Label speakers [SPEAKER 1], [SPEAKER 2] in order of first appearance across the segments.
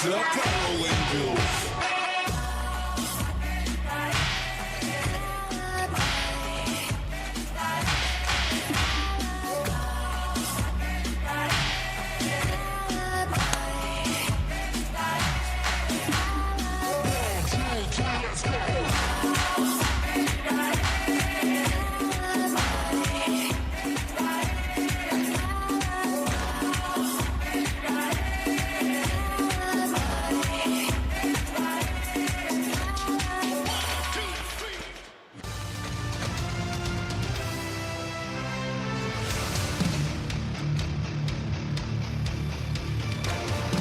[SPEAKER 1] the Power Angels.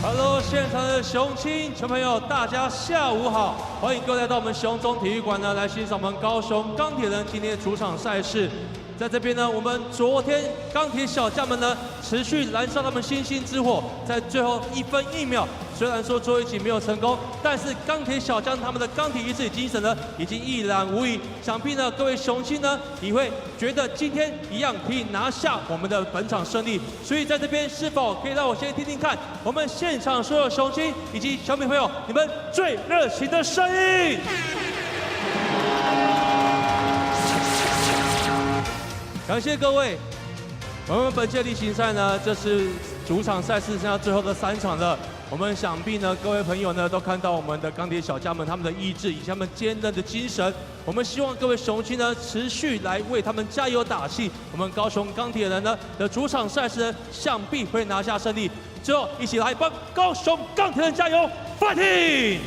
[SPEAKER 2] Hello， 现场的雄青球朋友，大家下午好！欢迎各位来到我们雄中体育馆呢，来欣赏我们高雄钢铁人今天的主场赛事。在这边呢，我们昨天钢铁小将们呢，持续燃烧他们星星之火，在最后1分1秒，虽然说最后一集没有成功，但是钢铁小将他们的钢铁意志与精神呢，已经一览无遗。想必呢，各位雄青呢，也会觉得今天一样可以拿下我们的本场胜利。所以在这边，是否可以让我先听听看，我们现场所有雄青以及小米朋友，你们最热情的声音？感谢各位。我们本届例行赛呢，这是主场赛事剩下最后的3场了。我们想必呢，各位朋友呢，都看到我们的钢铁小将们他们的意志以及他们坚韧的精神。我们希望各位雄青呢，持续来为他们加油打气。我们高雄钢铁人呢的主场赛事呢，想必会拿下胜利。最后，一起来帮高雄钢铁人加油 ，fighting！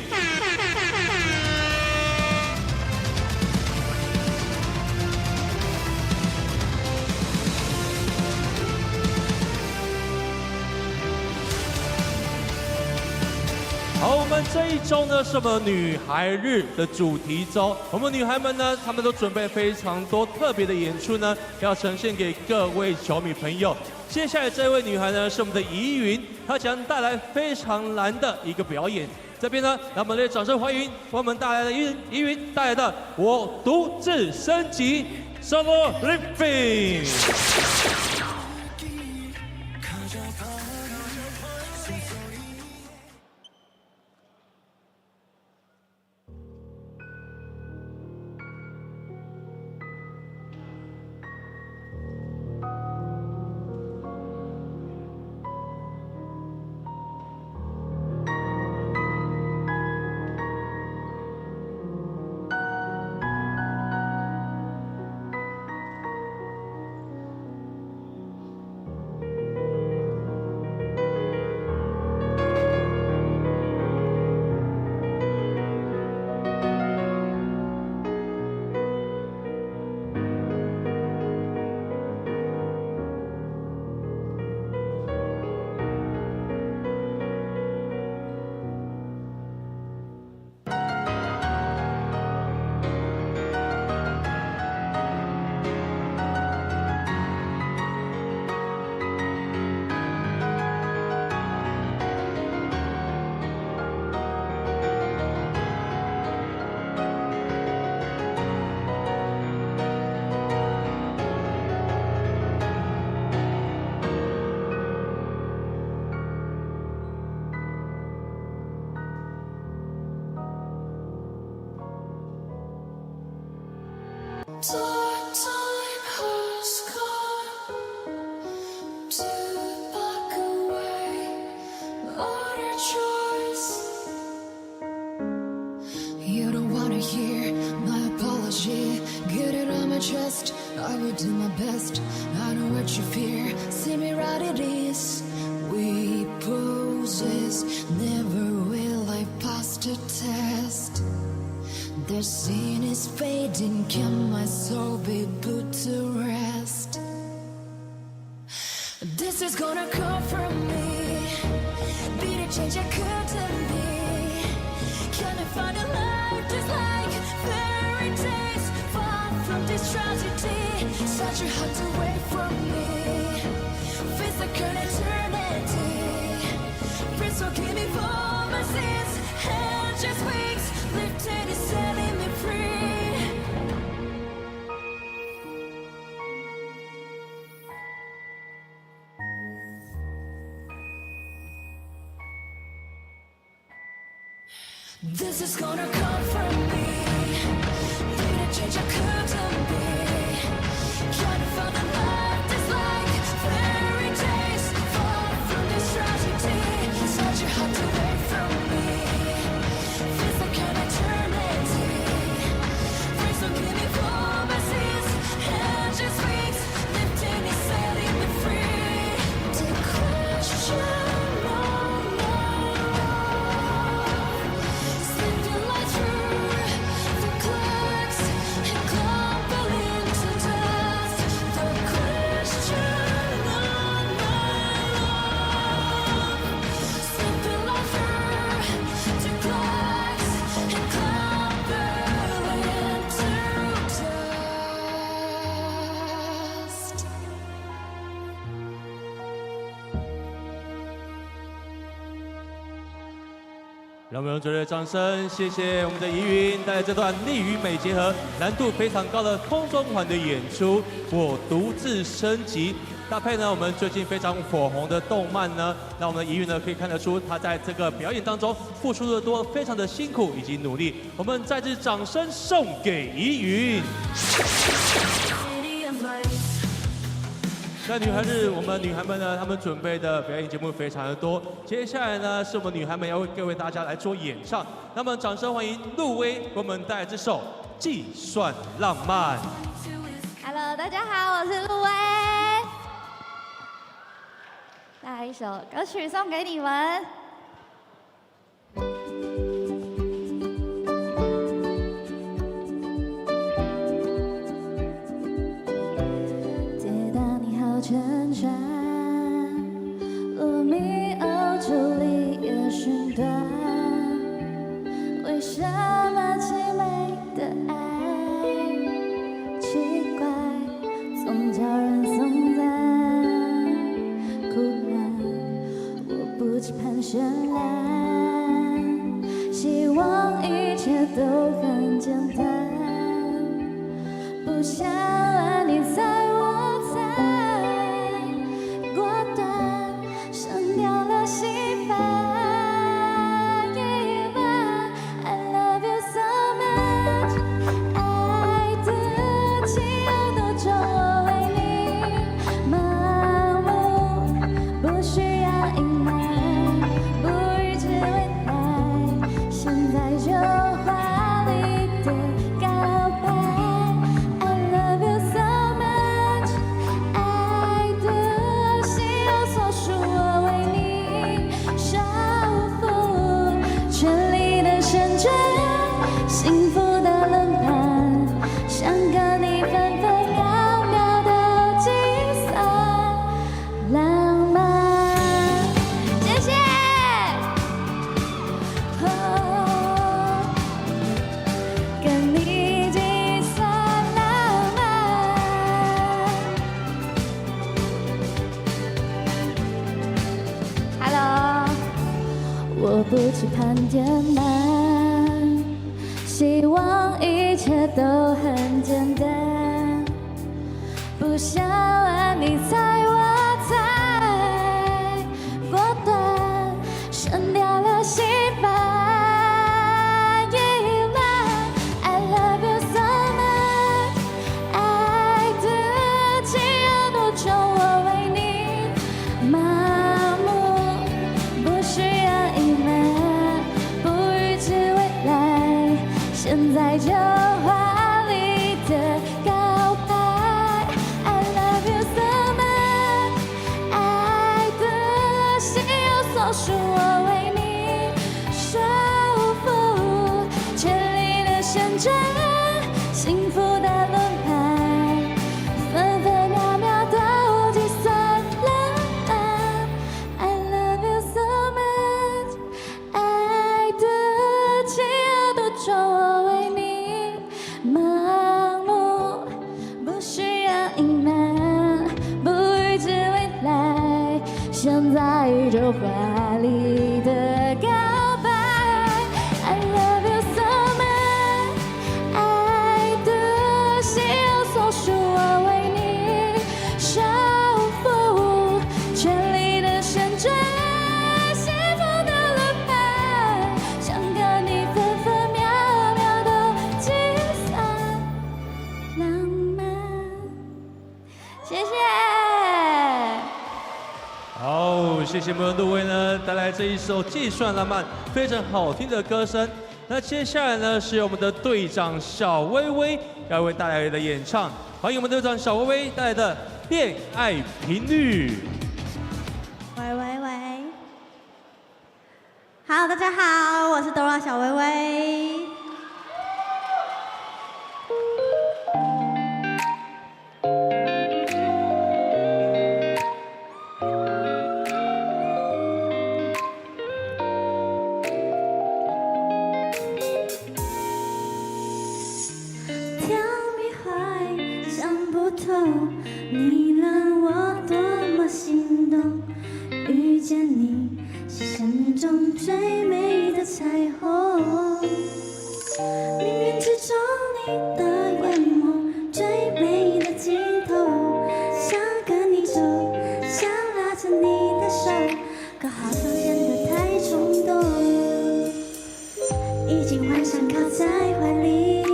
[SPEAKER 2] 好，我们这一周呢是我们女孩日的主题周。我们女孩们呢，她们都准备非常多特别的演出呢，要呈现给各位球迷朋友。接下来这位女孩呢，是我们的怡云，她将带来非常难的一个表演。这边呢，让我们来掌声欢迎为我们带来的怡云带来的《我独自升级》Solo Living。You
[SPEAKER 3] don't wanna hear my apology. Get it on my chest, I will do my best. I know what you fear, see me right it is. We poses, never will I pass the test. The scene is fading, can my soul be put to rest? This is gonna come from me, be the change I couldn't be. Can I find a life just like fairy tales, far from this tragedy? Such a hard to wait from me, feels like an eternity. Please forgive me for my sins, and just wings lifted is setting me free. This is gonna come from me. Be the change I couldn't be. Trying to find a life that's like fairy tales. Far from this tragedy. Such a hard to wait from me. Feels like an eternity. Please don't give me promises. And just wings. Lifting and setting me free. To question.
[SPEAKER 2] 让我们用热烈的掌声，谢谢我们的怡云带来这段力与美结合、难度非常高的空中环的演出。我独自升级，搭配呢我们最近非常火红的动漫呢，让我们的怡云呢可以看得出她在这个表演当中付出的多，非常的辛苦以及努力。我们再次掌声送给怡云。那我们女孩们呢，她们准备的表演节目非常的多。接下来呢，是我们女孩们要为大家来做演唱。那么，掌声欢迎陆薇为我们带来这首《计算浪漫》。
[SPEAKER 4] Hello， 大家好，我是陆薇，带来一首歌曲送给你们。沉船，罗密欧朱丽叶寻短，为什么凄美的爱奇怪，总叫人颂赞？忽然，我不期盼绚烂，希望一切都很简单，不想让你在我猜。我不期盼艰难，希望一切都很简单，不想让你猜我猜，果断删掉了习惯。依赖 I love you so much， 爱的气有多重，我为你麻木，不需要隐瞒，不预知未来，现在就华丽的告白。I love you so much， 爱的心有所属，我为你守护，全力的旋转，幸福的轮盘，分分秒秒都计算浪漫。I love you so much， 爱的气有多重，我为你盲目，不需要隐瞒，不预知未来，现在就华丽的告白。I love you so much， 爱的心有所属，我为你守护，全力的旋转，幸福的轮盘，想跟你分谢谢。
[SPEAKER 2] 好，谢谢我们陆威呢带来这一首计算浪漫非常好听的歌声。那接下来呢是我们的队长小薇薇要为带来的演唱，欢迎我们队长小薇薇带来的《恋爱频率》。
[SPEAKER 5] 喂喂喂，好，大家好，我是哆啦小薇薇。
[SPEAKER 3] 你让我多么心动，遇见你是生命中最美的彩虹。冥冥之中，你的眼眸最美的镜头，想跟你走，想拉着你的手，可好像显得太冲动，已经幻想靠在怀里。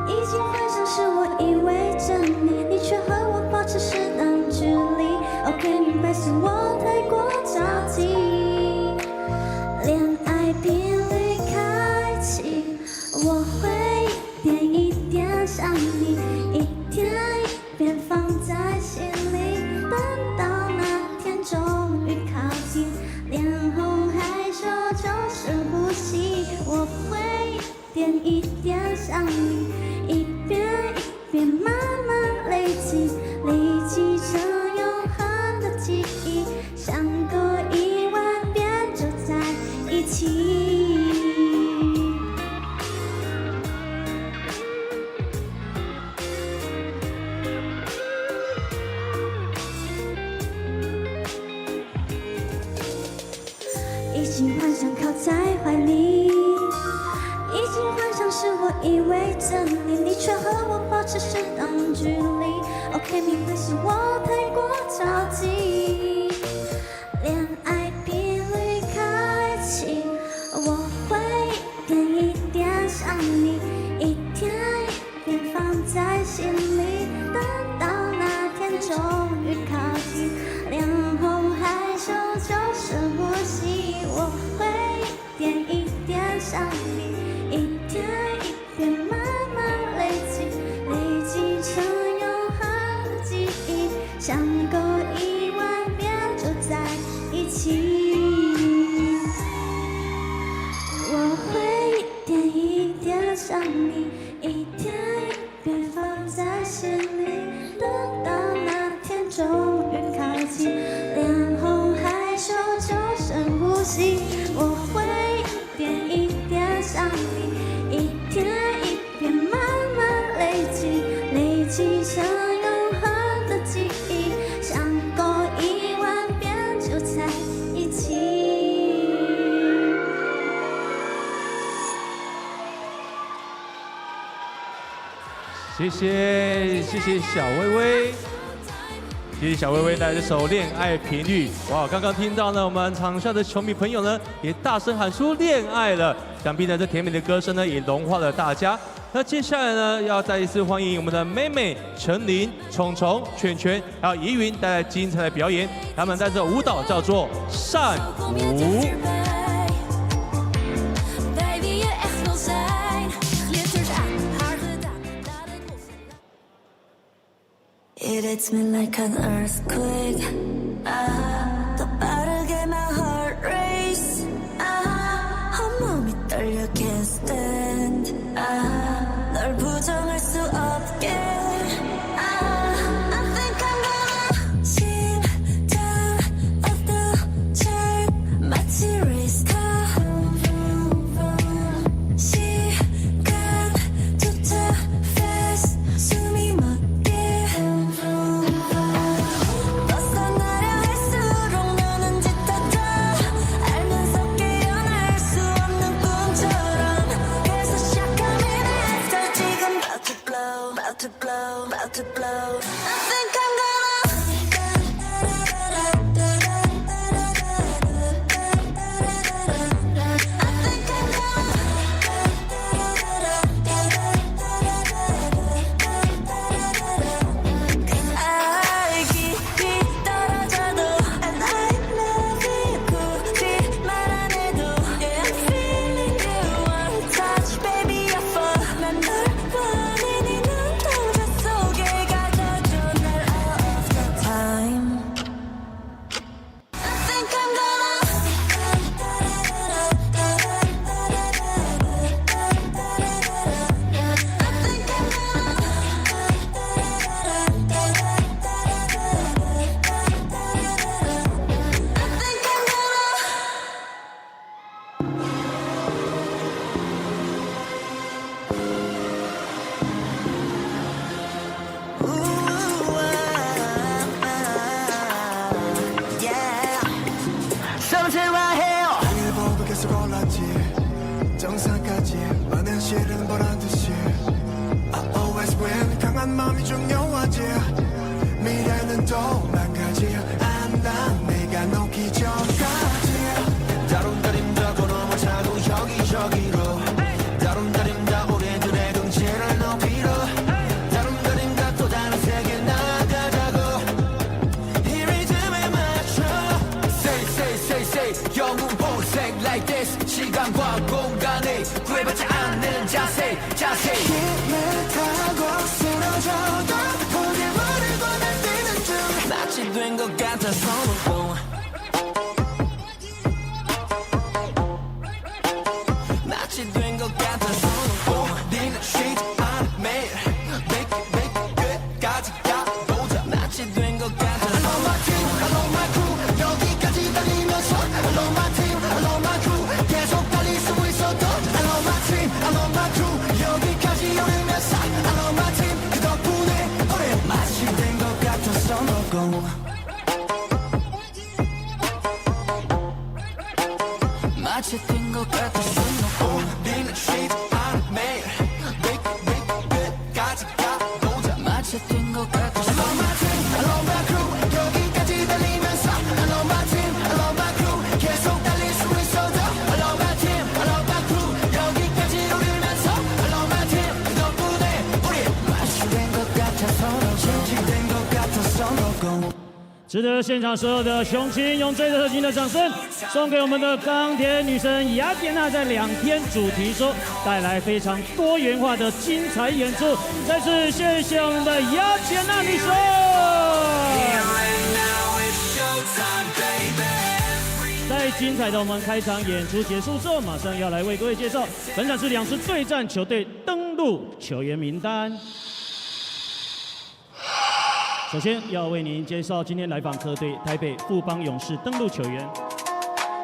[SPEAKER 3] 已经幻想是我依偎着你，你却和我保持适当距离。OK， 明白是我太过着急。恋爱频率开启，我会一点一点想你，一天一遍放在心里。等到那天终于靠近，脸红害羞就深呼吸，我会一点一点想你。一遍一遍慢慢累积，累积成永恒的记忆，想过10000遍就在一起。已经幻想靠在怀里，已经幻想是我依偎着你，你却和我保持适当距离。OK， 明白是我太过着急。恋爱频率开启，我会一点一点想你，一天一遍放在心里。等到那天终于靠近，脸红害羞就深呼吸，我会一点一点想你。一天一遍慢慢累积，累积成永恒的记忆，想过10000遍就在一起。我会一点一点想你，一天一遍放在心里。等到那天终于靠近，脸红害羞就深呼吸，我会一点一点想你。一天一遍慢慢累积，累积成永恒的记忆，想过10000遍就在一起。
[SPEAKER 2] 谢谢小薇薇，谢谢小薇薇带来这首《恋爱频率》。哇，刚刚听到呢，我们场下的球迷朋友呢也大声喊出恋爱了，想必呢这甜美的歌声呢也融化了大家。那接下来呢，要再一次欢迎我们的妹妹陈琳、虫虫、圈圈，还有怡云带来精彩的表演。他们带着舞蹈叫做扇舞。
[SPEAKER 3] It hits me like an earthquake. 더 빠르게 my heart race. 온몸이 떨려 can't stand. 널 부정할 수 없게. I think I'm gonna 심장 off the chart. 마치 race car. 시간조차 fast. 숨이 멎게. 벗어나려 할수록 너는 짙어져. 알면서 깨어날 수 없는 꿈처럼. 그래서 시작하면 after 지금 about to blow, about to blow, about to blow. I think I'm gonna.
[SPEAKER 6] 난 마음이 중요하지 미래는 또 망가지 안다 내가 놓기 전까지 다룬 그림자고 넘어차고 여기저기로 다룬 그림자 우리들 내 등치를 높이러 다룬 그림자 또 다른 세계 나가자고 이 리듬에 맞춰 Say 영웅 보색 like this 시간과 공간에 구애받지 않는 자세 힘을 타고 쓰러져도 고개 모르고 날뛰는 중 낯이 된 것 같아서 낯이 된 것 같아서 우리는 쉬지 않아 매일 끝까지 가보자 낯이 된 것 같아서 I love my team, I love my crew 여기까지 달리면서 I love my team, I love my crew 계속 달릴 수 있어도 I love my team, I love my crew 여기까지 오르면서 I love my team 그 덕분에 우리 맛이 된 것 같아서 너고 맛이 된 것 같아서 너고 우리는 쉬지 않아 매일 끝까지 가보자 맛이 된 것 같아서 I love my team, I love my crew 여기까지 달리면서 I love my team, I love my crew 계속 달릴 수 있어도 I love my team, I love my crew 여기까지 오르면서 I love my team 그 덕분에 우리 맛이 된 것 같아서 너고 진실된 것 같아서 너고
[SPEAKER 7] 值得现场所有的雄亲用最热情的掌声送给我们的钢铁女神雅典娜，在2天主题周带来非常多元化的精彩演出。再次谢谢我们的雅典娜女神。在精彩的我们开场演出结束之后，马上要来为各位介绍本场是2支对战球队登陆球员名单。首先要为您介绍今天来访客队台北富邦勇士登陆球员。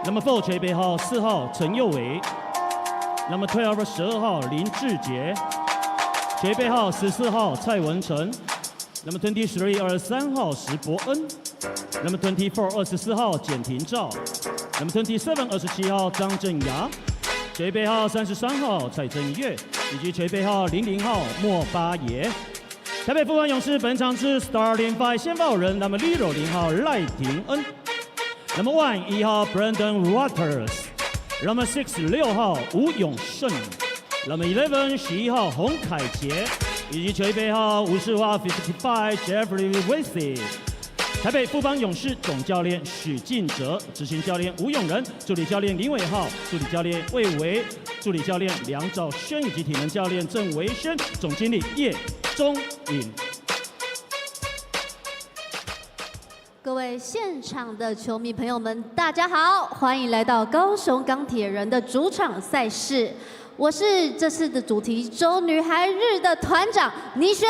[SPEAKER 7] Number 4球背号4号陈佑伟 ，Number 12 12号林志杰，球背号14号蔡文成 ，Number 23 23号石伯恩 ，Number 24 24号简廷照 ，Number 27 27号张镇雅，球背号33号蔡正月，以及球背号00号莫巴耶。台北富邦勇士本场之 Starting Five 先发人 ，Number 0号赖廷恩 ，Number 1号 Brandon Waters，Number 6 6号吴永胜 ，Number 11 11号洪凯杰，以及球背号55号55 Jeffrey Wesley。台北富邦勇士总教练许晋哲，执行教练吴永仁，助理教练林伟浩，助理教练魏维，助理教练梁兆轩以及体能教练郑维轩，总经理叶钟颖。
[SPEAKER 5] 各位现场的球迷朋友们，大家好，欢迎来到高雄钢铁人的主场赛事。我是这次的主题周女孩日的团长倪轩。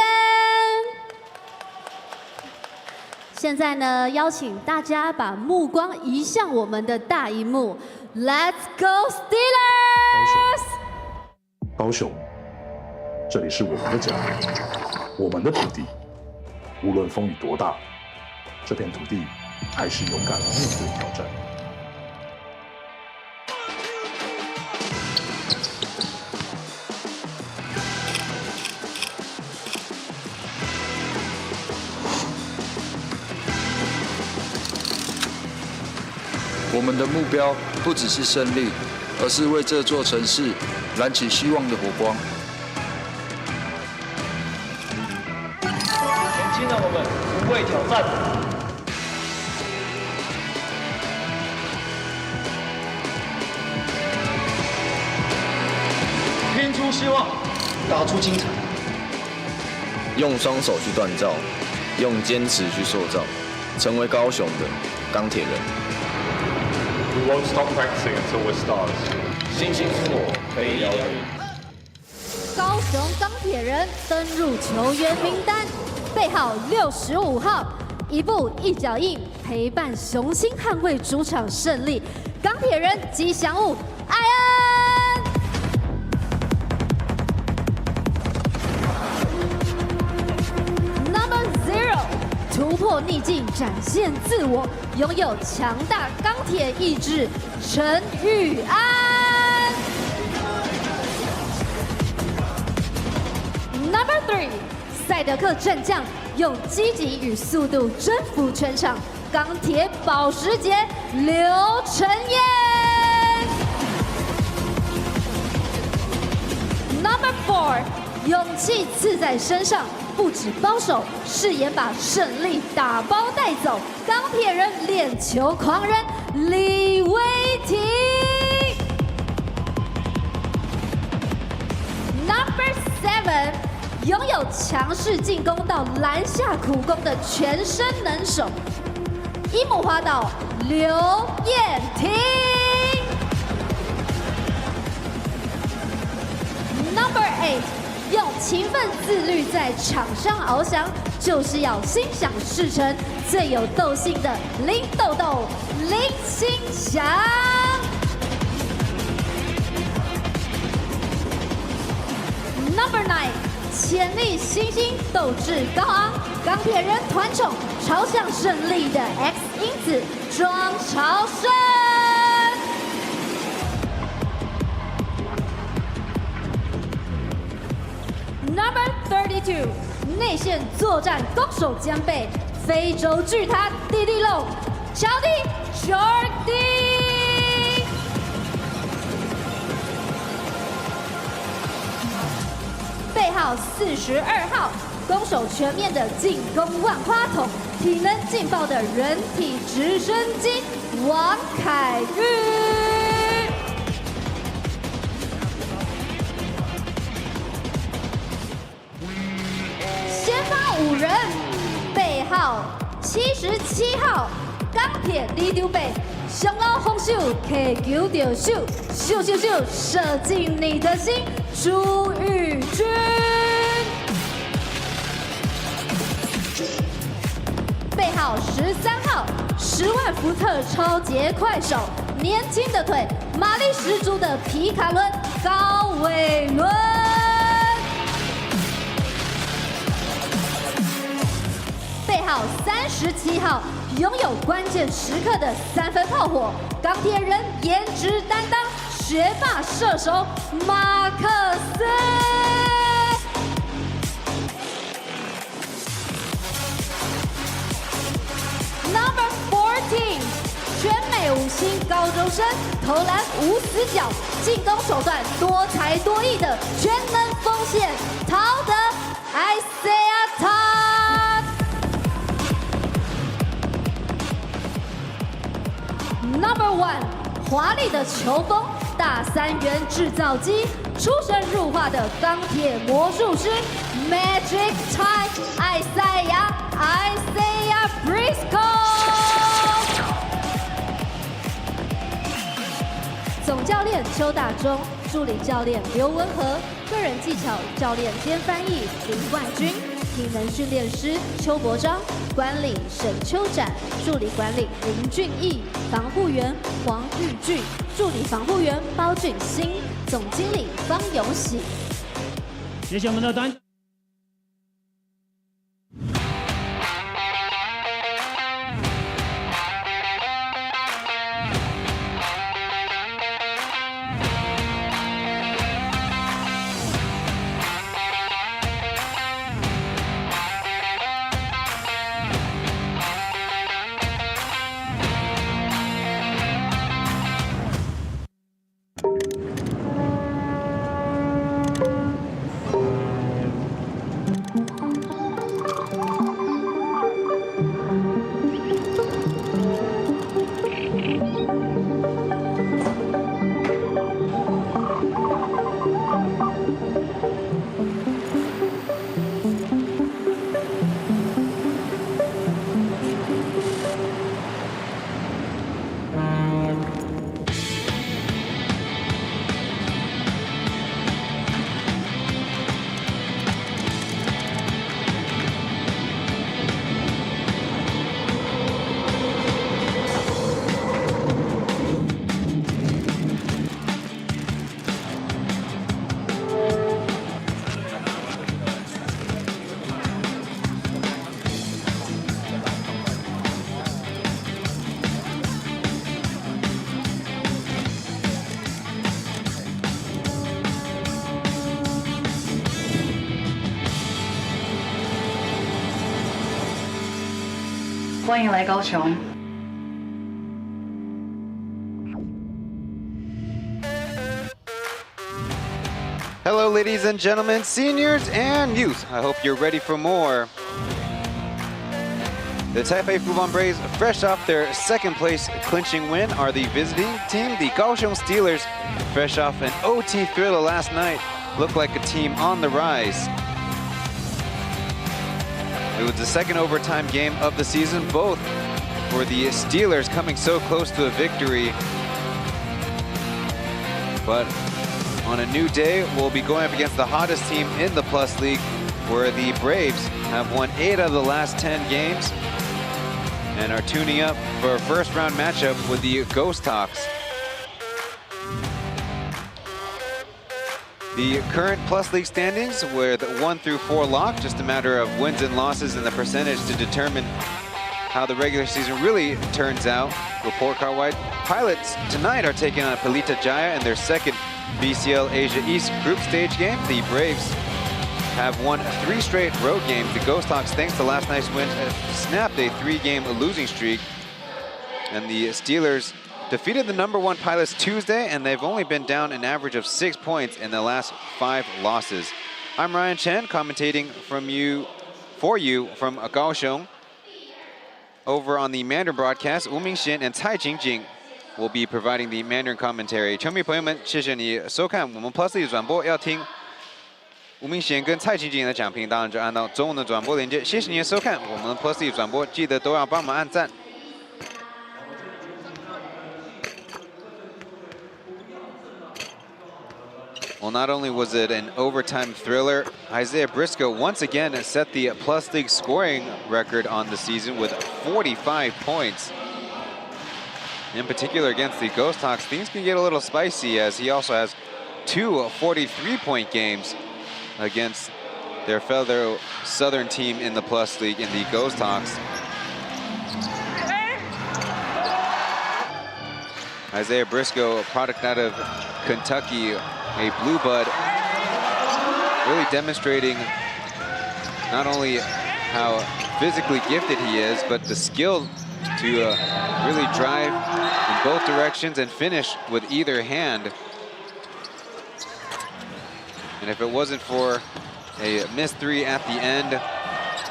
[SPEAKER 5] 现在呢，邀请大家把目光移向我们的大荧幕 ，Let's go Steelers！
[SPEAKER 8] 高雄，这里是我们的家，我们的土地。无论风雨多大，这片土地还是勇敢面对挑战。
[SPEAKER 9] 我们的目标不只是胜利，而是为这座城市燃起希望的火光。
[SPEAKER 10] 年轻的我们不畏挑战，拼出希望，打出精彩。
[SPEAKER 11] 用双手去锻造，用坚持去塑造，成为高雄的钢铁人。
[SPEAKER 12] We won't stop practicing until we're stars.
[SPEAKER 11] 星星出没P.LEAGUE。
[SPEAKER 5] 高雄钢铁人登入球员名单，背号65号，一步一脚印，陪伴雄心捍卫主场胜利。钢铁人吉祥物艾恩。Number 0， 突破逆境，展现自我，拥有强大钢铁意志，陈宇安。Number 3，赛德克战将，用积极与速度征服全场，钢铁保时捷刘承彦。Number 4，勇气刺在身上，不止包手，誓言把胜利打包带走。钢铁人练球狂人李威霆。Number 7，拥有强势进攻到篮下苦攻的全身能手，樱木花道刘彦廷。Number 8，用勤奋自律在场上翱翔，就是要心想事成，最有斗性的林豆豆林心祥。Number 9，潜力新星，斗志高昂，钢铁人团宠，朝向胜利的 X 因子庄朝胜。Number 32，内线作战攻守兼备，非洲巨塔弟弟龙乔迪 Jordy。背号42号，攻守全面的进攻万花筒，体能劲爆的人体直升机王凯玉。先发5人，背号77号，钢铁李丢贝，上老红袖 K 球着手，咻咻咻射进你的心，朱玉君。背号13号，10万伏特超节快手，年轻的腿，马力十足的皮卡伦高伟伦。背号37号，拥有关键时刻的3分炮火，钢铁人颜值担当，学霸射手马克思。Number 14，全美5星高中生，投篮无死角，进攻手段多才多艺的全能锋线陶德Isaiah Todd。Number 1，华丽的球风，大3元制造机，出神入化的钢铁魔术师 Magic Time Isaiah Briscoe。总教练邱大中，助理教练刘文和，个人技巧教练兼翻译林冠军，体能训练师邱国章，管理沈秋展，助理管理林俊义，防护员黄玉俊，助理防护员包俊兴，总经理方永喜。
[SPEAKER 7] 谢谢我们的团。
[SPEAKER 13] 欢迎来高雄。
[SPEAKER 14] Hello, ladies and gentlemen, seniors and youth. I hope you're ready for more. The Taipei Fubon Braves, fresh off their second place clinching win, are the visiting team. The Kaohsiung Steelers, fresh off an OT thriller last night, look like a team on the rise. It was the second overtime game of the season, both for the Steelers coming so close to a victory. But on a new day, we'll be going up against the hottest team in the Plus League, where the Braves have won 8 out of the last 10 games and are tuning up for a first round matchup with the Ghost Hawks. The current Plus League standings with 1 through 4 locked, just a matter of wins and losses and the percentage to determine how the regular season really turns out. Report card wide, Pilots tonight are taking on Pelita Jaya in their second BCL Asia East group stage game. The Braves have won 3 straight road games. The Ghost Hawks, thanks to last night's win, snapped a 3-game losing streak. And the Steelers defeated the #1 Pilots Tuesday, and they've only been down an average of 6 points in the last 5 losses. I'm Ryan Chen, commentating for you from Kaohsiung. Over on the Mandarin broadcast, Wu Mingxian and Cai Jingjing will be providing the Mandarin commentary. 球迷朋友们，谢谢你收看我们 Plus League 转播，要听吴明贤跟蔡琴琴的讲评，当然就按照中文的转播连接。谢谢您的收看，我们 Plus League 转播记得都要帮忙按赞。Well, not only was it an overtime thriller, Isaiah Briscoe once again set the Plus League scoring record on the season with 45 points. In particular against the Ghost Hawks, things can get a little spicy as he also has 2 43-point games against their fellow Southern team in the Plus League in the Ghost Hawks. Isaiah Briscoe, a product out of Kentucky, a blue bud, really demonstrating not only how physically gifted he is, but the skill to really drive in both directions and finish with either hand. And if it wasn't for a missed 3 at the end,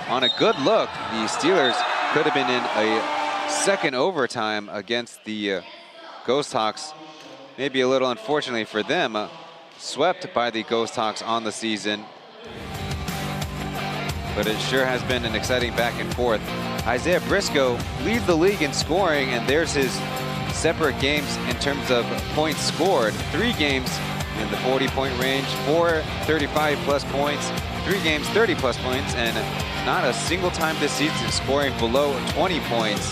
[SPEAKER 14] on a good look, the Steelers could have been in a second overtime against the Ghost Hawks. Maybe a little unfortunately for them, swept by the Ghost Hawks on the season. But it sure has been an exciting back and forth. Isaiah Briscoe leads the league in scoring, and there's his separate games in terms of points scored. 3 games in the 40-point range, 4 35-plus points, 3 games 30-plus points, and not a single time this season scoring below 20 points.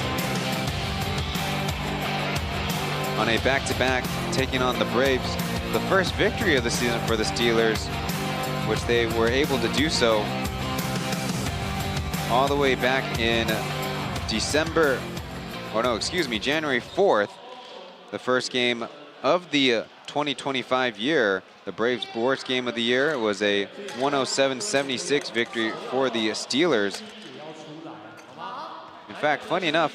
[SPEAKER 14] On a back-to-back, taking on the Braves, the first victory of the season for the Steelers, which they were able to do so all the way back in January 4th, the first game of the 2025 year. The Braves' worst game of the year was a 107-76 victory for the Steelers. In fact, funny enough,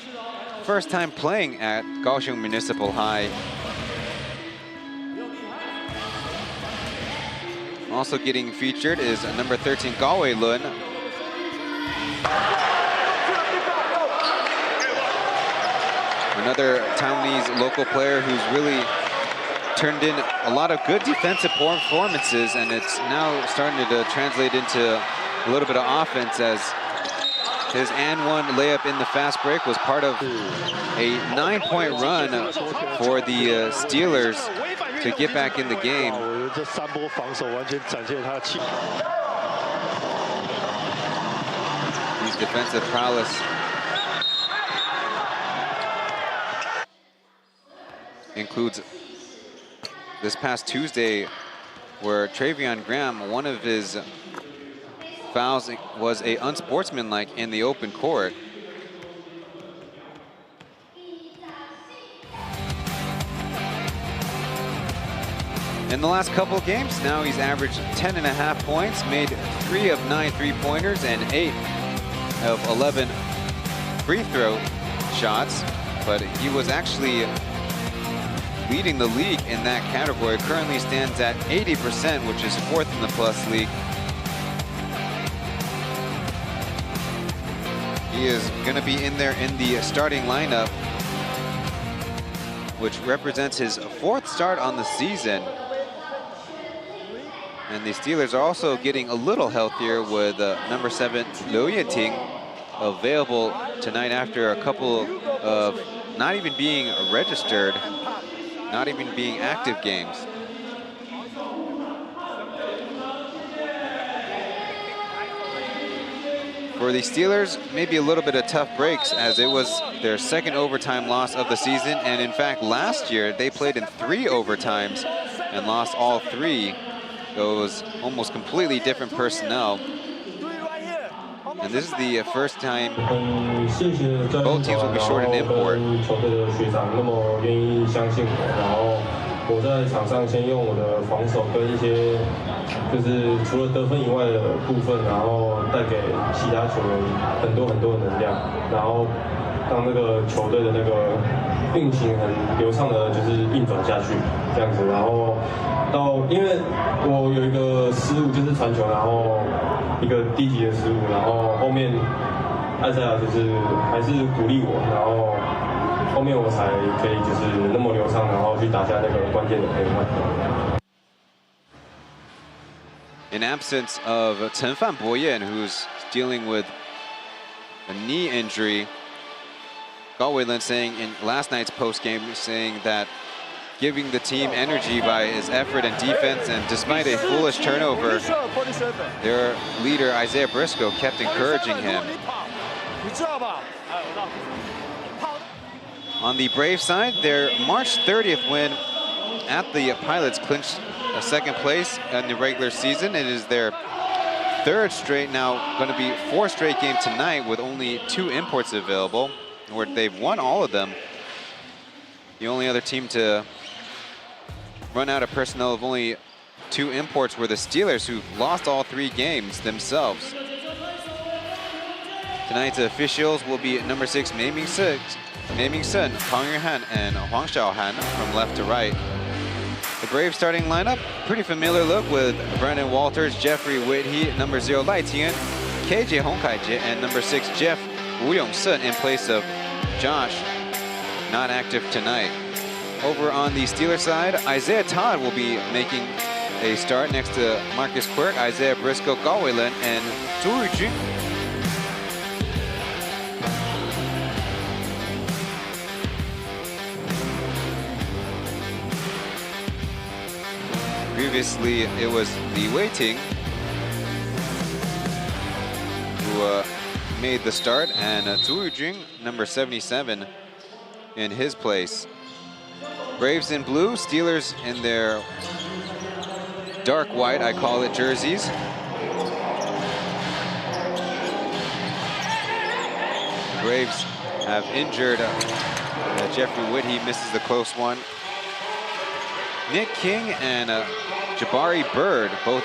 [SPEAKER 14] first time playing at Kaohsiung Municipal High. Also getting featured is number 13, Galway Lun. Another Taiwanese local player who's really turned in a lot of good defensive performances, and it's now starting to translate into a little bit of offense, as his and-one layup in the fast break was part of a 9-point run for the Steelers to get back in the game. His defensive prowess includes this past Tuesday, where Travion Graham, one of his fouls was a unsportsmanlike in the open court. In the last couple of games, now he's averaged 10.5 points, made 3 of 9 3-pointers, and 8 of 11 free throw shots, but he was actually leading the league in that category. Currently stands at 80%, which is 4th in the plus league. He is going to be in there in the starting lineup, which represents his 4th start on the season. And the Steelers are also getting a little healthier with number 7, Liu Yeting, available tonight after a couple of not even being registered, not even being active games. For the Steelers, maybe a little bit of tough breaks, as it was their 2nd overtime loss of the season. And in fact, last year they played in 3 overtimes and lost all 3. So it was almost completely different personnel. And this is the first time both teams will be short an import.
[SPEAKER 13] 我在场上先用我的防守跟一些就是除了得分以外的部分，然后带给其他球员很多的能量，然后让那个球队的那个运行很流畅的，就是运转下去这样子。然后因为我有一个失误就是传球，然后一个低级的失误，然后后面艾塞亚就是还是鼓励我，然后。 后面我才可以就是那么流畅，然后去打下那个关键的黑暗。
[SPEAKER 14] In absence of Chen Boyan, who's dealing with a knee injury, Gao Weilun saying in last night's post-game, saying that giving the team energy by his effort and defense, and despite a foolish turnover, their leader Isaiah Briscoe kept encouraging him. On the Brave side, their March 30th win at the Pilots clinched a 2nd place in the regular season. It is their 3rd straight, now going to be 4th straight game tonight with only 2 imports available, where they've won all of them. The only other team to run out of personnel of only 2 imports were the Steelers, who lost all 3 games themselves. Tonight's officials will be number 6, Mei Ming Sun, Pang Yuhan, and Huang Xiaohan from left to right. The Braves starting lineup, pretty familiar look with Brandon Walters, Jeffrey Whitty, number 0, Lai Tian, KJ Hongkai-jie, and number 6, Jeff Wu Yong-sun in place of Josh, not active tonight. Over on the Steelers side, Isaiah Todd will be making a start next to Marcus Quirk, Isaiah Briscoe, Gao Weilun, and Zhu Yujun. Previously, it was Li Weiting who made the start, and Zhu Yujing, number 77, in his place. Braves in blue, Steelers in their dark white, I call it, jerseys. Braves have injured Jeffrey Whitty, misses the close one. Nick King and Jabari Bird, both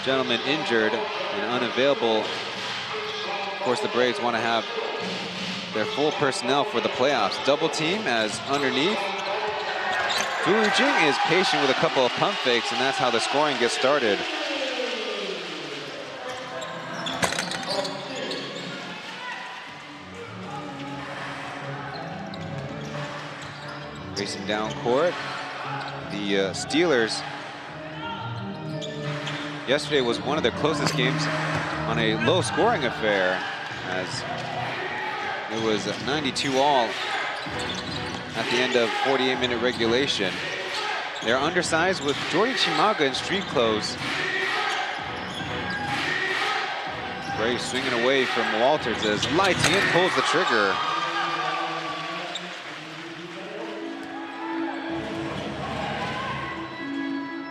[SPEAKER 14] gentlemen injured and unavailable. Of course, the Braves want to have their full personnel for the playoffs. Double team as underneath. Zhu Yujing is patient with a couple of pump fakes, and that's how the scoring gets started. Racing down court. The Steelers, yesterday was one of their closest games on a low-scoring affair, as it was 92-all at the end of 48-minute regulation. They're undersized with Jordy Chimaga in street clothes. Braves swinging away from Walters as Lai Tian pulls the trigger.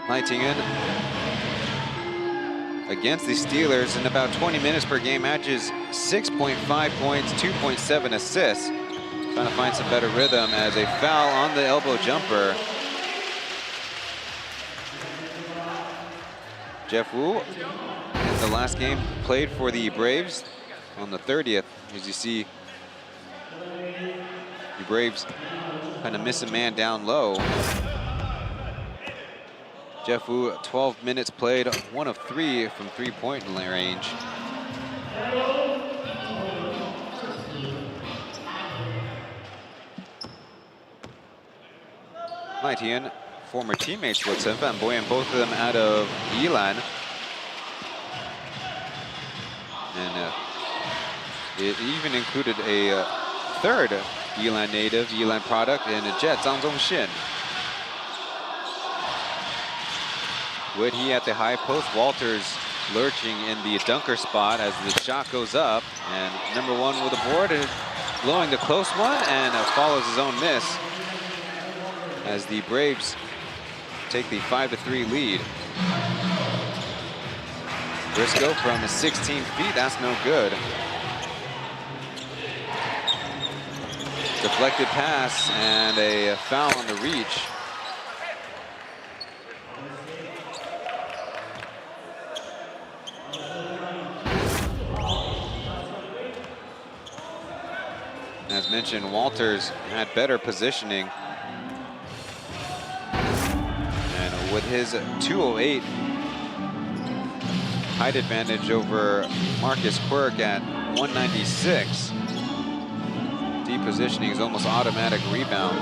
[SPEAKER 14] Lai Tian against the Steelers in about 20 minutes per game, averages 6.5 points, 2.7 assists. Trying to find some better rhythm as a foul on the elbow jumper. Jeff Wu, in the last game, played for the Braves on the 30th. As you see, The Braves kind of miss a man down low. Jeff Wu, 12 minutes played, 1 of 3 from three-point range. Mai Tian, former teammates with Chen Fanboy, and both of them out of Yilan. And it even included a third Yilan native, Yilan product, and a Jet, Zhang Zhongxin. He at the high post, Walters lurching in the dunker spot as the shot goes up, and number 1 with the board, and blowing the close one, and follows his own miss as the Braves take the 5-3 lead. Briscoe from 16 feet, that's no good. Deflected pass and a foul on the reach. As mentioned, Walters had better positioning. And with his 208 height advantage over Marcus Quirk at 196, deep positioning is almost automatic rebound.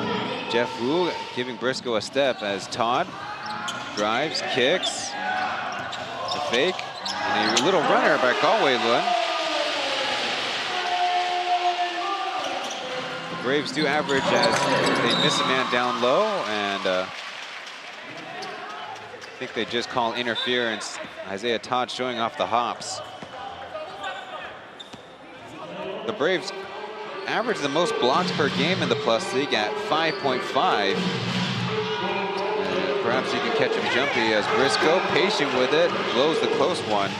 [SPEAKER 14] Jeff Wu giving Briscoe a step as Todd drives, kicks, a fake, and a little runner by Kaohsiung. Braves do average as they miss a man down low, and I think they just call interference. Isaiah Todd showing off the hops. The Braves average the most blocks per game in the Plus League at 5.5. Perhaps you can catch him jumpy as Briscoe, patient with it, blows the close one.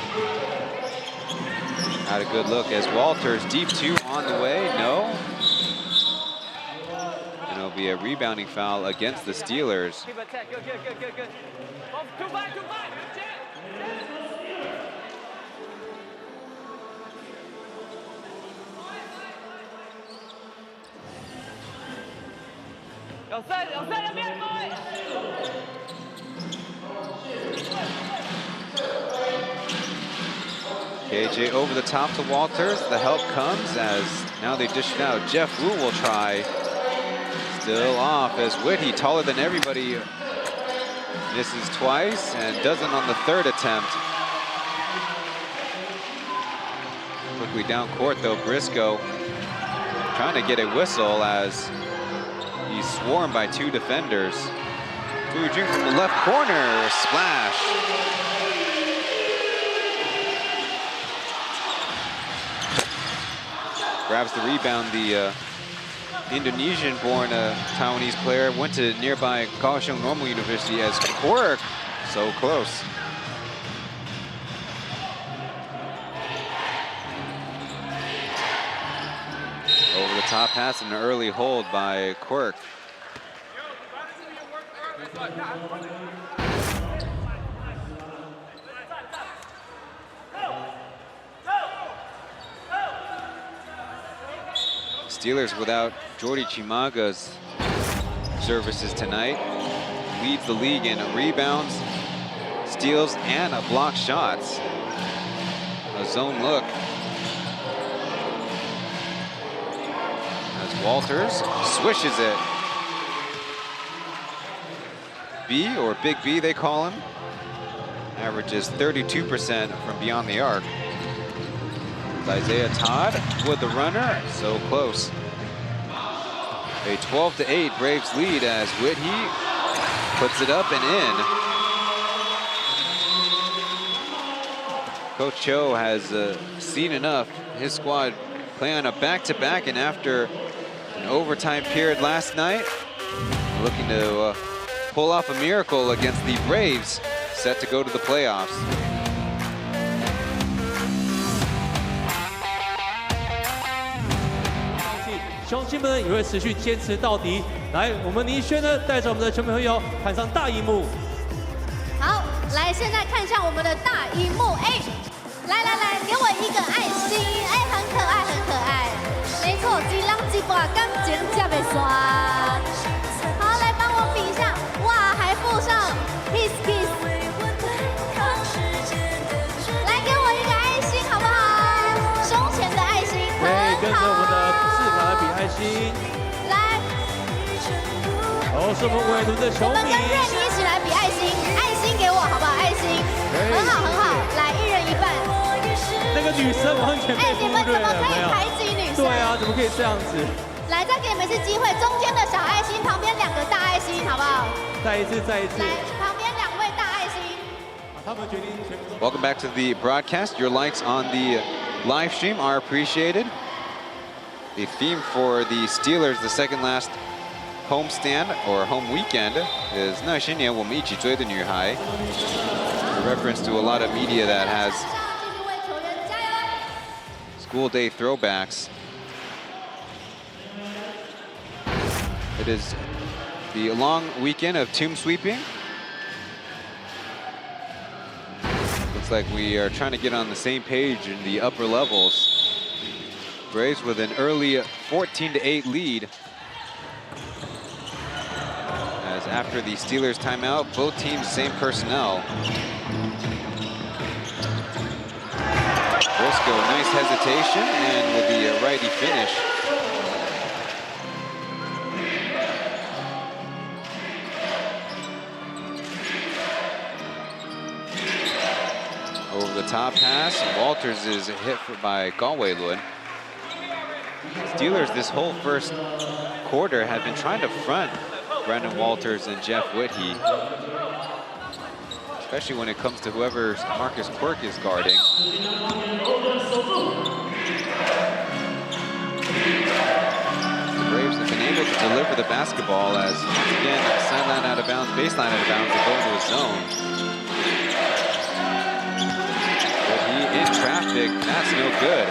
[SPEAKER 14] Had a good look as Walters, deep 2 on the way, no. And it'll be a rebounding foul against the Steelers.
[SPEAKER 6] Good. 有赛那边各位。
[SPEAKER 14] KJ over the top to Walters. The help comes as now they dish it out. Jeff Wu will try. Still off as Whitty, taller than everybody, misses twice and doesn't on the third attempt. Quickly down court though, Briscoe trying to get a whistle as he's swarmed by 2 defenders. Fu Jun from the left corner, splash. Grabs the rebound, the Indonesian-born Taiwanese player, went to nearby Kaohsiung Normal University as Quirk, so close. Over the top pass and an early hold by Quirk. Steelers without Jordi Chimaga's services tonight. Leads the league in rebounds, steals, and block shots. A zone look. As Walters swishes it. B, or Big B they call him, averages 32% from beyond the arc. Isaiah Todd with the runner, so close. A 12-8 Braves lead as Whitty puts it up and in. Coach Cho has seen enough. His squad play on a back-to-back, and after an overtime period last night, looking to pull off a miracle against the Braves, set to go to the playoffs.
[SPEAKER 2] 乡亲们也会持续坚持到底。来，我们倪轩呢，带着我们的球迷朋友看上大荧幕。
[SPEAKER 5] 好，来，现在看向我们的大荧幕。哎，来，给我一个爱心。哎，很可爱，很可爱。没错，一人一挂，感情才袂
[SPEAKER 2] 跟着我们的字卡来比爱心。
[SPEAKER 5] 来，
[SPEAKER 2] 哦，是我们伟伦的球
[SPEAKER 5] 我们跟
[SPEAKER 2] 迷。
[SPEAKER 5] 瑞妮一起来比爱心，爱心给我好不好？爱心，很好很好，来一人一半。
[SPEAKER 2] 那个女生完全被忽
[SPEAKER 5] 你们怎
[SPEAKER 2] 略了，
[SPEAKER 5] 么可以
[SPEAKER 2] 有没有？
[SPEAKER 5] 排挤女生？
[SPEAKER 2] 对啊，怎么可以这样子？
[SPEAKER 5] 来，再给你们一次机会，中间的小爱心，旁边2个大爱心，好不好？
[SPEAKER 2] 再一次，再一次。
[SPEAKER 5] 来，旁边2位大爱心。
[SPEAKER 2] 他们决定全部。
[SPEAKER 14] Welcome back to the broadcast. Your likes on the live stream are appreciated. The theme for the Steelers, the second last homestand or home weekend, is 那些年我们一起追的女孩. A reference to a lot of media that has school day throwbacks. It is the long weekend of tomb sweeping. Looks like we are trying to get on the same page in the upper levels. Braves with an early 14-8 lead. As after the Steelers timeout, both teams same personnel. Briscoe, nice hesitation, and with the righty finish. Over the top pass, Walters is hit by Kaohsiung. Steelers this whole first quarter have been trying to front Brandon Walters and Jeff Whitty, especially when it comes to whoever Marcus Quirk is guarding. The Braves have been able to deliver the basketball as, once again, sideline out of bounds, baseline out of bounds, they go into a zone. Whitty in traffic, that's no good.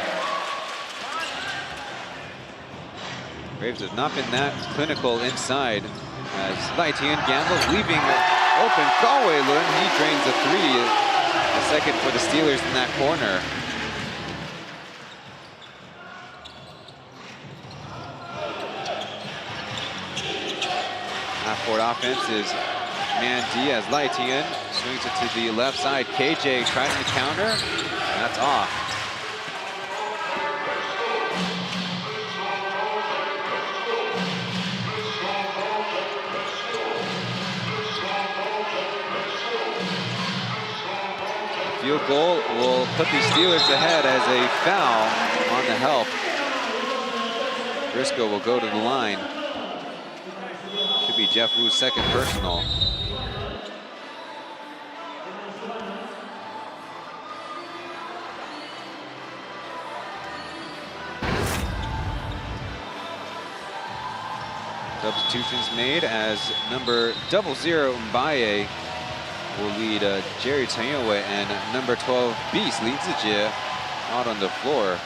[SPEAKER 14] Braves have not been that clinical inside as Laitian gambles, leaving open Kaohsiung. He drains a three, the second for the Steelers in that corner. Half-court offense is man D as Laitian swings it to the left side. KJ trying to counter, that's off. Field goal will put the Steelers ahead as a foul on the help. Briscoe will go to the line. Should be Jeff Wu's second personal. Substitutions made as number 00 Mbaye will lead Jerry Chen and number 12 Beast Li Zijie out on the floor.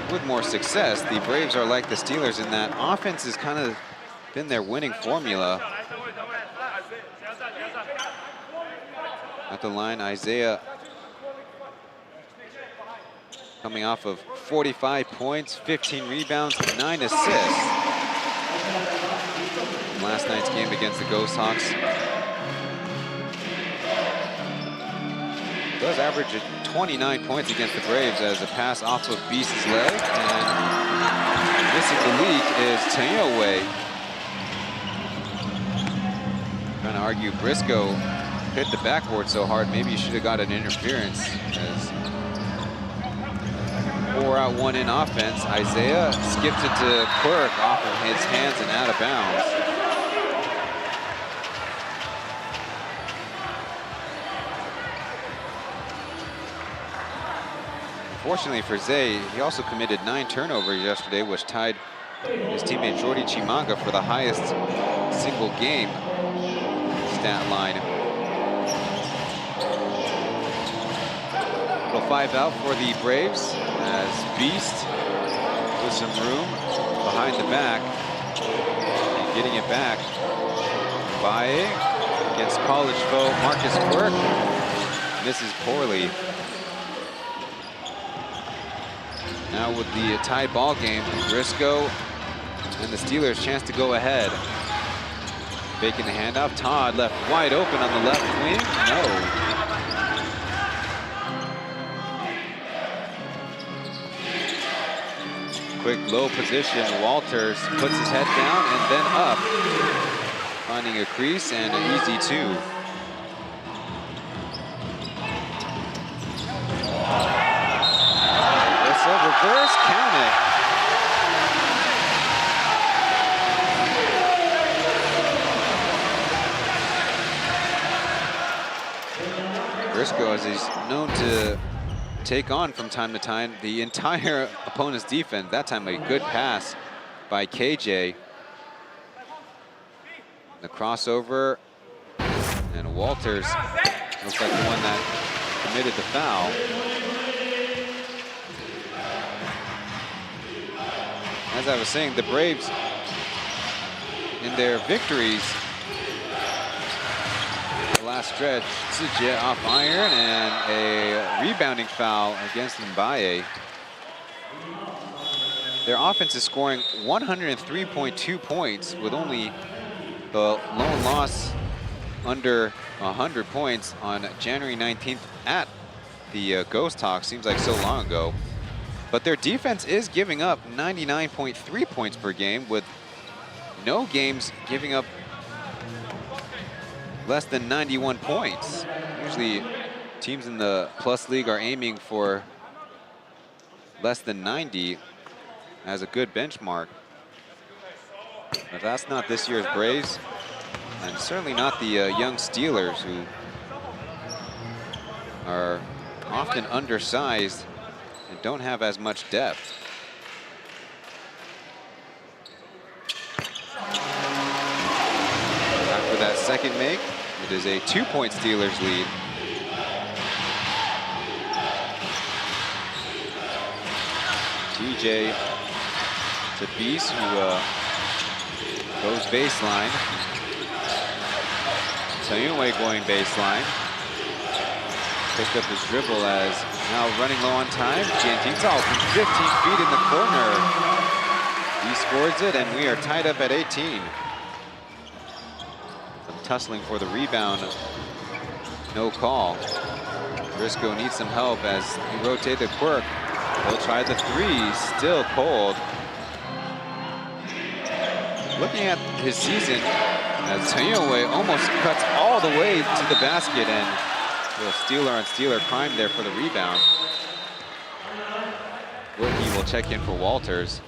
[SPEAKER 14] With more success, the Braves are like the Steelers in that offense has kind of been their winning formula. At the line, Isaiah coming off of 45 points, 15 rebounds, 9 assists. In last night's game against the Ghost Hawks. Does average 29 points against the Braves as a pass off of Beast's leg. And missing the leak is Chen. Trying to argue Briscoe hit the backboard so hard, maybe he should have got an interference. As 4 out, 1 in offense. Isaiah skips it to Quirk off of his hands and out of bounds. Unfortunately for Zay, he also committed 9 turnovers yesterday, which tied his teammate Jordi Chimanga for the highest single game stat line. Little 5 out for the Braves as Beast with some room behind the back and getting it back. Baye against college foe Marcus Quirk, misses poorly. Now with the tied ball game, Briscoe and the Steelers chance to go ahead. Faking the handoff. Todd left wide open on the left wing. No. Quick low position. Walters puts his head down and then up. Finding a crease and an easy 2. Reverse, count it. Briscoe, as he's known to take on from time to time the entire opponent's defense. That time a good pass by KJ. The crossover, and Walters looks like the one that committed the foul. As I was saying, the Braves, in their victories, the last stretch, Tsujie off iron and a rebounding foul against Mbaye. Their offense is scoring 103.2 points with only the lone loss under 100 points on January 19th at the Ghost Talk. Seems like so long ago. But their defense is giving up 99.3 points per game, with no games giving up less than 91 points. Usually teams in the Plus League are aiming for less than 90 as a good benchmark. But that's not this year's Braves, and certainly not the young Steelers, who are often undersized and don't have as much depth. After that second make, it is a 2-point Steelers lead. TJ to Beast, who goes baseline. Tayunwe going baseline. Picked up his dribble as now running low on time. Jiantingzao from 15 feet in the corner. He scores it, and we are tied up at 18. Some tussling for the rebound. No call. Briscoe needs some help as he rotated Quirk. He'll try the 3, still cold. Looking at his season, as Tayunwe almost cuts all the way to the basket, and a little Steeler-on-Steeler crime there for the rebound. Wilkie will check in for Walters.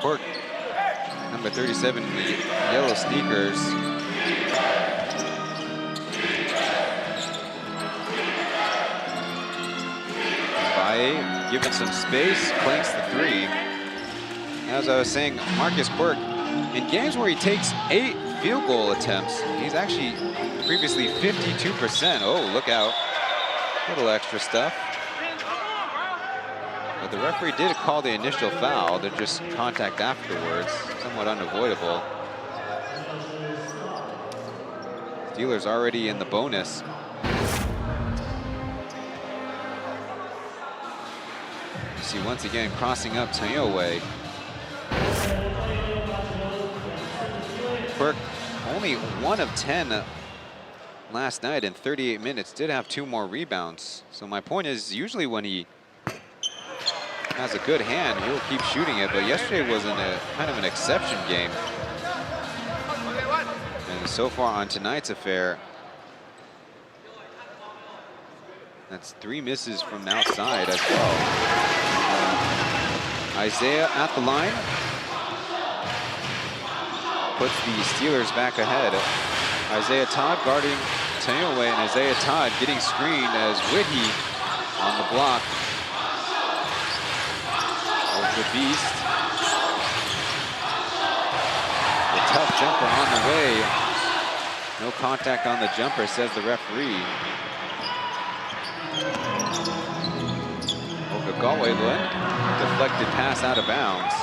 [SPEAKER 14] Quirk, number 37 in the yellow sneakers. Given some space, clanks the 3. As I was saying, Marcus Quirk, in games where he takes 8 field goal attempts, he's actually previously 52%. Oh, look out. A little extra stuff. But the referee did call the initial foul. They're just contact afterwards, somewhat unavoidable. Steelers already in the bonus. See, once again, crossing up Tayunwe. Quirk, only 1 of 10 last night in 38 minutes, did have 2 more rebounds. So my point is, usually when he has a good hand, he'll keep shooting it, but yesterday was kind of an exception game. And so far on tonight's affair, that's 3 misses from outside as well. Isaiah at the line. Puts the Steelers back ahead. Isaiah Todd guarding Tayunwe, and Isaiah Todd getting screened as Whitty on the block. Over the Beast. The tough jumper on the way. No contact on the jumper, says the referee. Over Galway Lund. Deflected pass out of bounds.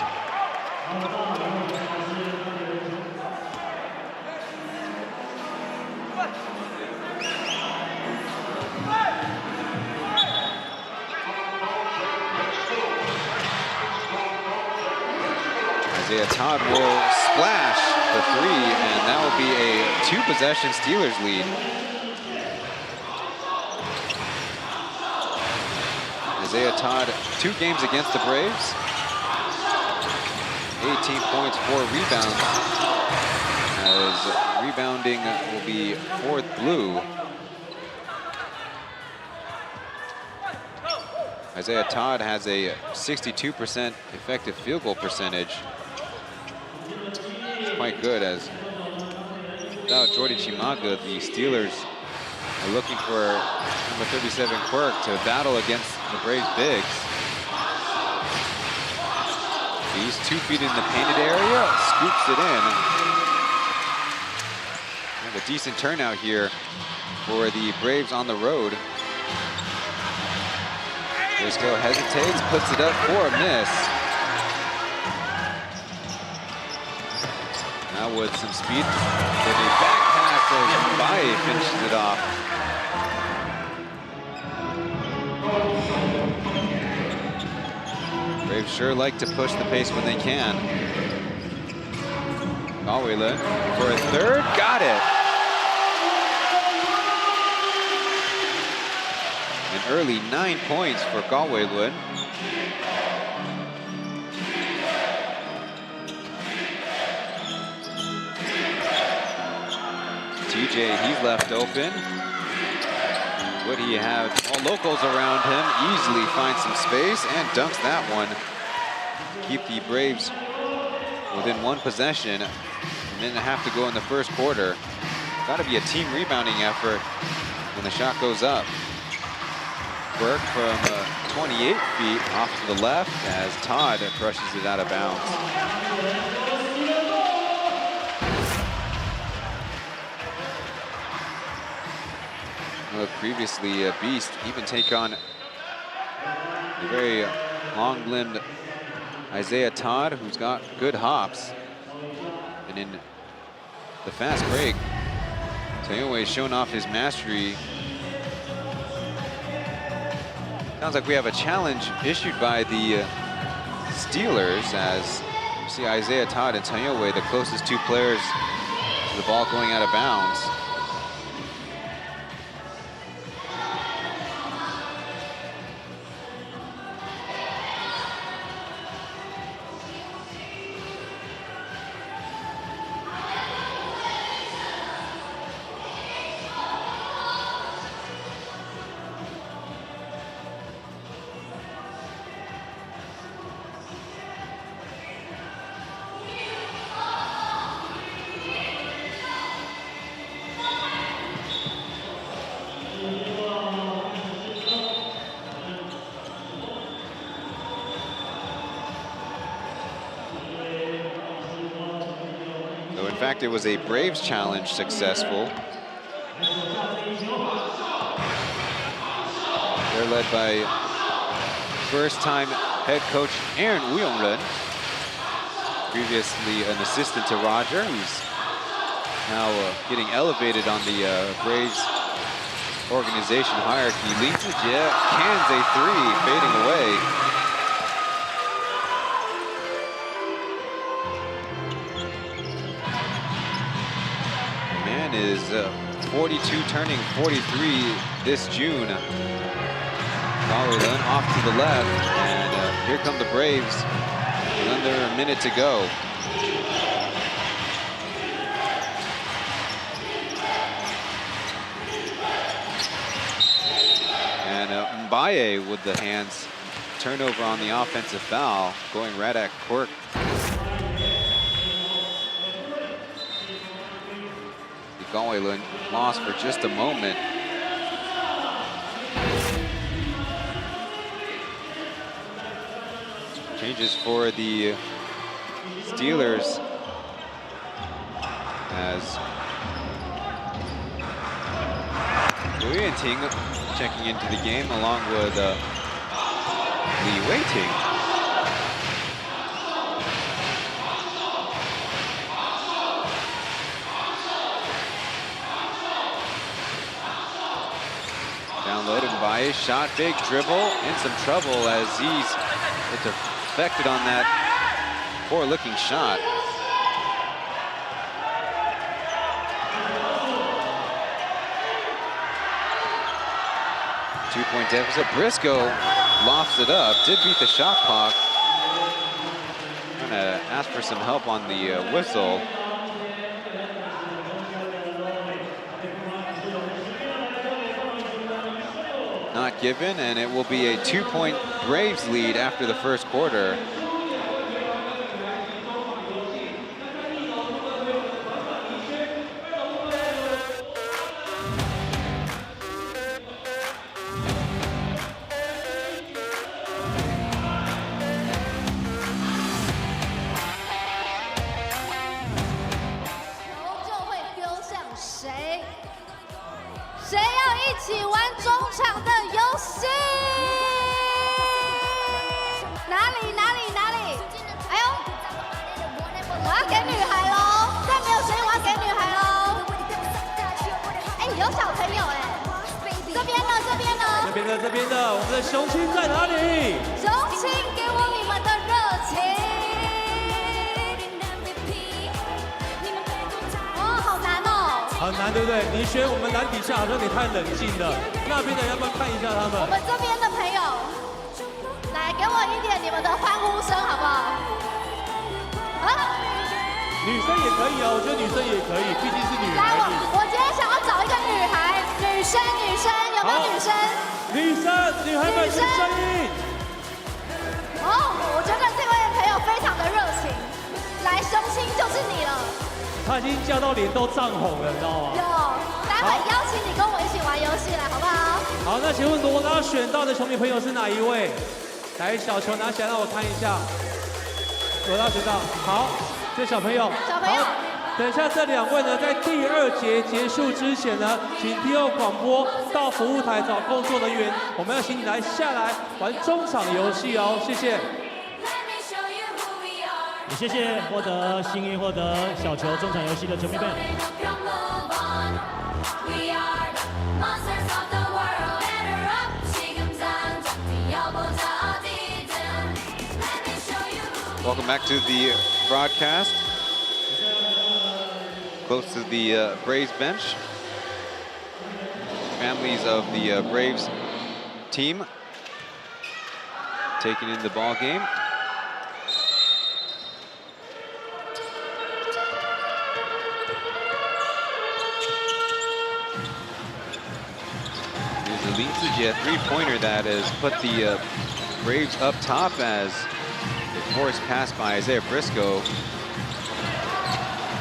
[SPEAKER 14] Isaiah Todd will splash the three, and that will be a two-possession Steelers lead. Isaiah Todd, 2 games against the Braves. 18 points, 4 rebounds. As rebounding will be 4th blue. Isaiah Todd has a 62% effective field goal percentage. It's quite good, as without Jordy Chimaga, the Steelers are looking for number 37 Quirk to battle against the Braves bigs. He's 2 feet in the painted area, scoops it in. We have a decent turnout here for the Braves on the road. Briscoe hesitates, puts it up for a miss. Now with some speed, with a back pass as Baye finishes it off. Braves sure like to push the pace when they can. Galway for a third, got it. An early 9 points for Galway-Lund. TJ, he's left open. Would he have all locals around him? Easily finds some space and dunks that one. Keep the Braves within 1 possession. A minute and a half to go in the first quarter. Got to be a team rebounding effort when the shot goes up. Burke from 28 feet off to the left as Todd brushes it out of bounds. Well, previously, Beast even take on the very long-limbed Isaiah Todd, who's got good hops. And in the fast break, Taipei shown off his mastery. Sounds like we have a challenge issued by the Steelers, as you see Isaiah Todd and Chen Yowei, the closest 2 players to the ball going out of bounds. It was a Braves challenge successful. They're led by first-time head coach Aaron Uyongrun, previously an assistant to Roger, who's now getting elevated on the Braves organization hierarchy. Lee Tzu-jie cans a 3, fading away. Is 42 turning 43 this June. Galway off to the left, and here come the Braves. Under a minute to go. And Mbaye with the hands. Turnover on the offensive foul, going right at Quirk. Galway lost for just a moment. Changes for the Steelers as Liu Ting checking into the game along with Li Weiting. Downloaded by shot, big dribble, in some trouble as he's defected on that poor-looking shot. Two-point deficit. Briscoe lofts it up. Did beat the shot clock. Gonna ask for some help on the whistle. Not given, and it will be a 2-point Braves lead after the first quarter.
[SPEAKER 5] 谁要一起玩中场的游戏？哪里？哎呦，我要给女孩喽！再没有声音，我要给女孩喽！哎，有小朋友哎，这边呢？
[SPEAKER 2] 这边的，我们的雄青在哪里？
[SPEAKER 5] 雄青，给我你们的热情！哦，好难哦。
[SPEAKER 2] 很难，对不对？你选我们篮底下好像你太冷静了。那边的要不要看一下他们？
[SPEAKER 5] 我们这边的朋友，来给我一点你们的欢呼声，好不好？啊？
[SPEAKER 2] 女生也可以哦，我觉得女生也可以，毕竟是女孩
[SPEAKER 5] 来，
[SPEAKER 2] 子。
[SPEAKER 5] 我今天想要找一个女孩，女生，有没有女生？
[SPEAKER 2] 女孩们出声音。
[SPEAKER 5] 哦，我觉得这位朋友非常的热情。来，雄青就是你了。
[SPEAKER 2] 他已经叫到脸都涨红了，你知道吗？
[SPEAKER 5] 有，待会邀请你跟我一起玩游戏了，好不好？
[SPEAKER 2] 好，那请问罗拉选到的球迷朋友是哪一位？来，小球拿起来让我看一下。罗拉选到，好，这小朋友。好，等一下这两位呢，在第2节结束之前呢，请 P.O 广播到服务台找工作人员，我们要请你来下来玩中场游戏哦，谢谢。
[SPEAKER 7] 也谢谢幸运获得小球中场游戏的球迷朋友。
[SPEAKER 14] Welcome back to the broadcast. Close to the Braves bench. Families of the Braves team taking in the ball game. There's a Lin Zijie three-pointer that has put the Braves up top as a forced pass by Isaiah Briscoe.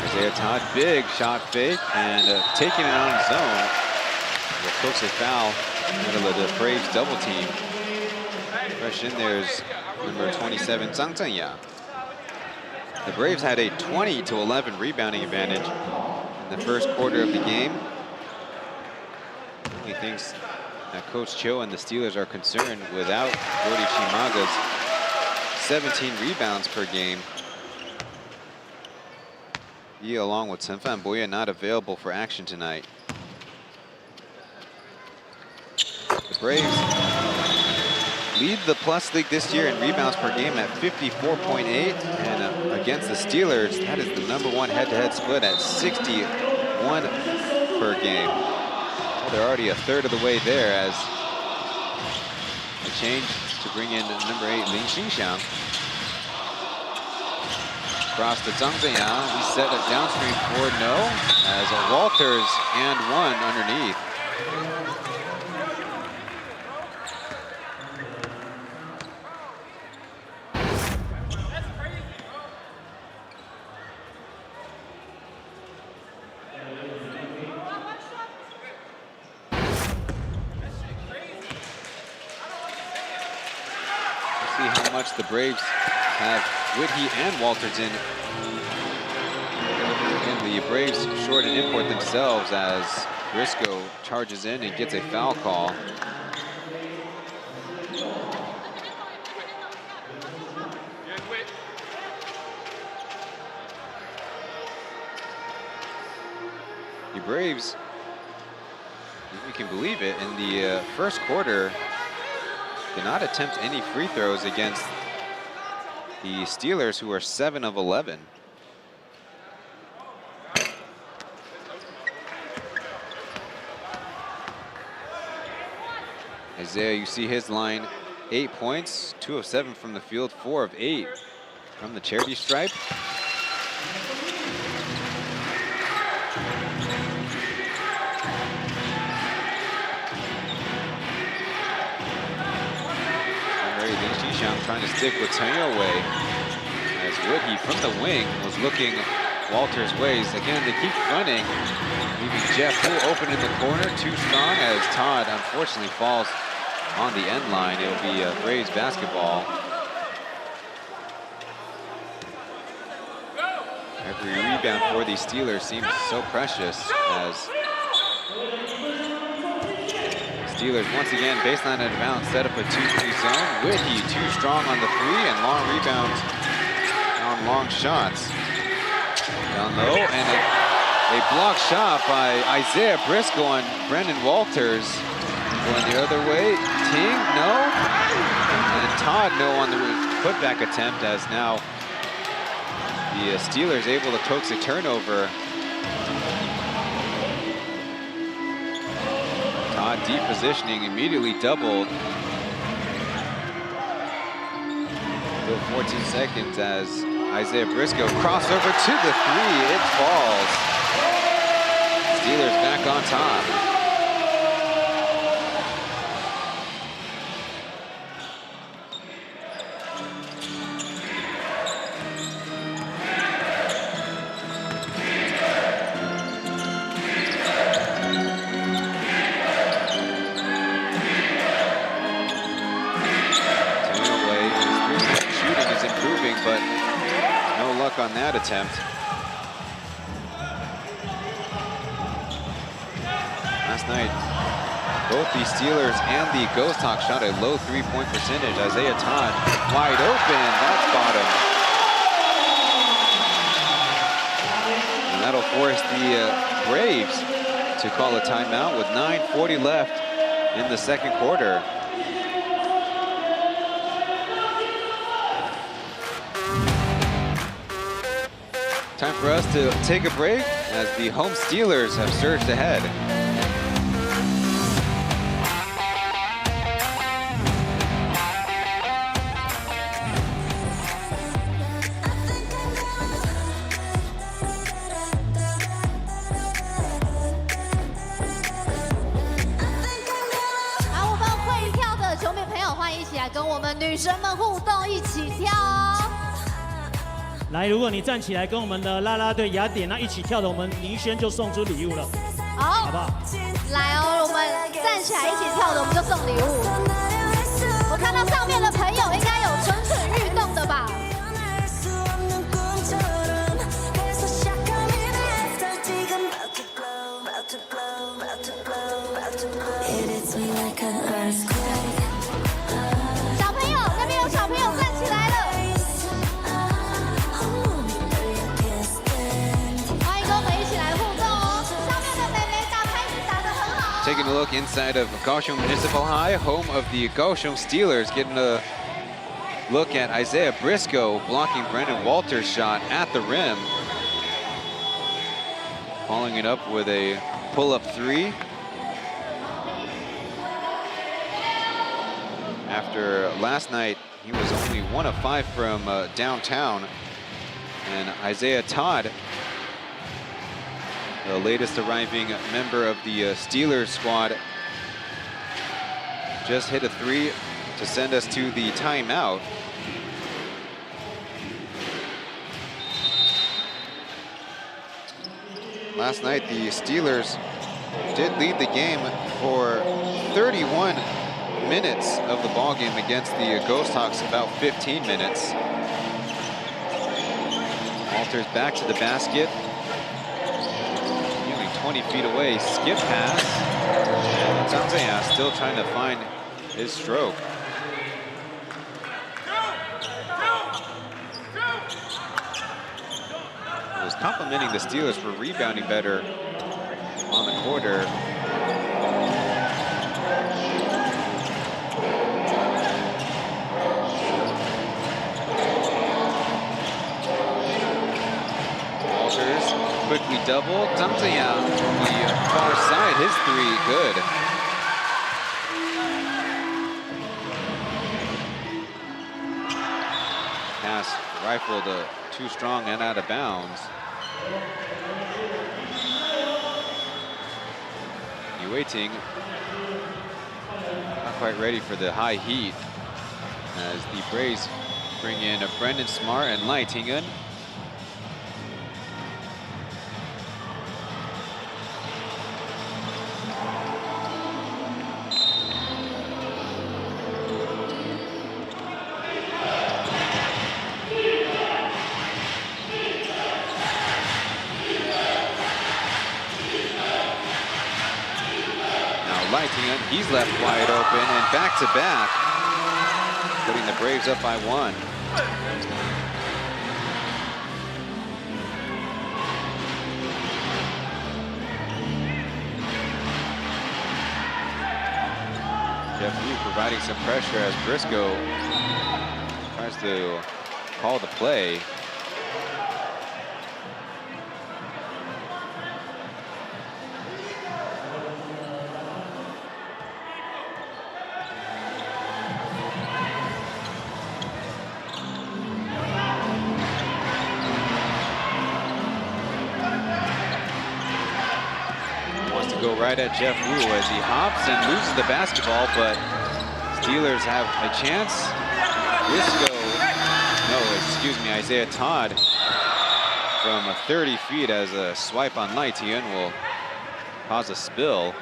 [SPEAKER 14] Isaiah Todd, big shot fake and taking it on his own. A close foul in the middle of the Braves double team. Fresh in there is number 27, Zhang Zhenya. The Braves had a 20-11 rebounding advantage in the first quarter of the game. He thinks that Coach Cho and the Steelers are concerned without Brody Chimaga's 17 rebounds per game. He, along with Chen Fanboye, not available for action tonight. The Braves lead the Plus League this year in rebounds per game at 54.8, and against the Steelers, that is the #1 head-to-head split at 61 per game. Well, they're already a third of the way there as a change to bring in number 8, Lin Xingxiang. Cross to Zhang Zhenya. He set it downstream for no, as a Walters and one underneath. Let's see how much the Braves have Whitty and Walters in. And the Braves short an import themselves as Briscoe charges in and gets a foul call. The Braves, if you can believe it, in the first quarter did not attempt any free throws against the Steelers, who are 7 of 11. Isaiah, you see his line, 8 points, 2 of 7 from the field, 4 of 8 from the charity stripe. Trying to stick with Chen as Woodhee from the wing was looking Walter's ways. Again, they keep running, leaving Jeff Poole open in the corner, too strong as Todd unfortunately falls on the end line. It'll be Braves basketball. Every rebound for the Steelers seems so precious as Steelers once again baseline out of bounds, set up a 2-3 zone. Woodhee too strong on the 3 and long rebounds on long shots. Down low and a block shot by Isaiah Briscoe on Brendan Walters. Going the other way, Ting, no. And Todd, no on the putback attempt as now the Steelers able to coax a turnover. Deep positioning, immediately doubled. Still 14 seconds as Isaiah Briscoe crossover to the 3. It falls. Steelers back on top. On that attempt. Last night, both the Steelers and the Ghost Hawk shot a low 3-point percentage. Isaiah Todd wide open, that's bottom. And that'll force the Braves to call a timeout with 9:40 left in the second quarter. Time for us to take a break as the home Steelers have surged ahead.
[SPEAKER 5] 好，我们会跳的球迷朋友，欢迎一起来跟我们女神们互动，一起跳哦。
[SPEAKER 7] 来，如果你站起来跟我们的啦啦队雅典娜一起跳的，我们倪轩就送出礼物了，好不好？
[SPEAKER 5] 来哦，我们站起来一起跳的，我们就送礼物。我看到上面的朋友应该有蠢蠢欲动的吧？小朋友，那边有小朋友站起来了。
[SPEAKER 14] Taking a look inside of Kaohsiung Municipal High, home of the Kaohsiung Steelers, getting a look at Isaiah Briscoe blocking Brendan Walters' shot at the rim. Following it up with a pull-up 3. After last night, he was only 1 of 5 from downtown. And Isaiah Todd, the latest arriving member of the Steelers squad, just hit a 3 to send us to the timeout. Last night, the Steelers did lead the game for 31 minutes of the ball game against the Ghost Hawks, about 15 minutes. Walters back to the basket. 20 feet away, skip pass. And Zhang Ziyang still trying to find his stroke. He was complimenting the Steelers for rebounding better on the quarter. double. Zhang Ziyang, the far side, his three, good. Pass rifled too strong and out of bounds. Waiting, not quite ready for the high heat as the Braves bring in Brendan Smart and Lai Tingun. He's left wide open and back-to-back, putting the Braves up by 1. Jeff Wu providing some pressure as Briscoe tries to call the play. Go right at Jeff Wu as he hops and loses the basketball, but Steelers have a chance. Isaiah Todd from 30 feet as a swipe on Lai Tingun will cause a spill.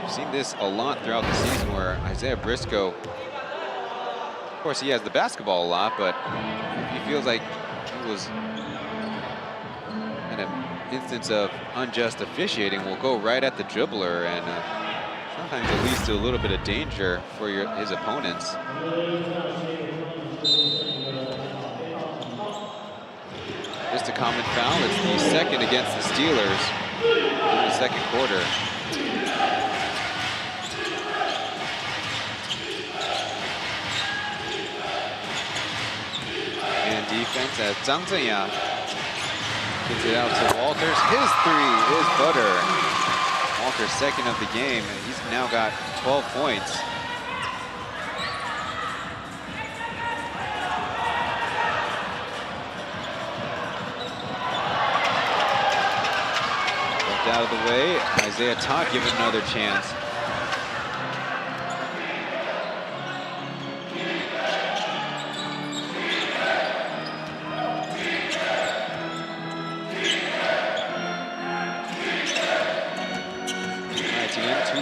[SPEAKER 14] We've seen this a lot throughout the season where Isaiah Briscoe, of course he has the basketball a lot, but he feels like he was instance of unjust officiating will go right at the dribbler, and sometimes it leads to a little bit of danger for his opponents. Just a common foul. It's the second against the Steelers in the second quarter. And defense as Zhang Ziyang gets it out to Walters. His three is butter. Walters' second of the game, and he's now got 12 points. Left out of the way. Isaiah Todd given another chance.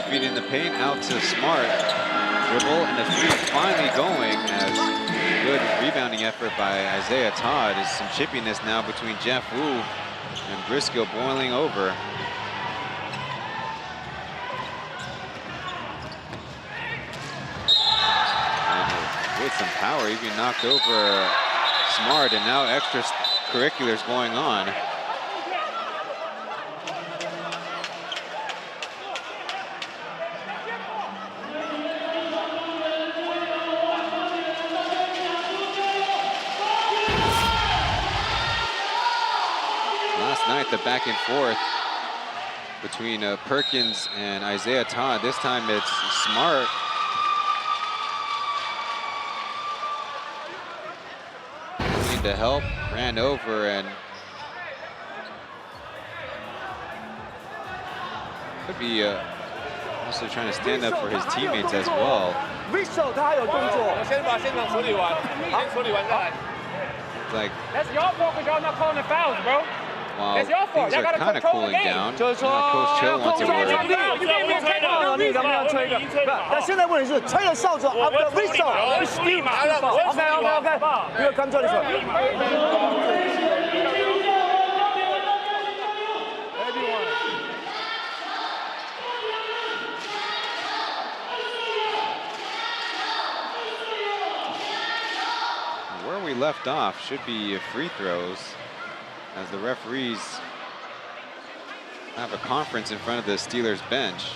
[SPEAKER 14] In the paint, out to Smart. Dribble, and the three finally going as good rebounding effort by Isaiah Todd. There's some chippiness now between Jeff Wu and Briscoe boiling over. And with some power, even knocked over Smart, and now extracurriculars going on. The back and forth between Perkins and Isaiah Todd. This time it's Smart. Need to help, ran over, and could be also trying to stand up for his teammates as well. Like,
[SPEAKER 15] that's your fault because y'all not calling the fouls, bro.
[SPEAKER 14] Wow, things are kind of cooling down. Coach Cho wants to work. Where we left off should be free throws, as the referees have a conference in front of the Steelers bench.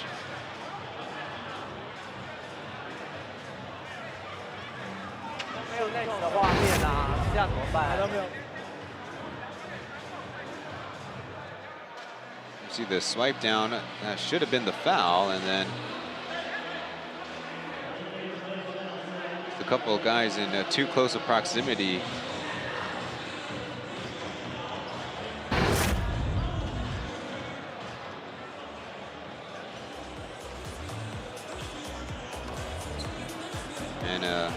[SPEAKER 10] 这样怎么办？
[SPEAKER 14] You see the swipe down, that should have been the foul, and then a couple of guys in too close of proximity. And a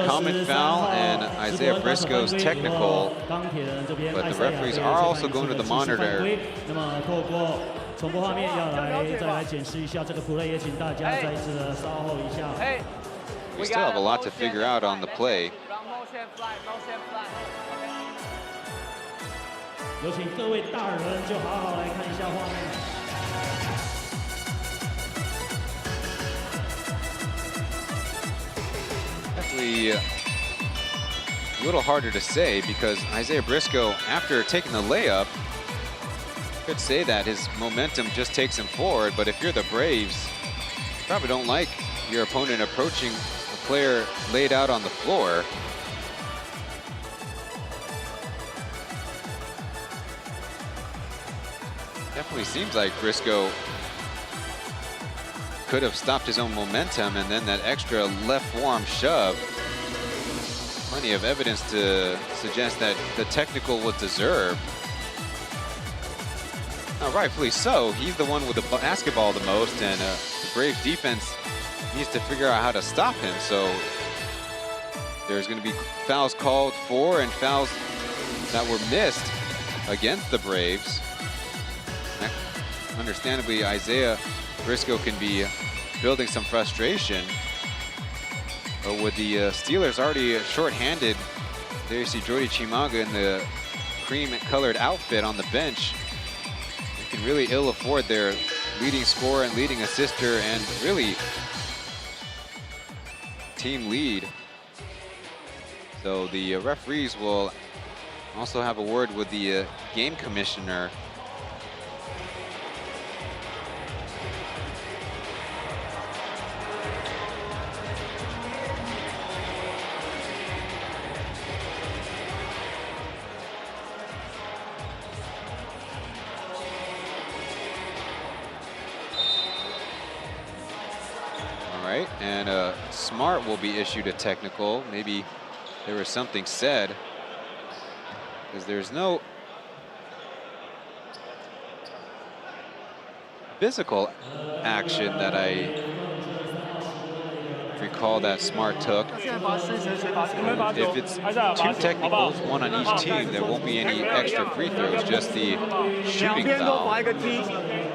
[SPEAKER 14] common foul and Isaiah Briscoe's technical, but the referees are also going to the monitor.
[SPEAKER 7] 那么透过重播画面要再来检视一下这个 play， 也请大家再一次的稍后一下。
[SPEAKER 14] We still have a lot to figure out on the play.
[SPEAKER 7] 有请各位大人就好好来看一下画面。
[SPEAKER 14] Definitely a little harder to say because Isaiah Briscoe, after taking the layup, could say that his momentum just takes him forward. But if you're the Braves, you probably don't like your opponent approaching a player laid out on the floor. Definitely seems like Briscoe could have stopped his own momentum, and then that extra left forearm shove. Plenty of evidence to suggest that the technical was deserved. Now, rightfully so, he's the one with the basketball the most, and the Braves defense needs to figure out how to stop him. So there's going to be fouls called for and fouls that were missed against the Braves. Understandably, Isaiah Briscoe can be building some frustration. But with the Steelers already short-handed, there you see Jordy Chimaga in the cream-colored outfit on the bench. They can really ill afford their leading scorer and leading assister and really team lead. So the referees will also have a word with the game commissioner. And Smart will be issued a technical. Maybe there was something said, because there's no physical action that I recall that Smart took. If it's two technicals, one on each team, there won't be any extra free throws, just the shooting foul.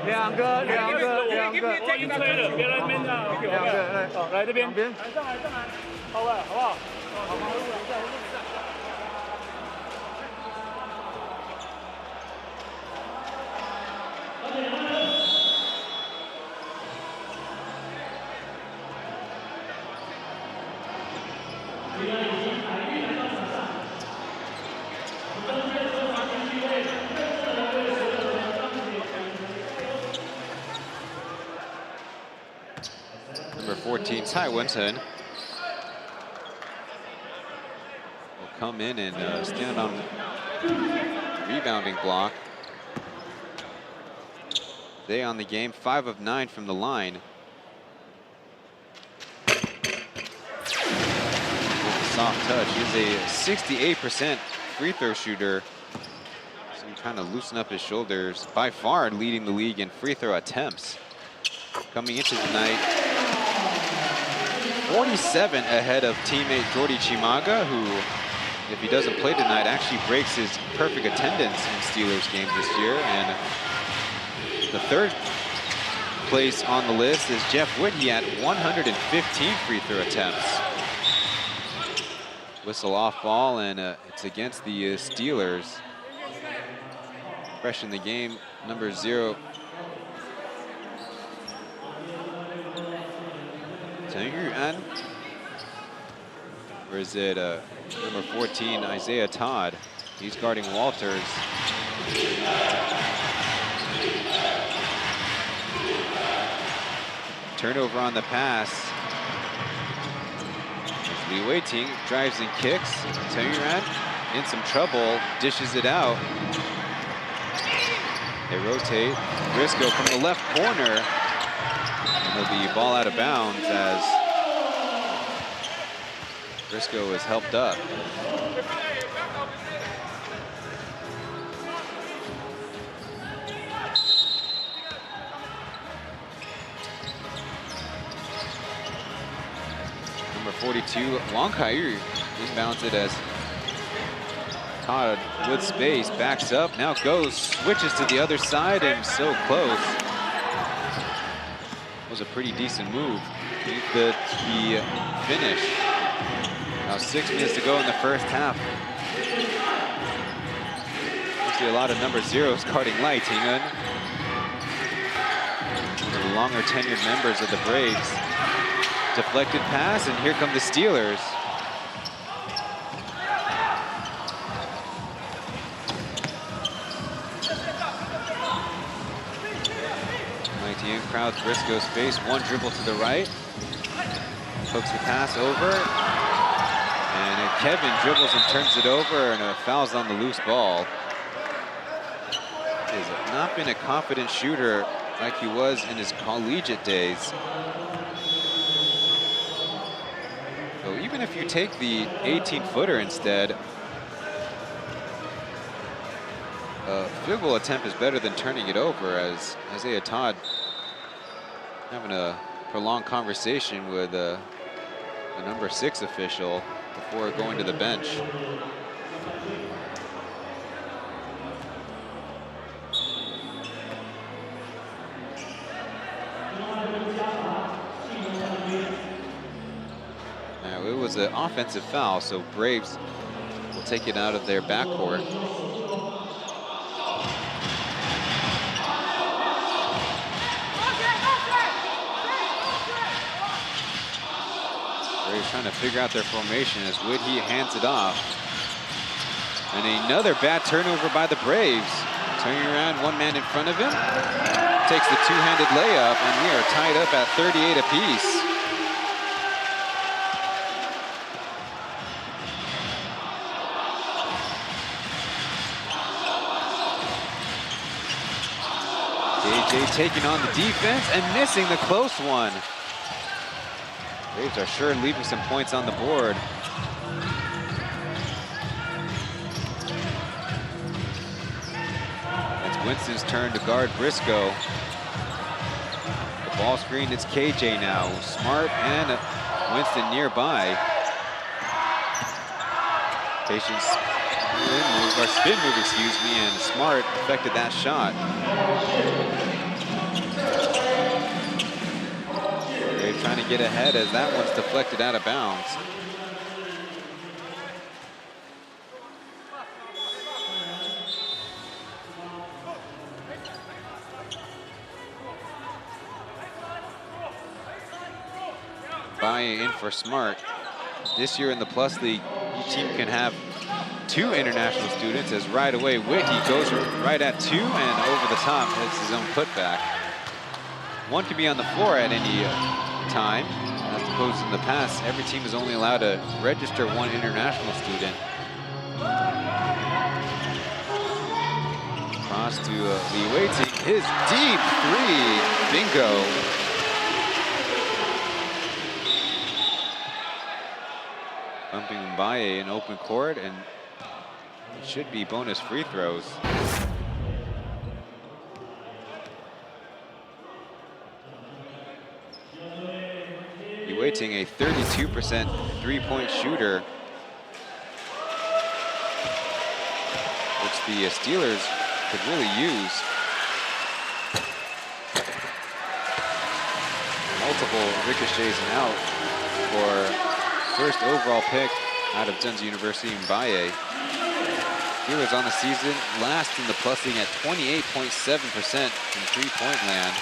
[SPEAKER 15] 两个，别人边的，来这边，上来，好不好？
[SPEAKER 14] Number 14, Tsai Wen-Ten, will come in and stand on rebounding block. They on the game, 5 of 9 from the line. With a soft touch, he's a 68% free throw shooter. So he kind of loosen up his shoulders. By far leading the league in free throw attempts. Coming into tonight, 47 ahead of teammate Jordy Chimaga, who, if he doesn't play tonight, actually breaks his perfect attendance in Steelers games this year. And the third place on the list is Jeff Whitney at 115 free throw attempts. Whistle off ball, and it's against the Steelers. Fresh in the game, number 0. Chen Yuan. Or is it number 14, Isaiah Todd? He's guarding Walters. Turnover on the pass. Li Weiting drives and kicks. Chen Yuan in some trouble, dishes it out. They rotate. Briscoe from the left corner. And it'll be ball out of bounds as Briscoe is helped up. Number 42, Wang Kaiyu inbounds it as Todd with space, backs up, now goes, switches to the other side, and so close. Was a pretty decent move. The finish. Now 6 minutes to go in the first half. You see a lot of number zeros guarding Lai Ting-en. One of the longer tenured members of the Braves. Deflected pass, and here come the Steelers. Lai crowds Briscoe's face, one dribble to the right. Hooks the pass over. And Kevin dribbles and turns it over, and fouls on the loose ball. He has not been a confident shooter like he was in his collegiate days. So even if you take the 18-footer instead, a field goal attempt is better than turning it over, as Isaiah Todd having a prolonged conversation with the number 6 official before going to the bench. Now, it was an offensive foul, so Braves will take it out of their backcourt. Braves trying to figure out their formation as Whitty hands it off. And another bad turnover by the Braves. Turning around, one man in front of him. Takes the two-handed layup, and we are tied up at 38 apiece. JJ taking on the defense and missing the close one. Braves are sure leaving some points on the board. It's Winston's turn to guard Briscoe. The ball screen, it's KJ now. Smart and Winston nearby. Patience spin move, excuse me, and Smart affected that shot. They're trying to get ahead as that one's deflected out of bounds. Baye in for Smart. This year in the Plus League, each team can have 2 international students, as right away Whitty goes right at 2 and over the top hits his own putback. One can be on the floor at any time, as opposed to in the past, every team is only allowed to register 1 international student. Cross to Li Weiting, his deep 3, bingo. Bumping Baye in open court, and it should be bonus free throws. Li Weiting, a 32% three-point shooter, which the Steelers could really use. Multiple ricochets and out for first overall pick out of Zhenjiang University in Baye. Steelers on the season, last in the Plus League at 28.7% from three-point land.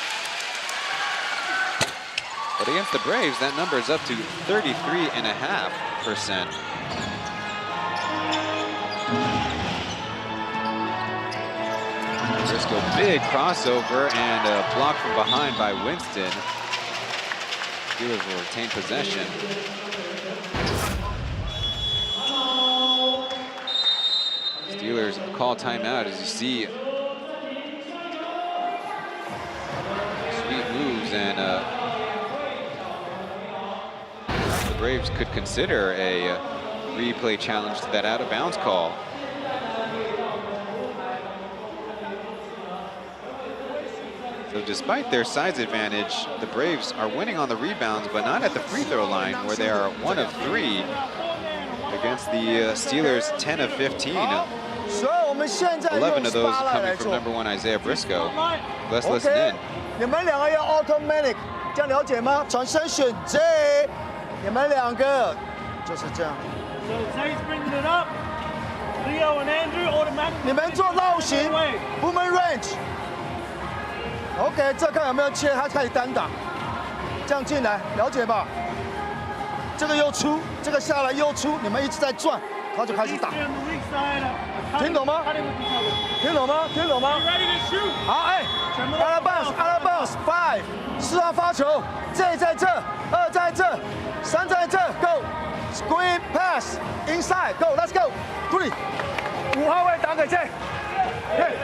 [SPEAKER 14] But against the Braves, that number is up to 33.5%. Briscoe, big crossover and a block from behind by Winston. Steelers will retain possession. Steelers call timeout. As you see, sweet moves, and the Braves could consider a replay challenge to that out-of-bounds call. So despite their size advantage, the Braves are winning on the rebounds, but not at the free throw line, where they are 1 of 3 against the Steelers 10 of 15. 11 of those coming from #1 Isaiah Briscoe. Let's listen in.
[SPEAKER 16] 你们两个要 automatic， 这样了解吗？转身选 J， 你们两个就是这样。
[SPEAKER 15] So Zay's bringing it up. Leo and Andrew automatic.
[SPEAKER 16] 你们做绕行 ，Fubon range。OK， 这看有没有切，他开始单打，这样进来，了解吧？这个又出，这个下来又出，你们一直在转，他就开始打。听懂吗？听懂吗？听懂吗？好，哎 ，out of bounds，out of bounds，5， 4号发球 ，J 在这，2在这，3在这 ，Go，screen pass inside，Go，let's go，3， 5号位打给 J， 嘿。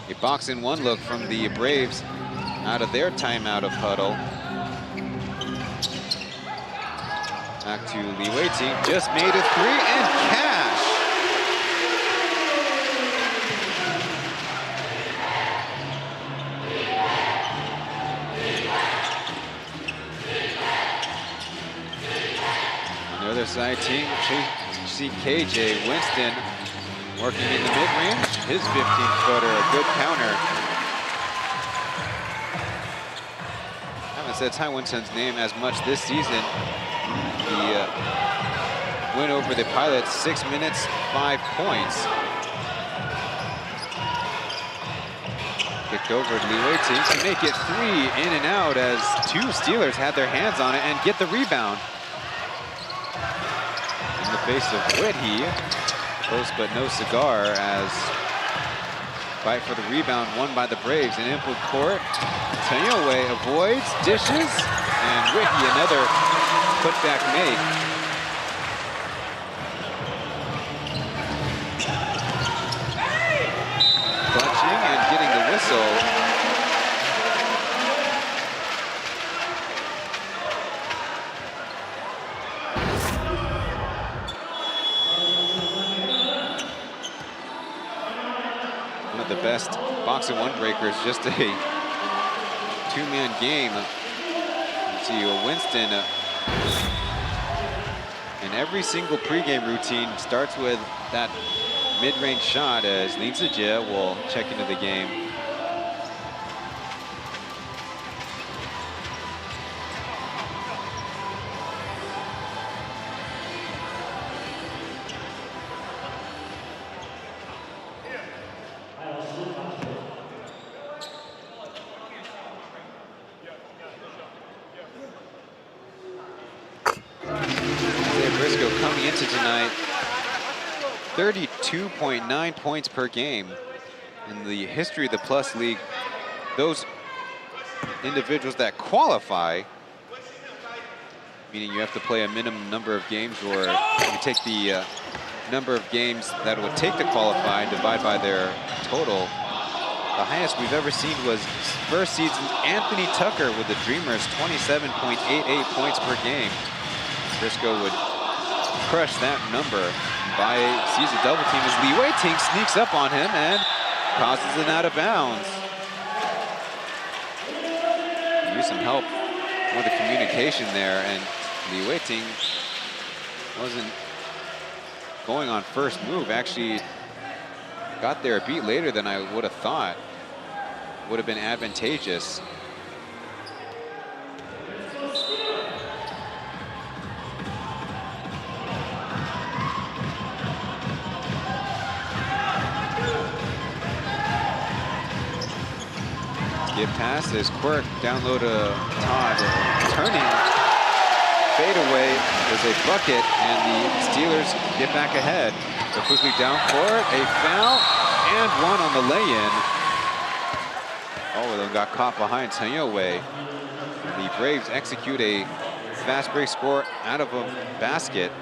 [SPEAKER 14] A box-in-1 look from the Braves out of their timeout of huddle. Back to Li Wei-ting, just made a 3 and cash. On the other side, team see KJ Winston working in the mid-range, his 15-footer, a good counter. Haven't said Ty Winston's name as much this season. The win over the Pilots, 6 minutes, 5 points. Kicked over to Li Wei-ting to make it 3 in and out as 2 Steelers had their hands on it and get the rebound. In the face of Whitty. Close but no cigar as fight for the rebound won by the Braves. And input court, Tanyoue avoids, dishes, and Whitty another putback make. Clutching and getting the whistle. The best box-in-1 breakers, just a 2-man game. You see Winston in every single pregame routine starts with that mid-range shot as Lin Zijie will check into the game. Coming into tonight, 32.9 points per game. In the history of the Plus League, those individuals that qualify, meaning you have to play a minimum number of games, or you take the number of games that it would take to qualify and divide by their total. The highest we've ever seen was first season Anthony Tucker with the Dreamers, 27.88 points per game. Briscoe would crush that number. By sees a double team as Li Wei-ting sneaks up on him and causes it out of bounds. Use some help with the communication there, and Li Wei-ting wasn't going on first move. Actually got there a beat later than I would have thought. Would have been advantageous. Give pass passes. Quirk down low to Todd. Turning fadeaway is a bucket, and the Steelers get back ahead. They're quickly down court. A foul and one on the lay-in. All of them got caught behind Chen Yowei. The Braves execute a fast break score out of a basket.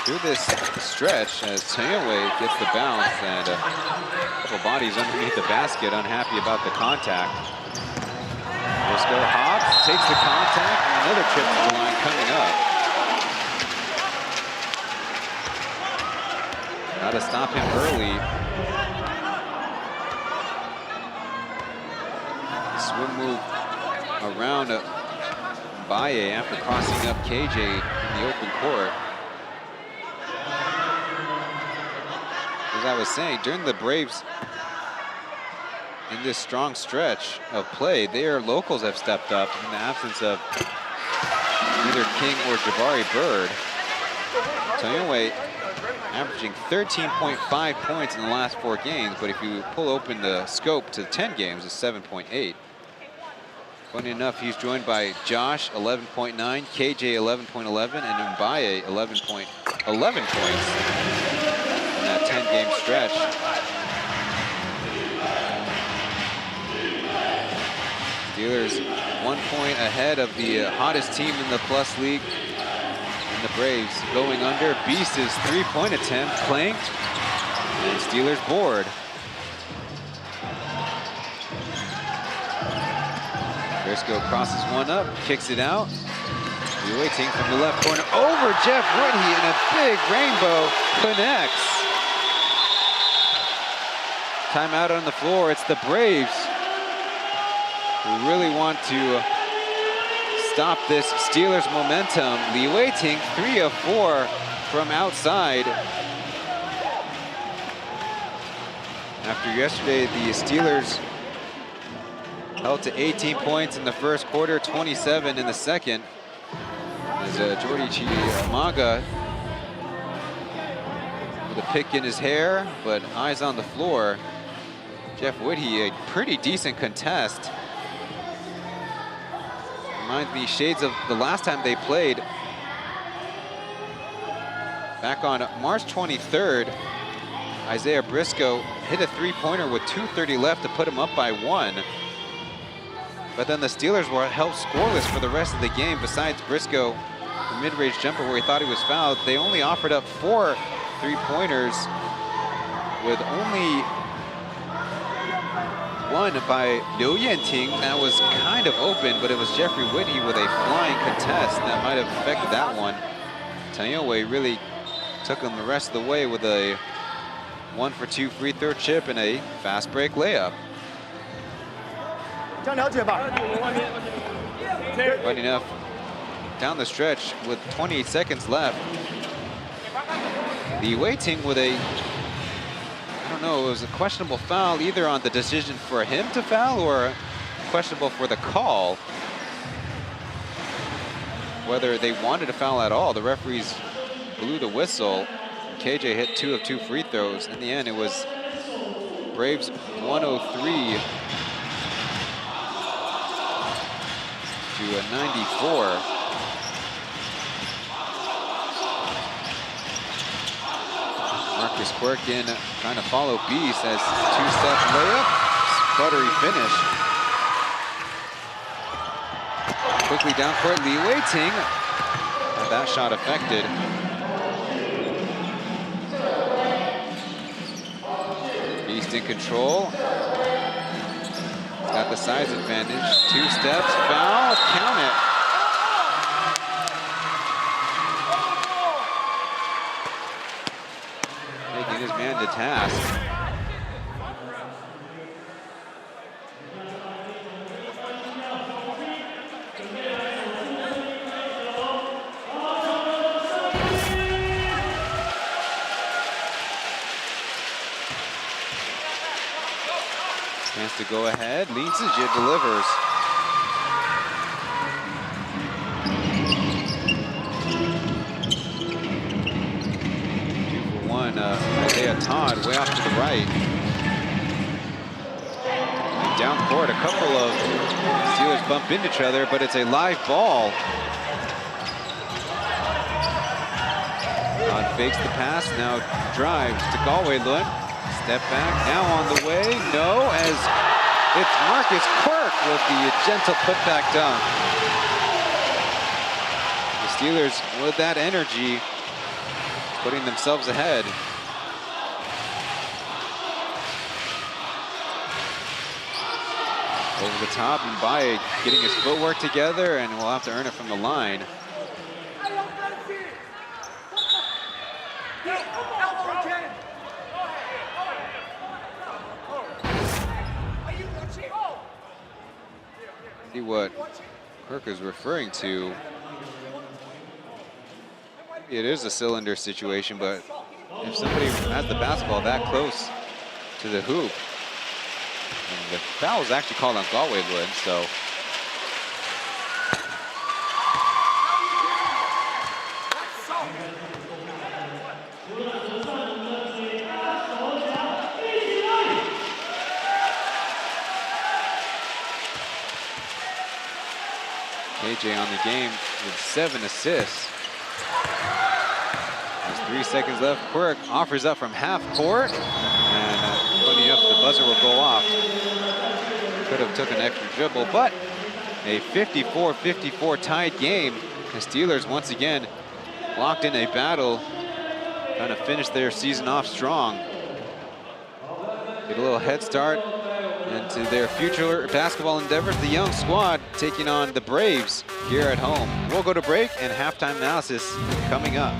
[SPEAKER 14] Through this stretch, as Chen Yowei gets the bounce and a couple bodies underneath the basket, unhappy about the contact. Briscoe hops, takes the contact, and another trip to the line coming up. Got to stop him early. Swim move around Baye after crossing up KJ in the open court. As I was saying, during the Braves, in this strong stretch of play, their locals have stepped up in the absence of either King or Jabari Bird. Chen Yowei averaging 13.5 points in the last 4 games, but if you pull open the scope to 10 games, it's 7.8. Funny enough, he's joined by Josh, 11.9, KJ, 11.11, and Mbaye, 11 points in that 10-game stretch. Steelers 1 point ahead of the hottest team in the Plus League. And the Braves going under. Beast's 3-point attempt clanked. And Steelers board. Briscoe crosses one up, kicks it out. Waiting from the left corner over Jeff Woodhey, and a big rainbow connects. Timeout on the floor. It's the Braves who really want to stop this Steelers momentum. Li Wei-ting, 3 of 4 from outside. After yesterday, the Steelers held to 18 points in the first quarter, 27 in the second. As Jordy Chiamaga with a pick in his hair, but eyes on the floor. Jeff Woodhey, a pretty decent contest. Reminds me shades of the last time they played. Back on March 23rd, Isaiah Briscoe hit a 3-pointer with 2:30 left to put him up by 1. But then the Steelers were held scoreless for the rest of the game. Besides Briscoe, the mid-range jumper where he thought he was fouled, they only offered up 4 3-pointers with only one by Liu Yanting that was kind of open, but it was Jeffrey Woodhey with a flying contest that might have affected that one. Chen Yowei really took him the rest of the way with a 1-for-2 free throw chip and a fast break layup. But enough, down the stretch with 28 seconds left, Li Wei-ting with a, I don't know, it was a questionable foul either on the decision for him to foul or questionable for the call. Whether they wanted to foul at all, the referees blew the whistle. KJ hit 2 of 2 free throws. In the end, it was Braves 103 to a 94. Marcus Quirk in trying to follow Beast as 2-step layup, buttery finish. Quickly down court, Li Wei-ting. That shot affected. Beast in control. Got the size advantage. 2 steps, foul, count it. Taking his man to task. Chance to go ahead. Lin Zijie delivers. on Isaiah Todd way off to the right. And down court, a couple of Steelers bump into each other, but it's a live ball. Todd fakes the pass, now drives to Galway Lund. Step back, now on the way. No, as it's Marcus Quirk with the gentle putback dunk. The Steelers, with that energy, putting themselves ahead. Over the top, and Mbaye getting his footwork together, and will have to earn it from the line. See what Kirk is referring to. It is a cylinder situation, but if somebody has the basketball that close to the hoop, and the foul is actually called on Galway Lund, so. KJ on the game with 7 assists. There's 3 seconds left. Quirk offers up from half court, and funny enough, the buzzer will go off. Could have took an extra dribble, but a 54-54 tied game. The Steelers once again locked in a battle, trying to finish their season off strong. Get a little head start into their future basketball endeavors. The young squad taking on the Braves here at home. We'll go to break, and halftime analysis coming up.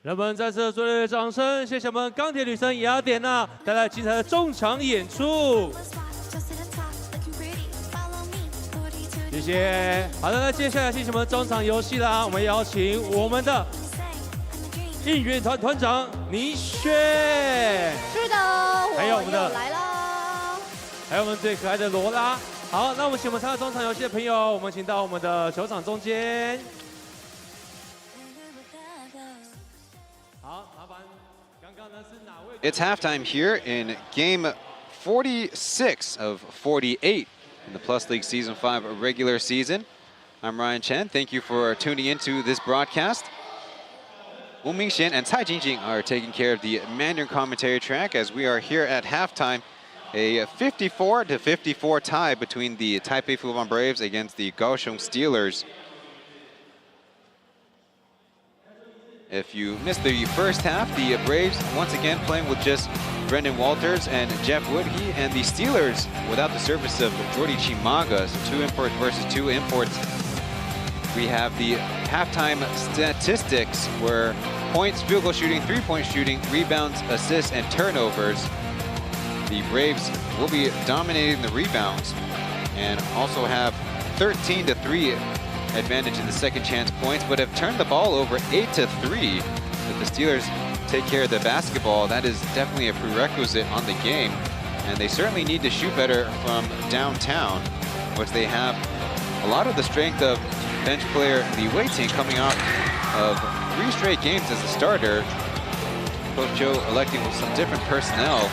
[SPEAKER 2] 让我们再次热烈的掌声，谢谢我们钢铁女神雅典娜带来精彩的中场演出。谢谢。好的，那接下来进行我们中场游戏啦，我们邀请我们的应援团团长倪轩。
[SPEAKER 5] 是的，
[SPEAKER 2] 还有我们的
[SPEAKER 5] 来了。
[SPEAKER 2] 还有我们最可爱的罗拉。好，那我们请我们参加中场游戏的朋友，我们请到我们的球场中间。好，麻烦刚刚呢是哪位
[SPEAKER 14] It's halftime here in game 46 of 48 in the Plus League Season 5 regular season. I'm Ryan Chen. Thank you for tuning into this broadcast. Wu Mingxian and Cai Jingjing are taking care of the Mandarin commentary track as we are here at halftime. A 54-54 tie between the Taipei Fubon Braves against the Kaohsiung Steelers. If you missed the first half, the Braves once again playing with just Brendan Walters and Jeff Woodhey, and the Steelers without the service of Jordy Chimaga, so 2 imports versus 2 imports. We have the halftime statistics where points, field goal shooting, 3-point shooting, rebounds, assists, and turnovers. The Braves will be dominating the rebounds and also have 13-3 advantage in the second chance points, but have turned the ball over 8-3. If the Steelers take care of the basketball, that is definitely a prerequisite on the game. And they certainly need to shoot better from downtown, which they have a lot of the strength of bench player Li Weiting coming off of 3 straight games as a starter. Coach Joe electing with some different personnel.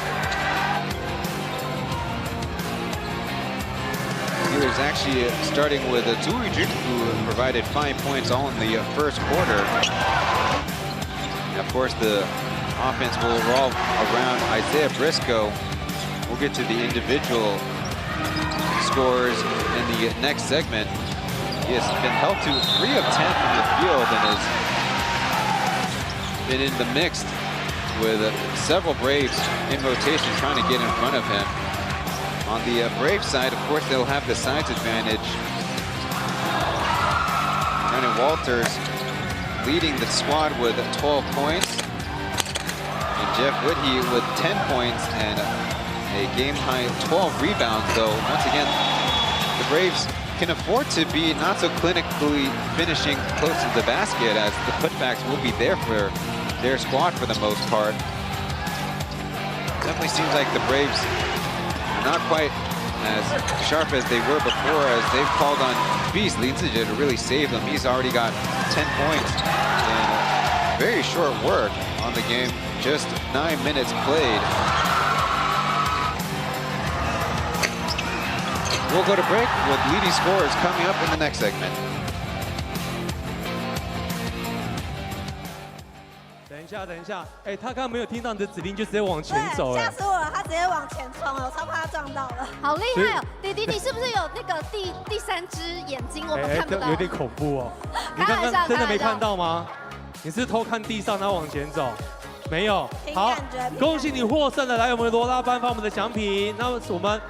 [SPEAKER 14] Steelers actually starting with Zhu Yujun, who provided 5 points all in the first quarter. And of course, the offense will revolve around Isaiah Briscoe. We'll get to the individual scores in the next segment. He has been held to 3 of 10 from the field and has been in the mix with several Braves in rotation trying to get in front of him. On the Braves side, of course, they'll have the size advantage. Brendan Walters leading the squad with 12 points. And Jeff Woodhey with 10 points and a game-high 12 rebounds, though. Once again, the Braves can afford to be not so clinically finishing close to the basket, as the putbacks will be there for their squad for the most part. Definitely seems like the Braves not quite as sharp as they were before, as they've called on Beast Lin Zijie to really save them. He's already got 10 points in very short work on the game, just 9 minutes played. We'll go to break with leading scorers coming up in the next segment.
[SPEAKER 2] 等一下，哎，他刚刚没有听到你的指令，就直接往前走，
[SPEAKER 17] 吓死我了！他直接往前冲了，我超怕他撞到了。
[SPEAKER 5] 好厉害哦，弟弟，你是不是有那个第3只眼睛？我们看不到。
[SPEAKER 2] 有点恐怖哦。你刚刚真的没看到吗？你是偷看地上，然后往前走？没有。好，恭喜你获胜了！来，我们的罗拉颁发我们的奖品。那我们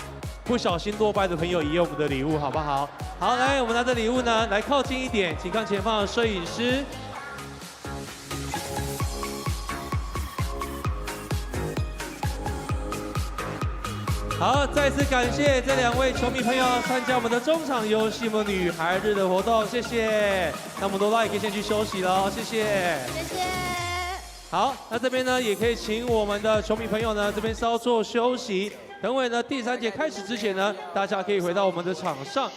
[SPEAKER 2] 不小心落败的朋友也有我们的礼物，好不好？好，来，我们拿着礼物呢，来靠近一点，请看前方的摄影师。好，再次感谢这2位球迷朋友参加我们的中场游戏我们女孩日的活动，谢谢。那我们罗拉也可以先去休息了，谢谢。
[SPEAKER 5] 谢谢。
[SPEAKER 2] 好，那这边呢也可以请我们的球迷朋友呢这边稍作休息。等会呢第3节开始之前呢，大家可以回到我们的场上，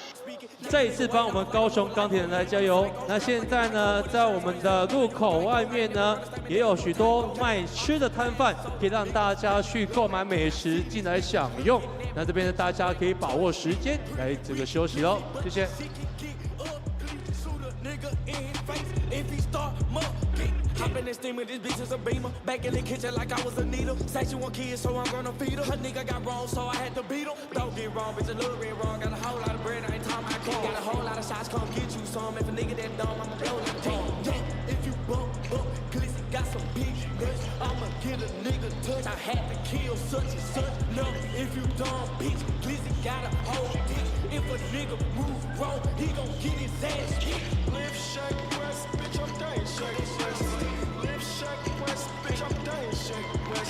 [SPEAKER 2] 再一次帮我们高雄钢铁人来加油。那现在呢，在我们的路口外面呢，也有许多卖吃的摊贩，可以让大家去购买美食进来享用。那这边呢，大家可以把握时间来这个休息喽，谢谢。
[SPEAKER 6] Hop in that steamer, this bitch is a beamer. Back in the kitchen like I was a needle. Say she want kids, so I'm gonna feed her. Her nigga got wrong, so I had to beat him. Don't get wrong, bitch, a little bit wrong. Got a whole lot of bread, I ain't talking about corn. Got a whole lot of shots, come get you some. If a nigga that dumb, I'ma blow like Tom. Yeah, if you bump, Glizzy got some big nuts. I'ma get a nigga touch. I had to kill such and such. No, if you dumb, bitch, Glizzy got a whole dick. If a nigga move wrong, he gon' get his ass kicked. Lift, shake, press, bitch, I'm dying, shake, press. Lift, shake, press, bitch, I'm dying, shake, press.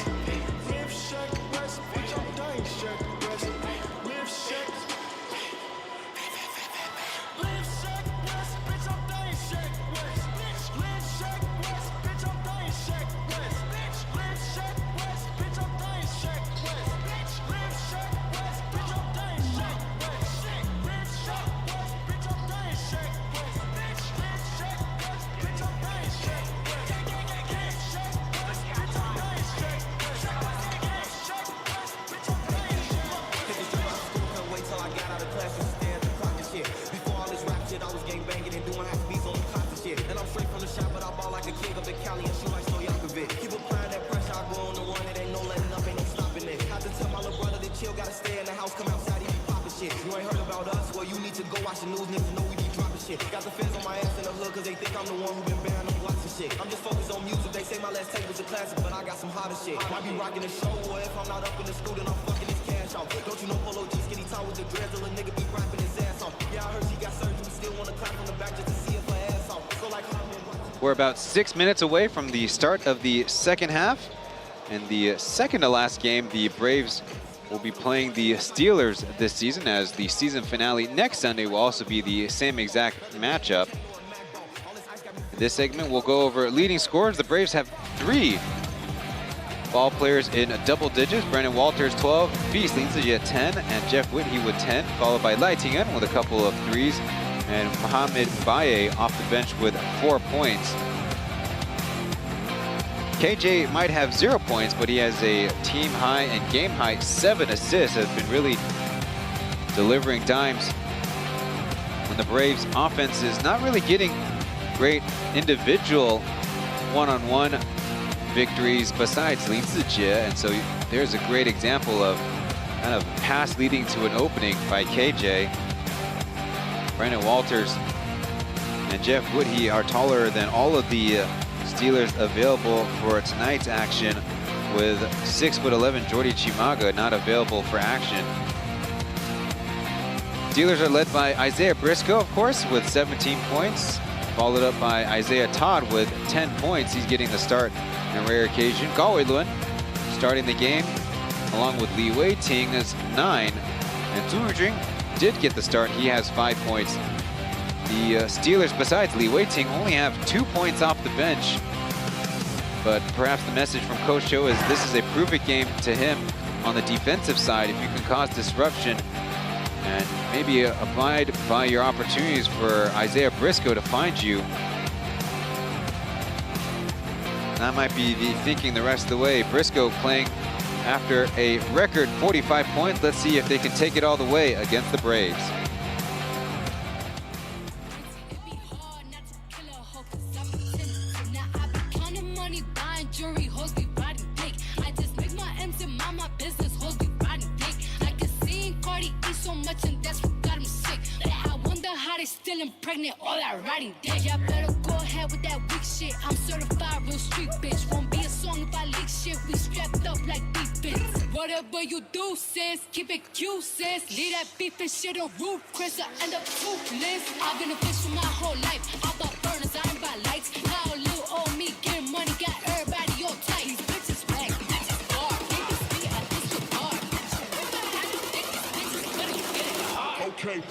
[SPEAKER 6] Lift, shake, press, bitch, I'm dying, shake, press. Lift, shake. Lift, shake, press, bitch, I'm dying, shake, press. Lift, shake, press, bitch, I'm dying, shake, press. Lift, shake, press, bitch, I'm dying, shake, press. Lift, shake, press, bitch, I'm dying, shake, press. watching news, niggas know we be dropping shit. Got the fans on my ass in the hood, cause they think I'm the one who been bearing them blocks and shit. I'm just focused on music, they say my last tape was a classic, but I got some hotter shit. Might be rocking the show, or if I'm not up in the school, then I'm fucking his cash off. Don't you know Polo G skinny tall with the dreads, a little nigga be rapping his ass off. Yeah, I heard she got surgery, still wanna clap from the back just to see if her ass off. So like,
[SPEAKER 14] We're about 6 minutes away from the start of the second half. In the second to last game, the Braves will be playing the Steelers this season, as the season finale next Sunday will also be the same exact matchup. In this segment, we'll go over leading scorers. The Braves have 3 ball players in double digits. Brandon Walters, 12, Feast Lindsay at 10, and Jeff Whitney with 10, followed by Lai Ting-en with a couple of threes, and Mohamed Baye off the bench with 4 points. KJ might have 0 points, but he has a team high and game high 7 assists. Has been really delivering dimes when the Braves offense is not really getting great individual one-on-one victories besides Lin Zijie. And so there's a great example of kind of pass leading to an opening by KJ. Brandon Walters and Jeff Whitney are taller than all of the Steelers available for tonight's action, with 6'11" Jordy Chimaga not available for action. Steelers are led by Isaiah Briscoe, of course, with 17 points, followed up by Isaiah Todd with 10 points. He's getting the start on a rare occasion. Galway Luen starting the game, along with Li Wei Ting as 9, and Zhu Yujing did get the start. He has 5 points. The Steelers, besides Li Wei Ting, only have 2 points off the bench. But perhaps the message from Coach Cho is this is a prove-it game to him on the defensive side. If you can cause disruption and maybe abide by your opportunities for Isaiah Briscoe to find you, that might be the thinking the rest of the way. Briscoe playing after a record 45 points. Let's see if they can take it all the way against the Braves.
[SPEAKER 3] Still impregnate all that writing dick. Y'all better go ahead with that weak shit. I'm certified real street bitch. Won't be a song if I leak shit. We strapped up like defense. Whatever you do, sis, keep it cute, sis. Leave that beef and shit on roof, Chris, I end up toothless. I've been a bitch for my whole life. I bought burners, I ain't buy lights. Now little old me getting money, got everybody all tight. These bitches back, bitches hard. Niggas be at this regard.
[SPEAKER 1] Okay.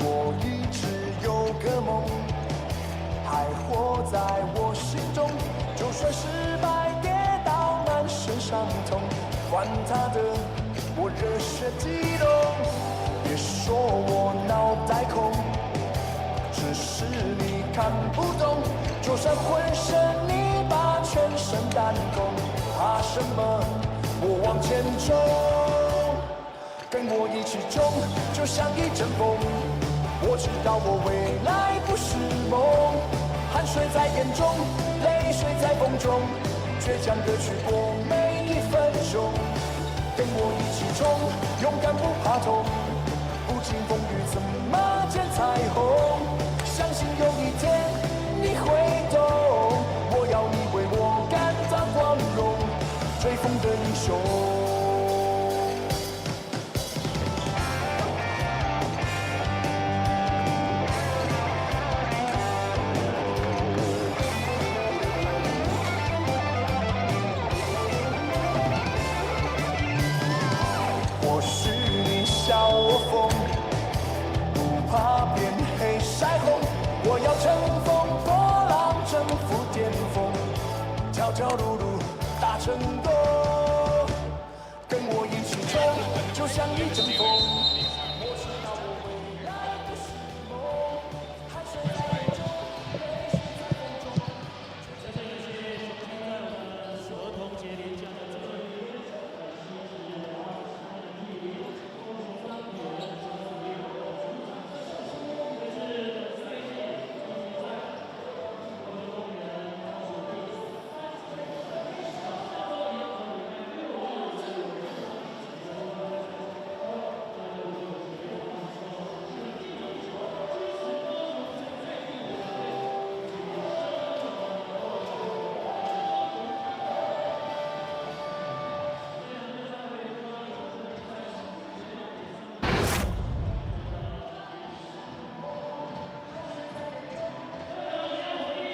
[SPEAKER 6] 我一直有个梦，还活在我心中。就算失败跌倒满身伤痛，管他的，我热血激动。别说我脑袋空，只是你看不懂。就算浑身泥巴，全身弹弓，怕什么？我往前冲，跟我一起冲，就像一阵风。我知道我未来不是梦，汗水在眼中，泪水在风中，倔强的去过每一分钟。跟我一起冲，勇敢不怕痛，不经风雨怎么见彩虹？相信有一天你会懂，我要你为我感到光荣，追风的英雄。我是你笑我疯。多，跟我一起走，就像一阵风。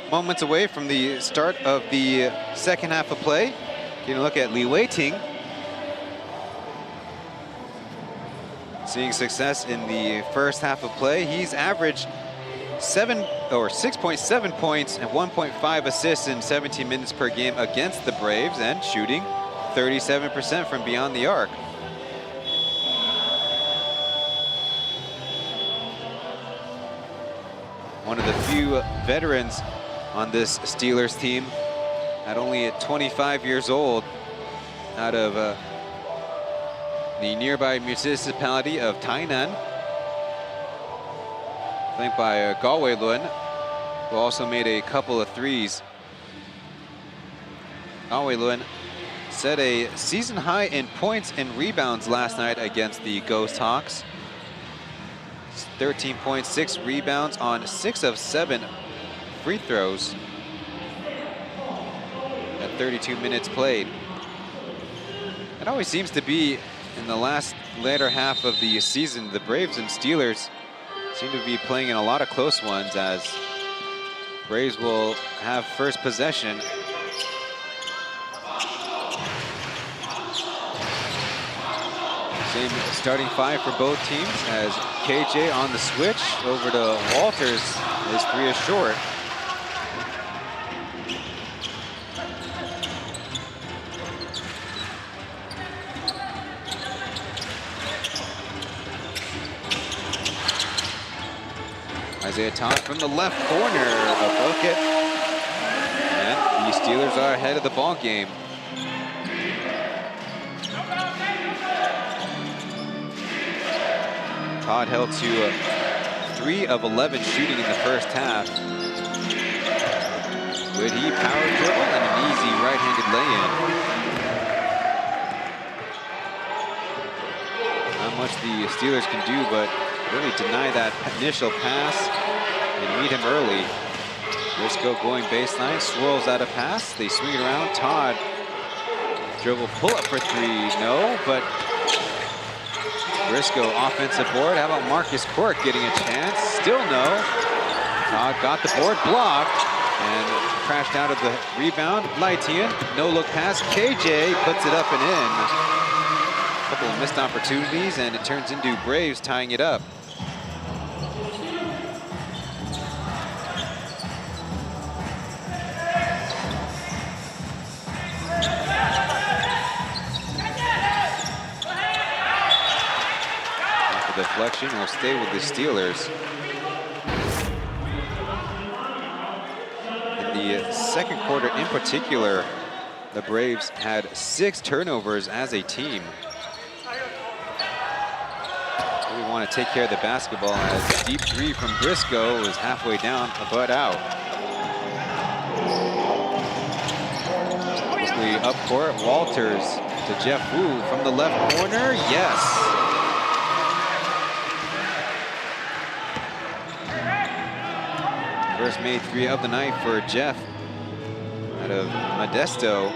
[SPEAKER 14] Moments away from the start of the second half of play. Getting a look at Li Weiting. Seeing success in the first half of play. He's averaged 6.7 points and 1.5 assists in 17 minutes per game against the Braves, and shooting 37% from beyond the arc. One of the few veterans on this Steelers team, at only 25 years old, out of the nearby municipality of Tainan, flanked by Kaohsiung, who also made a couple of threes. Kaohsiung set a season high in points and rebounds last night against the Ghost Hawks. 13 points, 6 rebounds on 6 of 7 free throws at 32 minutes played. It always seems to be in the later half of the season, the Braves and Steelers seem to be playing in a lot of close ones, as Braves will have first possession. Same starting five for both teams, as KJ on the switch over to Walters. His three is short. Isaiah Todd from the left corner, a bucket. And the Steelers are ahead of the ball game. Todd held to 3 of 11 shooting in the first half. Would he power dribble and an easy right-handed lay-in? Not much the Steelers can do, but really deny that initial pass and meet him early. Briscoe going baseline, swirls out a pass. They swing it around. Todd dribble, pull up for 3. No, but Briscoe offensive board. How about Marcus Quirk getting a chance? Still no. Todd got the board blocked and crashed out of the rebound. Laitian, no look pass. KJ puts it up and in. A couple of missed opportunities, and it turns into Braves tying it up. Deflection will stay with the Steelers. In the second quarter in particular, the Braves had 6 turnovers as a team. We want to take care of the basketball, as deep 3 from Briscoe is halfway down, but out. Quickly up court, Walters to Jeff Wu from the left corner. Yes. First made 3 of the night for Jeff out of Modesto.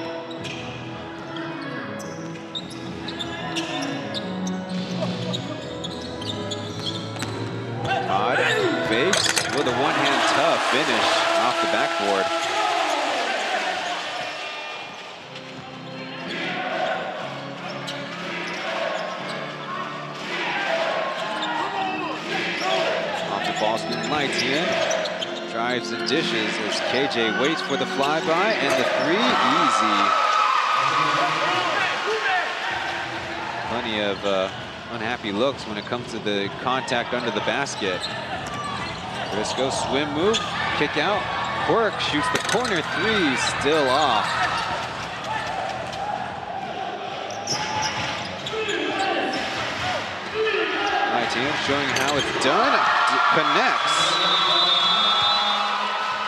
[SPEAKER 14] Todd fakes with a one-hand tough finish off the backboard. Off the ball screen, lights in. Drives and dishes as KJ waits for the flyby, and the 3, easy. plenty of unhappy looks when it comes to the contact under the basket. Briscoe, swim move, kick out. Quirk shoots the corner three, still off. My team showing how it's done. Connects.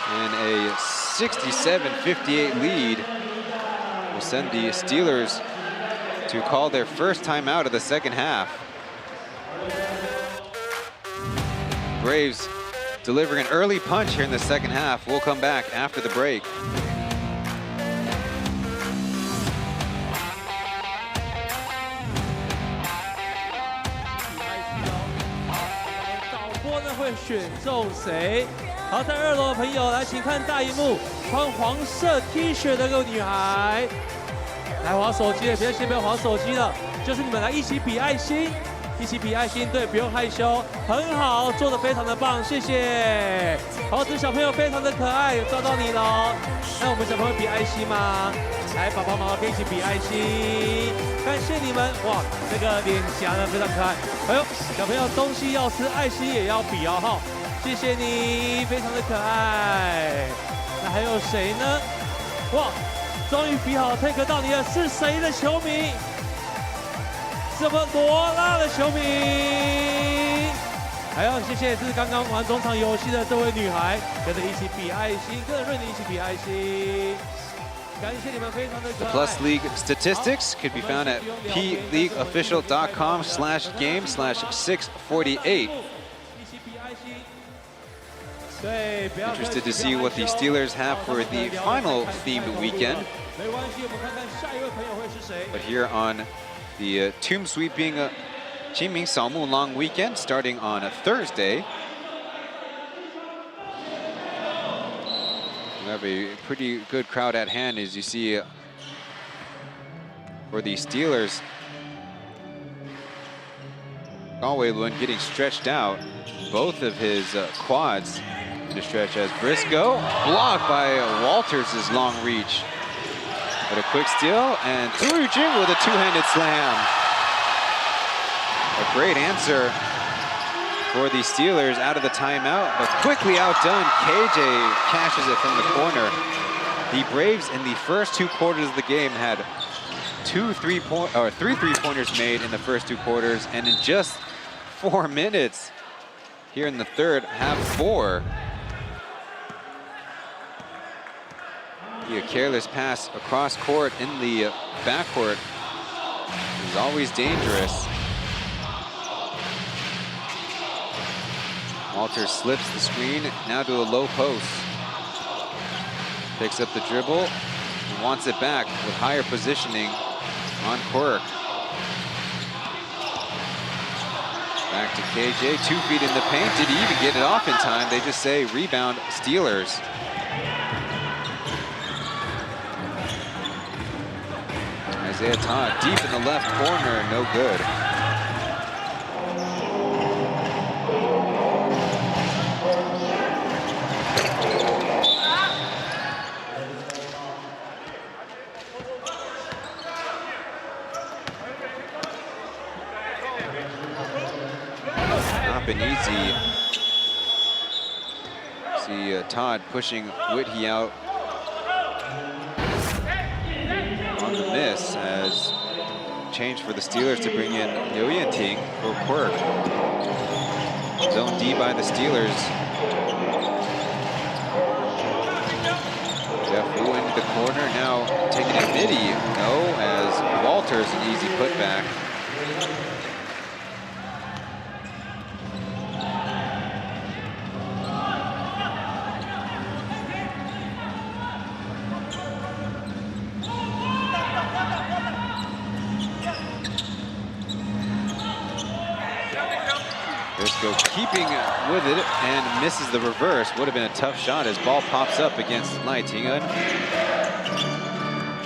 [SPEAKER 14] And a 67-58 lead will send the Steelers to call their first timeout of the second half. Braves delivering an early punch here in the second half. We'll come back after the break.
[SPEAKER 2] 会选中谁？好，在2楼的朋友来，请看大荧幕，穿黄色 T 恤的这个女孩，来滑手机了，先不要滑手机了，就是你们来一起比爱心，一起比爱心，对，不用害羞，很好，做得非常的棒，谢谢。好，这小朋友非常的可爱，抓到你了。那我们小朋友比爱心吗？来，爸爸妈妈可以一起比爱心，感谢你们！哇，那个脸颊呢非常可爱。哎呦，小朋友东西要吃，爱心也要比哦哈，谢谢你，非常的可爱。那还有谁呢？哇，终于比好 take 到你了，是谁的球迷？是我们罗拉的球迷。还有谢谢，这是刚刚玩中场游戏的这位女孩，跟着一起比爱心，跟着瑞妮一起比爱心。
[SPEAKER 14] The Plus League statistics could be found at pleagueofficial.com/game/648. Interested to see what the Steelers have for the final themed weekend. But here on the Tomb Sweeping Qingming Saomu long weekend, starting on a Thursday. We have a pretty good crowd at hand, as you see, for the Steelers. Galway-Lund getting stretched out, both of his quads in a stretch as Briscoe blocked by Walters' long reach. But a quick steal, and Tu Jing with a two-handed slam. A great answer for the Steelers out of the timeout, but quickly outdone. KJ cashes it from the corner. The Braves in the first 2 quarters of the game had 3 3-pointers made in the first 2 quarters, and in just 4 minutes here in the third, have 4. A careless pass across court in the backcourt is always dangerous. Walters slips the screen, now to a low post. Picks up the dribble, and wants it back with higher positioning on Quirk. Back to KJ, 2 feet in the paint. Did he even get it off in time? They just say rebound Steelers. Isaiah Todd deep in the left corner, no good. Been easy. See Todd pushing Whitty out on the miss as change for the Steelers to bring in Liu Yanting for Quirk. Zone D by the Steelers. Jeff Wu into the corner, now taking a midi. No, as Walters an easy putback. Briscoe keeping with it and misses the reverse. Would have been a tough shot as ball pops up against Lai Tingun.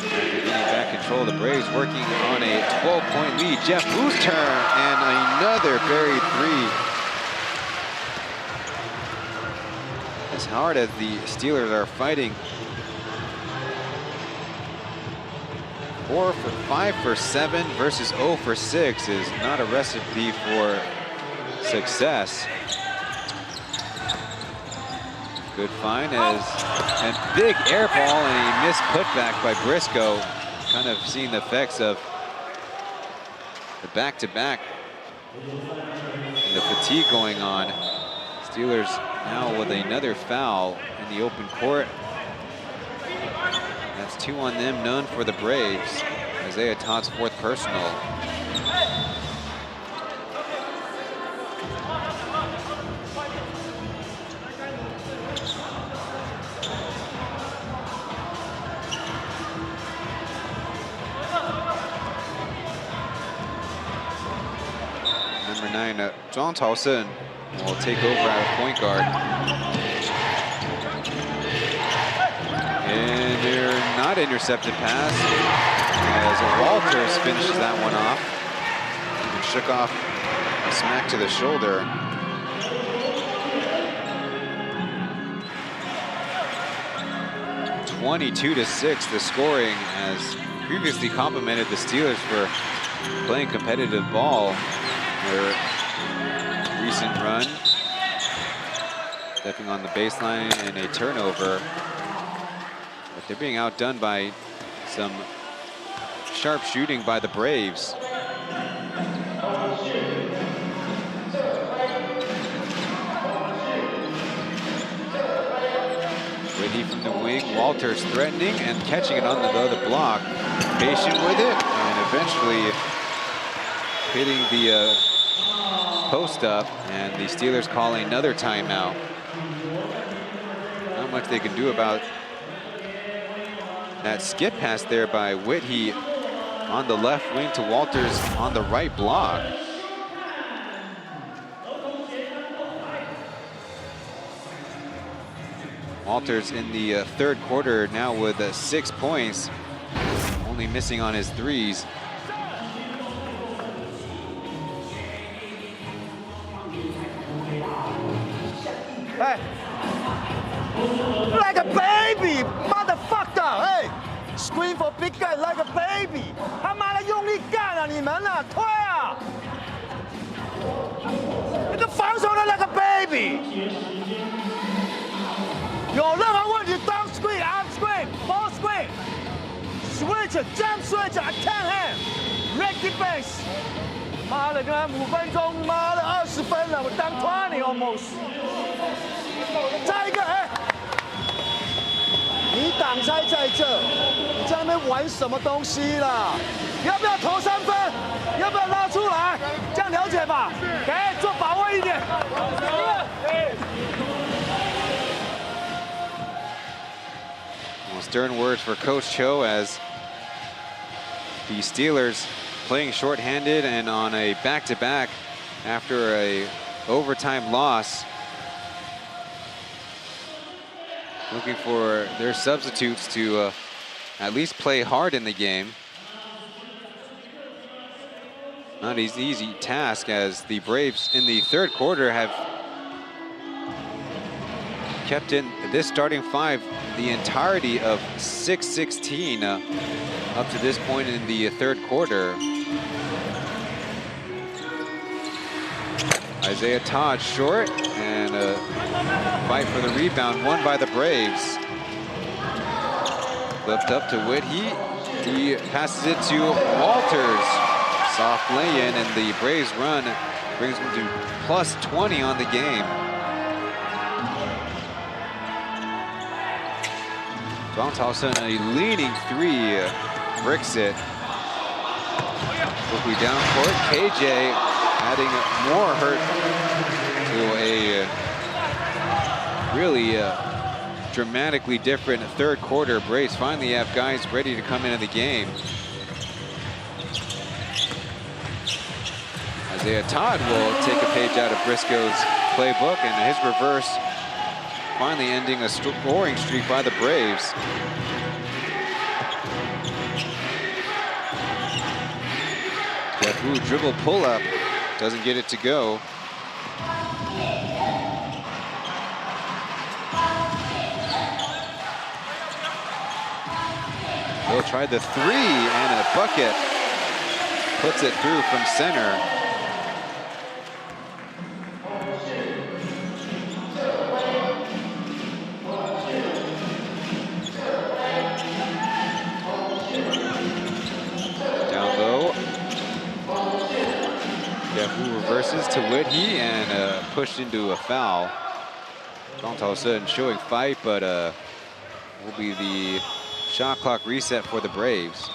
[SPEAKER 14] Getting back control of the Braves, working on a 12-point lead. Jeff Wu's turn and another buried 3. As hard as the Steelers are fighting 4 for 5 for 7 versus 0 for 6 is not a recipe for success. Good find and big air ball and a missed putback by Briscoe. Kind of seeing the effects of the back-to-back and the fatigue going on. Steelers now with another foul in the open court. That's 2 on them, none for the Braves. Isaiah Todd's 4th personal. Number 9, Zhang Taohsiung will take over at point guard. And they're not intercepted pass as Walters finishes that one off. And shook off a smack to the shoulder. (22-6) the scoring, as previously complimented the Steelers for playing competitive ball. Their recent run, stepping on the baseline and a turnover. But they're being outdone by some sharp shooting by the Braves. Whitney from the wing, Walters threatening and catching it on the other block. Patient with it and eventually hitting the post up, and the Steelers calling another timeout. Not much they can do about that skip pass there by Whitney on the left wing to Walters on the right block. Walters in the third quarter now with 6 points, only missing on his threes.
[SPEAKER 16] Hey, like a baby, motherfucker! Hey, scream for big guy like a baby！ 他妈的用力干啊，你们啊，推啊！你个防守的那个 baby， 有任何问题 down screen、up screen、ball screen、switch、jump switch、I can't hand、ready base。妈的，跟他5分钟，妈的20分了，我当 20 almost。再一个，哎，你挡拆在这，你在那边玩什么东西啦？要不要投3分？要不要拉出来？这样了解吧？给，做把握一点。
[SPEAKER 14] Well, stern words for Coach Cho as the Steelers playing shorthanded and on a back-to-back after a overtime loss. Looking for their substitutes to at least play hard in the game. Not an easy task, as the Braves in the third quarter have kept in this starting 5 the entirety of 6-16 up to this point in the third quarter. Isaiah Todd short, and a fight for the rebound won by the Braves. Flipped up to Whitney. He passes it to Walters. Soft lay-in, and the Braves run brings them to plus 20 on the game. Zhang Taohsiung, a leaning 3, bricks it. Quickly down court, KJ adding more hurt to a really dramatically different third quarter. Braves finally have guys ready to come into the game. Isaiah Todd will take a page out of Briscoe's playbook, and his reverse finally ending a scoring streak by the Braves. Jeff dribble pull-up, doesn't get it to go. tried the three and a bucket. Puts it through from center. Down low. Jeff Wu reverses to Whitney and pushed into a foul. Zhang Taohsiung showing fight, but will be the shot clock reset for the Braves.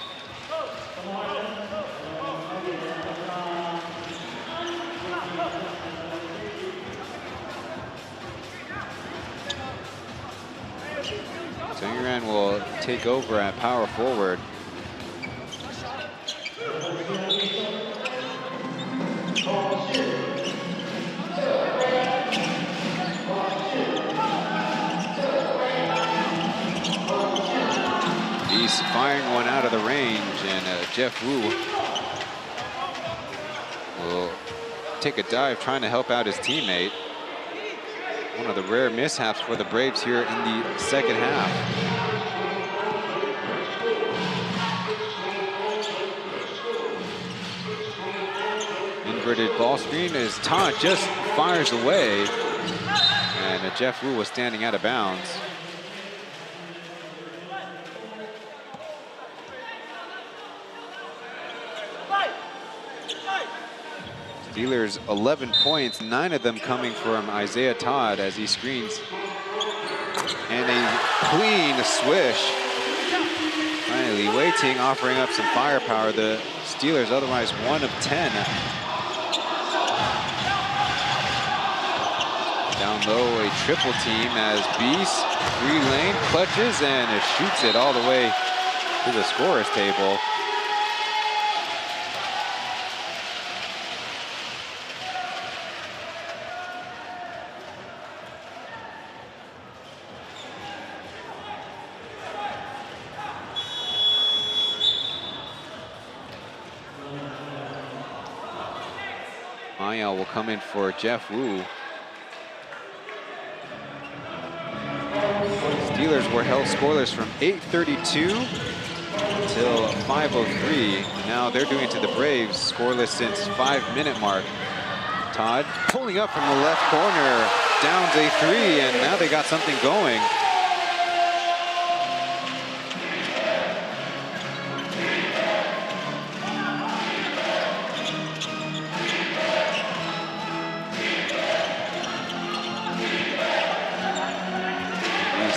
[SPEAKER 14] Zhang Yuan will take over at power forward. He's firing one out of the range, and Jeff Wu will take a dive trying to help out his teammate. One of the rare mishaps for the Braves here in the second half. Inverted ball screen as Todd just fires away, and Jeff Wu was standing out of bounds. Steelers 11 points, 9 of them coming from Isaiah Todd as he screens. And a clean swish. Finally, Wei Ting offering up some firepower. The Steelers otherwise 1 of 10. Down low, a triple team as Beast, 3-lane, clutches and it shoots it all the way to the scorer's table. Maya will come in for Jeff Wu. Steelers were held scoreless from 8:32 till 5:03. Now they're doing it to the Braves, scoreless since 5-minute mark. Todd pulling up from the left corner, downs a three, and now they got something going.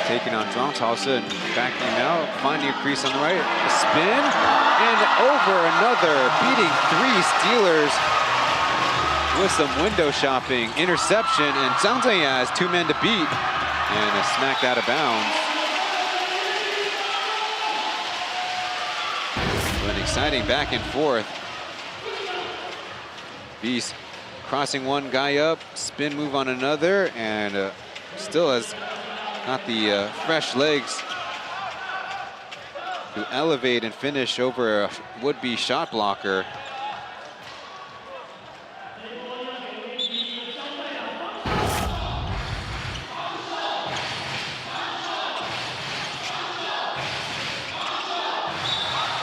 [SPEAKER 14] Taking on Zhang Taohsiung, backing him out, finding a crease on the right, a spin, and over another, beating 3 Steelers with some window shopping, interception, and Zhang Taohsiung has 2 men to beat, and smacked out of bounds. So an exciting back and forth. Beast crossing one guy up, spin move on another, and still has not the fresh legs to elevate and finish over a would-be shot blocker.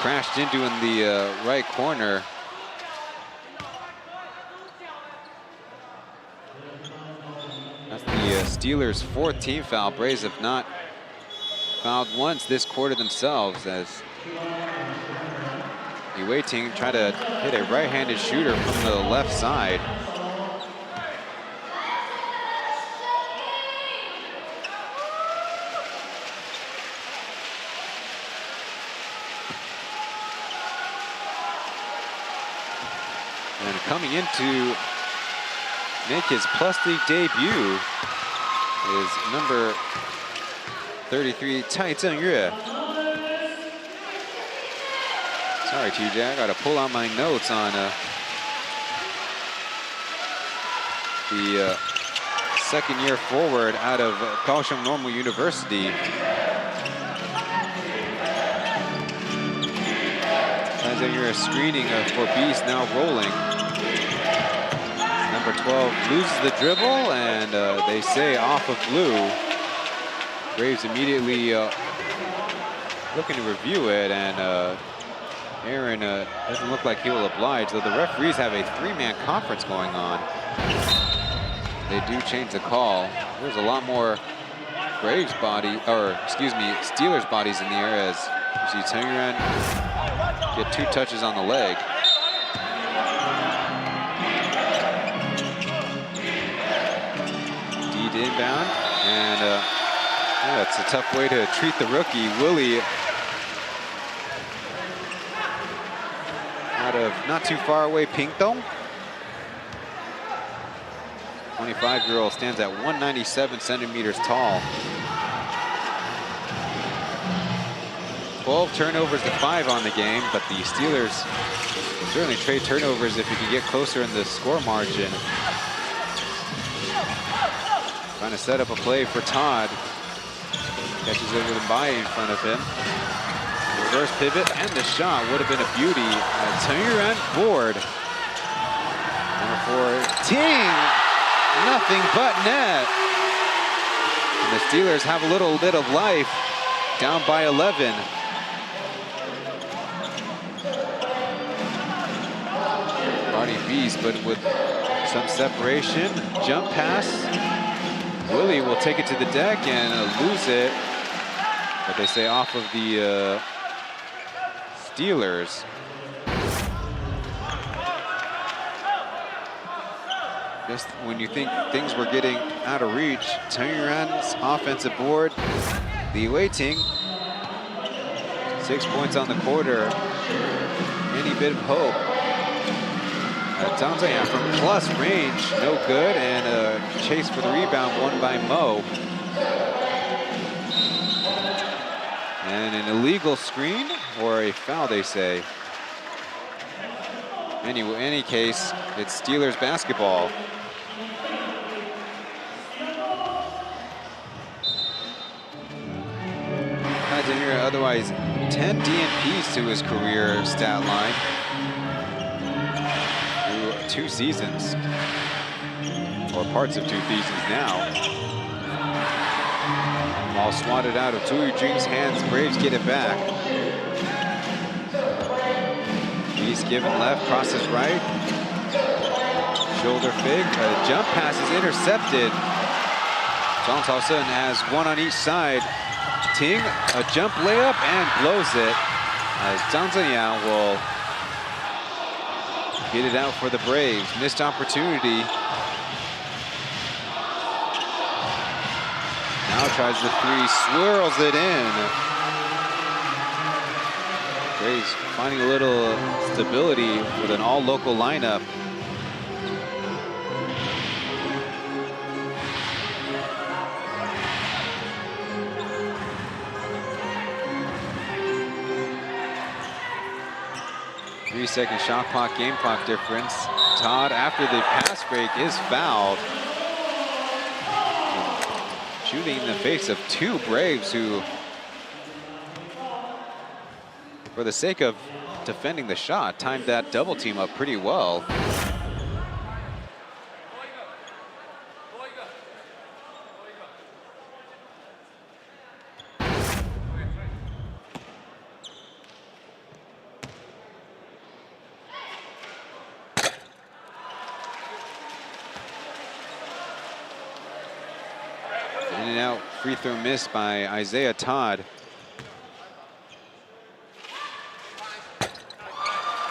[SPEAKER 14] Crashed into in the right corner. That's the Steelers' 4th team foul. Braves have not fouled once this quarter themselves as Wei Ting tried to hit a right-handed shooter from the left side. And coming into make his plus league debut is number 33, Cai Zhengyue. Sorry, TJ, I gotta pull out my notes on the second-year forward out of Kaohsiung Normal University. Cai Zhengyue screening for Beast, now rolling. Number 12 loses the dribble, and they say off of blue. Braves immediately looking to review it, and Aaron doesn't look like he will oblige, though the referees have a 3-man conference going on. They do change the call. There's a lot more Braves body, or excuse me, Steelers bodies in the air as you see Chen Yuan get 2 touches on the leg. Deed inbound, and yeah, it's a tough way to treat the rookie. Willie out of not too far away, Pingtong. 25-year-old stands at 197 centimeters tall. 12 turnovers to 5 on the game, but the Steelers certainly trade turnovers if you can get closer in the score margin. Trying to set up a play for Todd. Catches it with Mbaye in front of him. Reverse pivot, and the shot would have been a beauty. Chen Yuan board. Number 4, Ting. Nothing but net. And the Steelers have a little bit of life, down by 11. Body beast, but with some separation. Jump pass. Willie will take it to the deck and lose it. But they say off of the Steelers. Just when you think things were getting out of reach, Chen Yuan's offensive board, the waiting. 6 points on the quarter. Any bit of hope. Zhang Ziyang from plus range, no good, and a chase for the rebound won by Mo. And an illegal screen or a foul, they say. Anyway, in any case, it's Steelers basketball. Otherwise, 10 DNPs to his career stat line through 2 seasons, or parts of 2 seasons now. Ball swatted out of Zhu Yujing's hands. Braves get it back. He's given left, crosses right. Shoulder fake. A jump pass is intercepted. Zhang Taosen has 1 on each side. Ting, a jump layup, and blows it. As Zhang Ziyang will get it out for the Braves. Missed opportunity. Now tries the 3, swirls it in. Braves finding a little stability with an all-local lineup. Second shot clock, game clock difference. Todd, after the pass break, is fouled. Shooting in the face of 2 Braves who, for the sake of defending the shot, timed that double team up pretty well. Free throw missed by Isaiah Todd.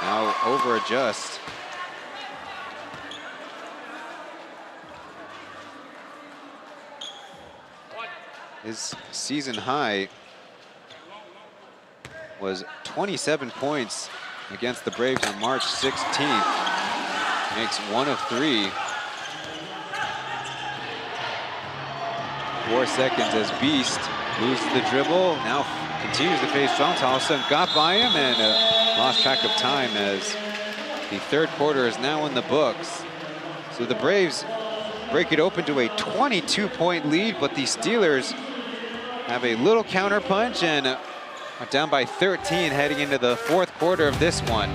[SPEAKER 14] Now over adjust. His season high was 27 points against the Braves on March 16th. Makes 1 of 3. 4 seconds as Beast loses the dribble. Now continues to face Zhang Taosen. Got by him and lost track of time as the 3rd quarter is now in the books. So the Braves break it open to a 22-point lead, but the Steelers have a little counter punch and are down by 13 heading into the 4th quarter of this one.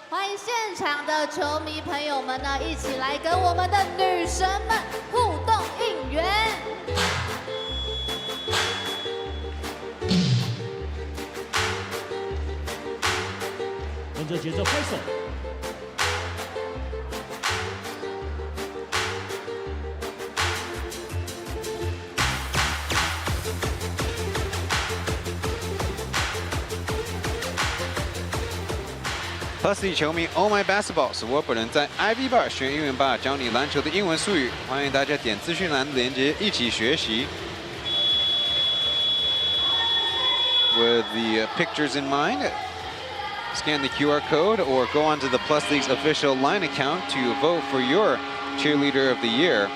[SPEAKER 5] 欢迎现场的球迷朋友们呢，一起来跟我们的女神们互动应援。
[SPEAKER 7] 跟着节奏拍手。
[SPEAKER 14] Plus 球迷 ，Oh My Basketball 是我本人在 Ivy Bar 学英文吧，教你篮球的英文术语。欢迎大家点资讯栏连接一起学习。With the pictures in mind, scan the QR code or go onto the Plus League's official line account to vote for your cheerleader of the year.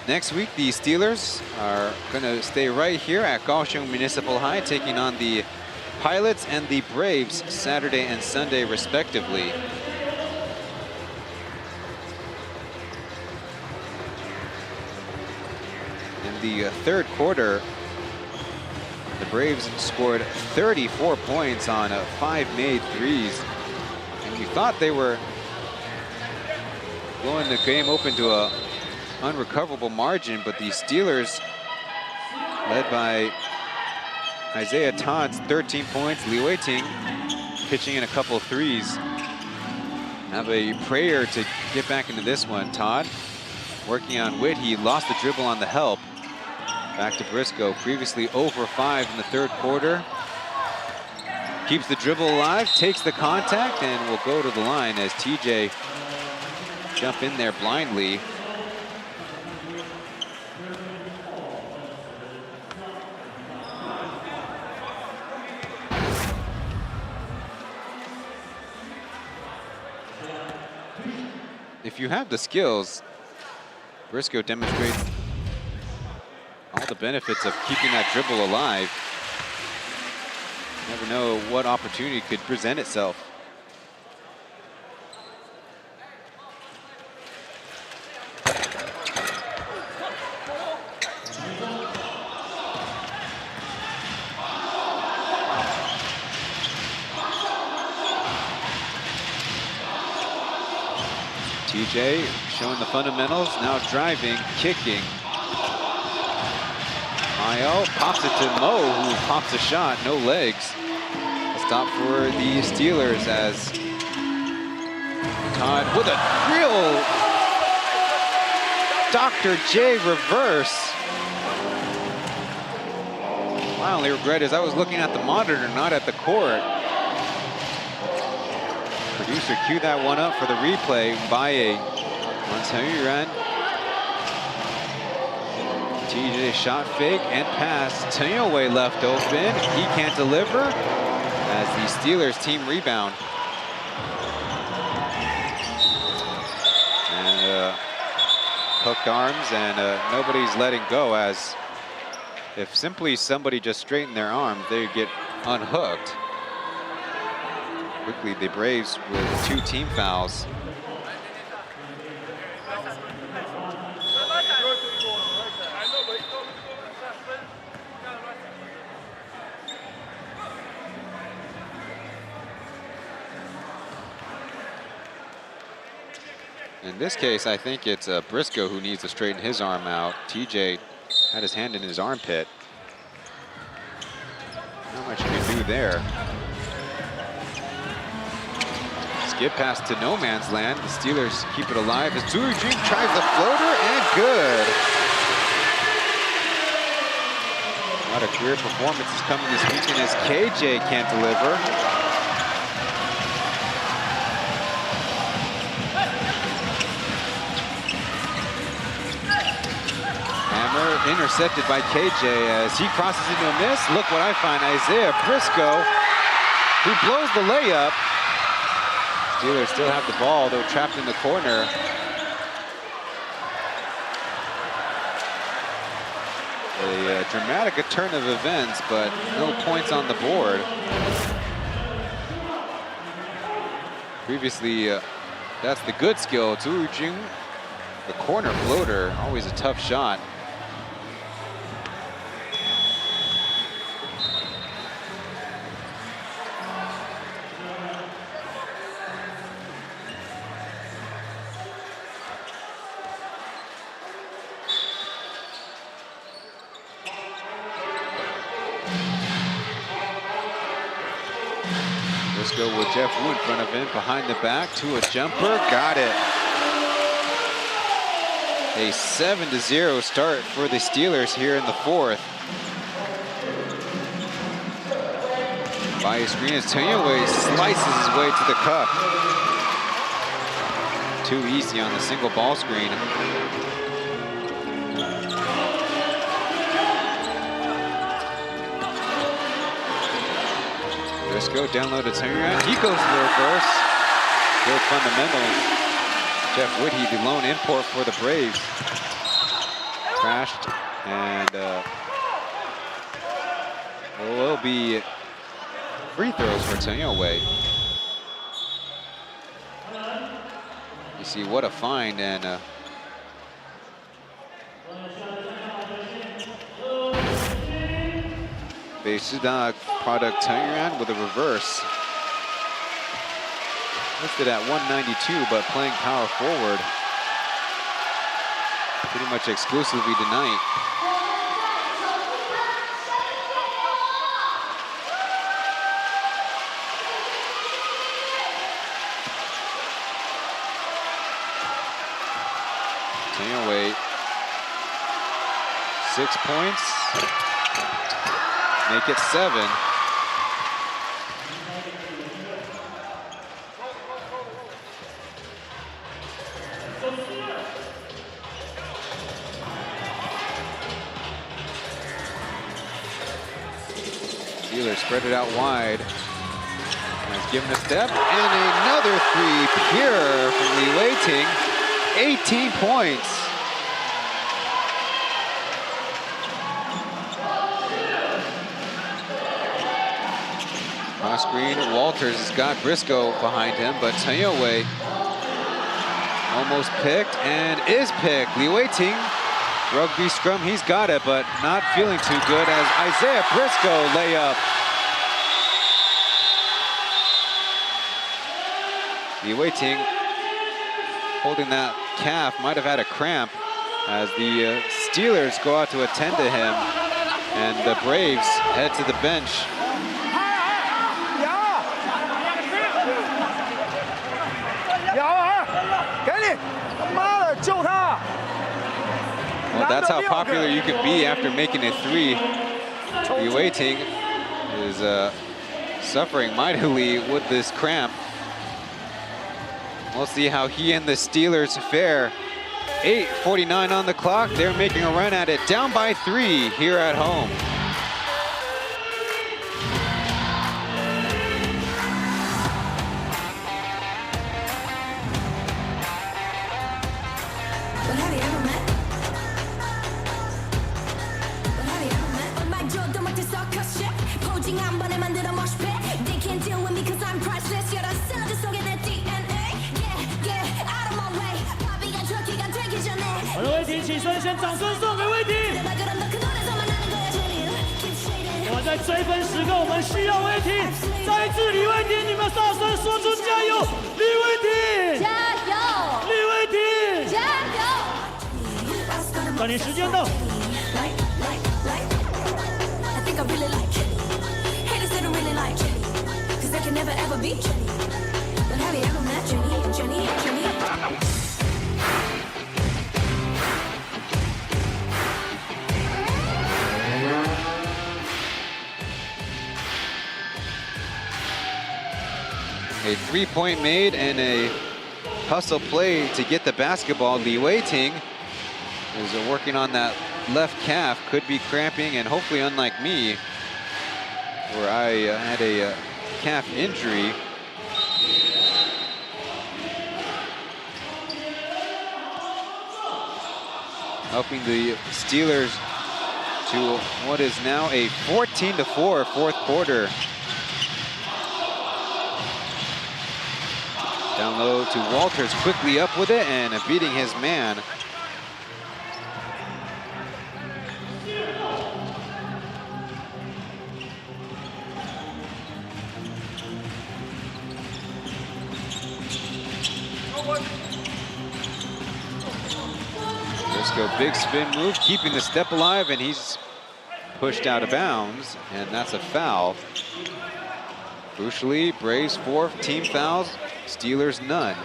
[SPEAKER 14] Next week, the Steelers are going to stay right here at Kaohsiung Municipal High, taking on the Pilots and the Braves Saturday and Sunday, respectively. In the third quarter, the Braves scored 34 points on 5 made threes. And you thought they were blowing the game open to a unrecoverable margin, but the Steelers, led by Isaiah Todd's 13 points, Li Wei-ting pitching in a couple of threes, have a prayer to get back into this one. Todd working on Witt. He lost the dribble on the help. Back to Briscoe, previously 0 for 5 in the third quarter. Keeps the dribble alive, takes the contact, and will go to the line as TJ jump in there blindly. If you have the skills, Briscoe demonstrates all the benefits of keeping that dribble alive. Never know what opportunity could present itself. TJ showing the fundamentals, now driving, kicking. Mayo pops it to Mo, who pops a shot, no legs. A stop for the Steelers as Todd with a real Dr. J reverse. My only regret is I was looking at the monitor, not at the court. Producer queued that one up for the replay. Mbaye on Chen. TJ shot fake and pass. Chen left open. He can't deliver as the Steelers team rebound. And hooked arms, and nobody's letting go, as if simply somebody just straightened their arms, they get unhooked. Quickly, the Braves with 2 team fouls. In this case, I think it's Briscoe who needs to straighten his arm out. TJ had his hand in his armpit. Not much you can do there. Skip pass to no man's land. The Steelers keep it alive as Zhu Jing tries the floater, and good. A lot of career performances coming this weekend as KJ can't deliver. Hammer intercepted by KJ as he crosses into a miss. Look what I find, Isaiah Briscoe, who blows the layup. Steelers still have the ball, though trapped in the corner. A dramatic turn of events, but no points on the board. Previously, that's the good skill. Zhu Jing, the corner floater, always a tough shot. Briscoe with Jeff Wu in front of him, behind the back to a jumper, got it. A 7-0 start for the Steelers here in the fourth. By his screen as Tanyaway slices his way to the cup. Too easy on the single ball screen. Briscoe down low to Tanyaway. He goes to the reverse. Good fundamentals. Jeff Whitty, the lone import for the Braves. Crashed, and there will be free throws for Tanyaway. You see what a find, and Beisuda product Tanyuan with a reverse. Listed at 192, but playing power forward pretty much exclusively tonight. Tanyaway, 6 points, make it 7. Steelers spread it out wide. And he's given a step, and another three, pure from Li Weiting. 18 points. Cross screen, Walters has got Briscoe behind him, but Tanyaway almost picked and is picked. Li Weiting, rugby scrum, he's got it, but not feeling too good as Isaiah Briscoe layup. Li Weiting holding that calf, might have had a cramp as the Steelers go out to attend to him, and the Braves head to the bench. Well, that's how popular you could be after making a three. Li Weiting is suffering mightily with this cramp. We'll see how he and the Steelers fare. 8:49 on the clock. They're making a run at it. Down by 3 here at home.
[SPEAKER 7] 起身，先掌声送给威霆。我在追分时刻，我们需要威霆。再一次，李威霆，你们大声说出加油！李威霆，加油！李威霆，加油！抓紧时间到。
[SPEAKER 14] A three-point made and a hustle play to get the basketball. Li Weiting is working on that left calf, could be cramping, and hopefully, unlike me, where I had a calf injury. Helping the Steelers to what is now a 14-4 fourth quarter. Down low to Walters, quickly up with it and beating his man. Briscoe, big spin move, keeping the step alive, and he's pushed out of bounds, and that's a foul. Crucially, Braves 4 team fouls, Steelers none.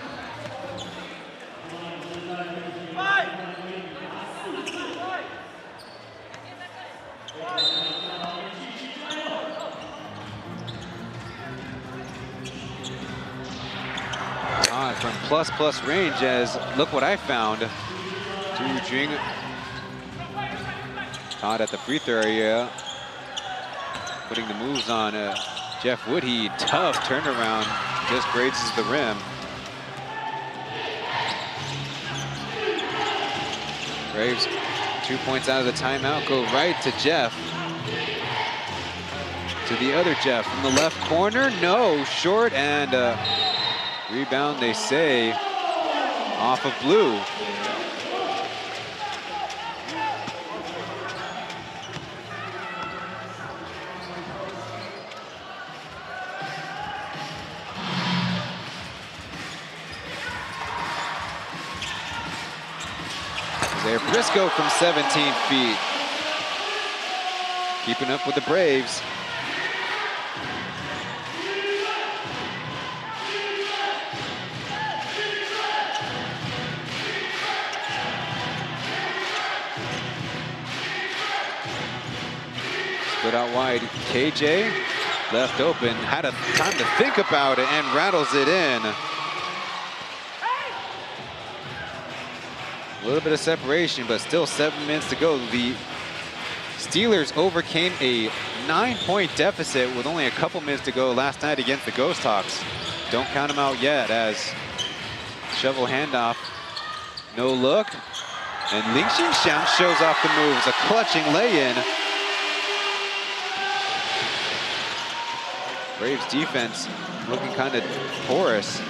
[SPEAKER 14] From plus range, as look what I found. Tu Jing Todd at the free throw area, putting the moves on Jeff Woodhead. Tough turnaround, just grazes the rim. Braves 2 points out of the timeout, go right to Jeff. To the other Jeff from the left corner, no, short, and rebound, they say, off of Blue. There, Briscoe from 17 feet. Keeping up with the Braves. Split out wide, KJ left open, had a time to think about it and rattles it in. A little bit of separation, but still 7 minutes to go. The Steelers overcame a 9-point deficit with only a couple minutes to go last night against the Ghost Hawks. Don't count them out yet, as shovel handoff, no look. And Ling Xinxiang shows off the moves, a clutching lay-in. Braves defense looking kind of porous.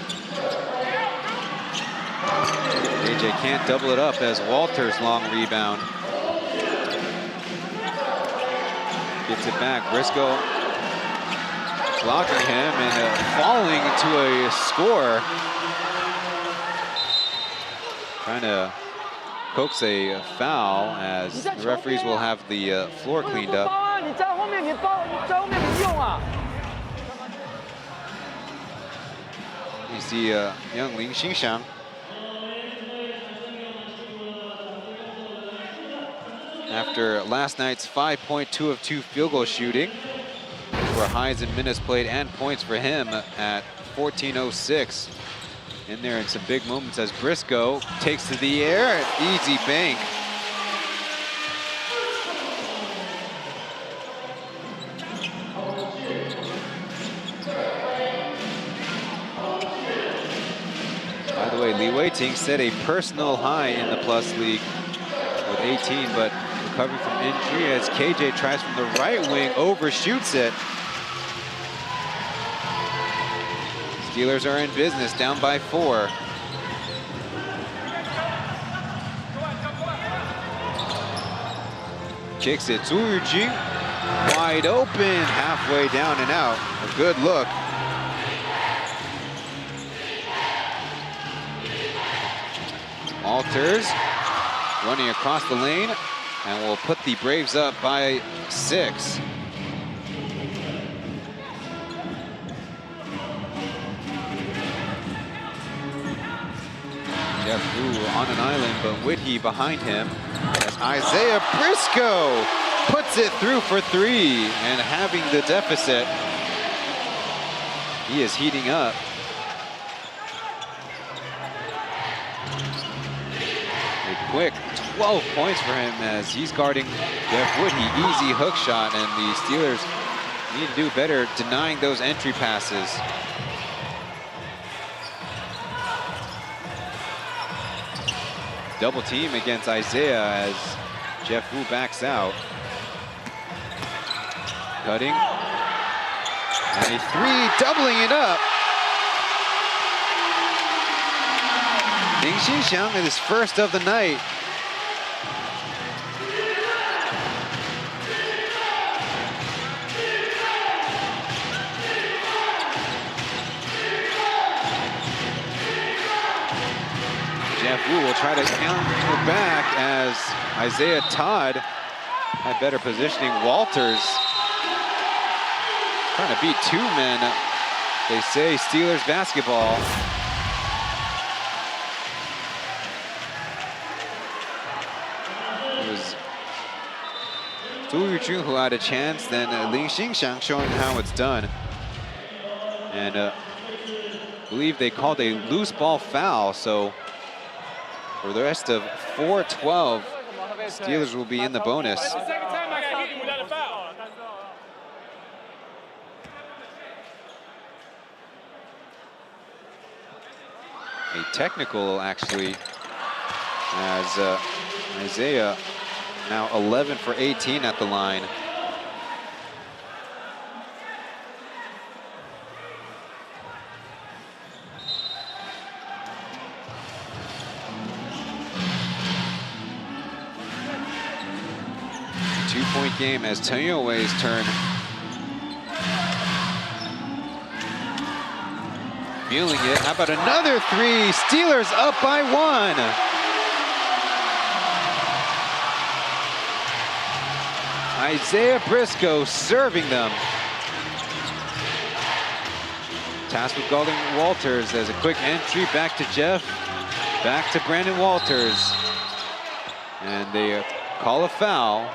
[SPEAKER 14] AJ can't double it up as Walters long rebound. Gets it back, Briscoe blocking him and falling into a score. Trying to coax a foul as the referees will have the floor cleaned up. You see young Ling Xinxiang. After last night's 5.2 of 2 field goal shooting, for highs in minutes played and points for him at 14:06. In there in some big moments as Briscoe takes to the air, easy bank. By the way, Li Weiting set a personal high in the plus league with 18, but recovering from injury as KJ tries from the right wing, overshoots it. Steelers are in business, down by 4. Kicks it, Zhu Yujing, wide open, halfway down and out. A good look. Walters running across the lane and will put the Braves up by 6. Jeff Wu on an island, but Whitty behind him as Isaiah Briscoe puts it through for 3 and having the deficit. He is heating up. A quick 12 points for him as he's guarding Jeff Woodhead. Easy hook shot, and the Steelers need to do better denying those entry passes. Double team against Isaiah as Jeff Wu backs out. Cutting. And a 3, doubling it up. Ling Xinxiang is his first of the night. Jeff Wu will try to counter back as Isaiah Todd had better positioning. Walters trying to beat 2 men They say Steelers basketball. It was Zhu Yujun who had a chance, then Lin Xingxiang showing how it's done. And I believe they called a loose ball foul, so for the rest of 4-12, Steelers will be in the bonus. A technical, actually, as Isaiah now 11 for 18 at the line. Two-point game as Chen Youwei's turn. Feeling it. How about another three? Steelers up by 1. Isaiah Briscoe serving them. Tasked with guarding Walters as a quick entry back to Jeff. Back to Brandon Walters. And they call a foul.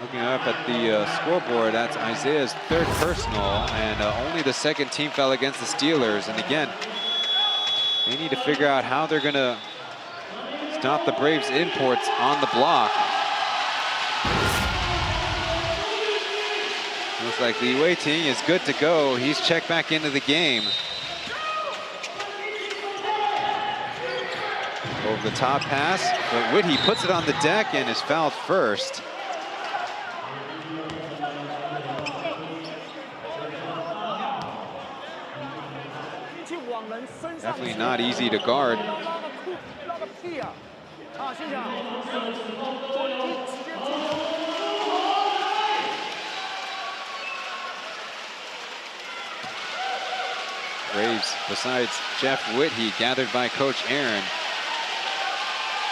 [SPEAKER 14] Looking up at the scoreboard, that's Isaiah's 3rd personal, and only the 2nd team foul against the Steelers. And again, they need to figure out how they're gonna stop the Braves' imports on the block. Looks like Li Weiting is good to go. He's checked back into the game. Over the top pass, but Whitty puts it on the deck and is fouled first. Definitely not easy to guard. Braves, besides Jeff Whitty, gathered by Coach Aaron.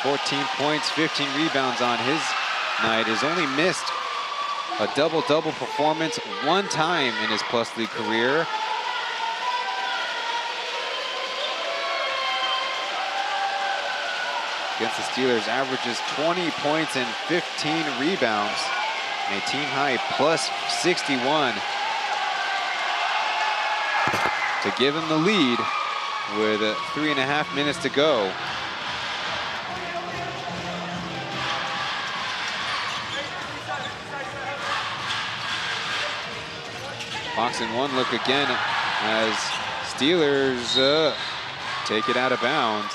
[SPEAKER 14] 14 points, 15 rebounds on his night. Has only missed a double-double performance one time in his Plus League career. Against the Steelers, averages 20 points and 15 rebounds. A team high plus 61 to give him the lead with 3.5 minutes to go. Box and 1 look again as Steelers take it out of bounds.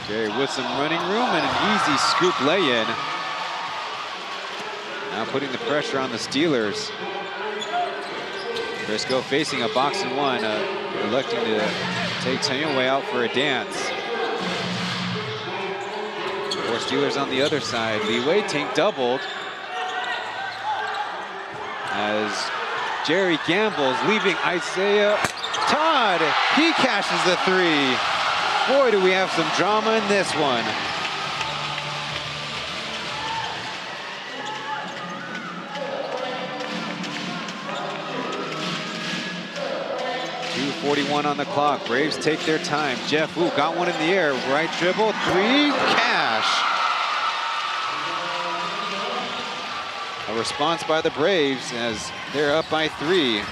[SPEAKER 14] Jerry with some running room and an easy scoop lay-in. Now putting the pressure on the Steelers. Briscoe facing a box and 1, electing to take Chen Youwei out for a dance. 4 Steelers on the other side. Li Weiting doubled as Jerry gambles, leaving Isaiah Todd. He cashes the 3. Boy, do we have some drama in this one. .241 on the clock. Braves take their time. Jeff Wu got one in the air. Right dribble, 3, cash. A response by the Braves as they're up by 3.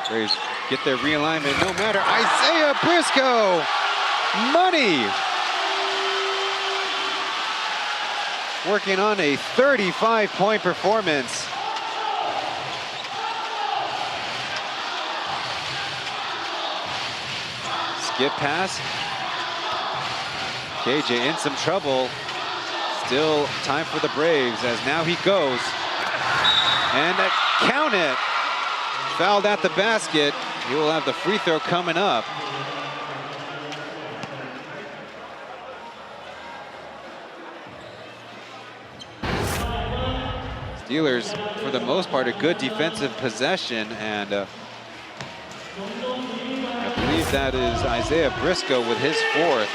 [SPEAKER 14] Braves get their realignment no matter. Isaiah Briscoe, money. Working on a 35-point performance. Skip pass. KJ in some trouble. Still time for the Braves as now he goes. And count it. Fouled at the basket. He will have the free throw coming up. Steelers, for the most part, a good defensive possession, and I believe that is Isaiah Briscoe with his 4th.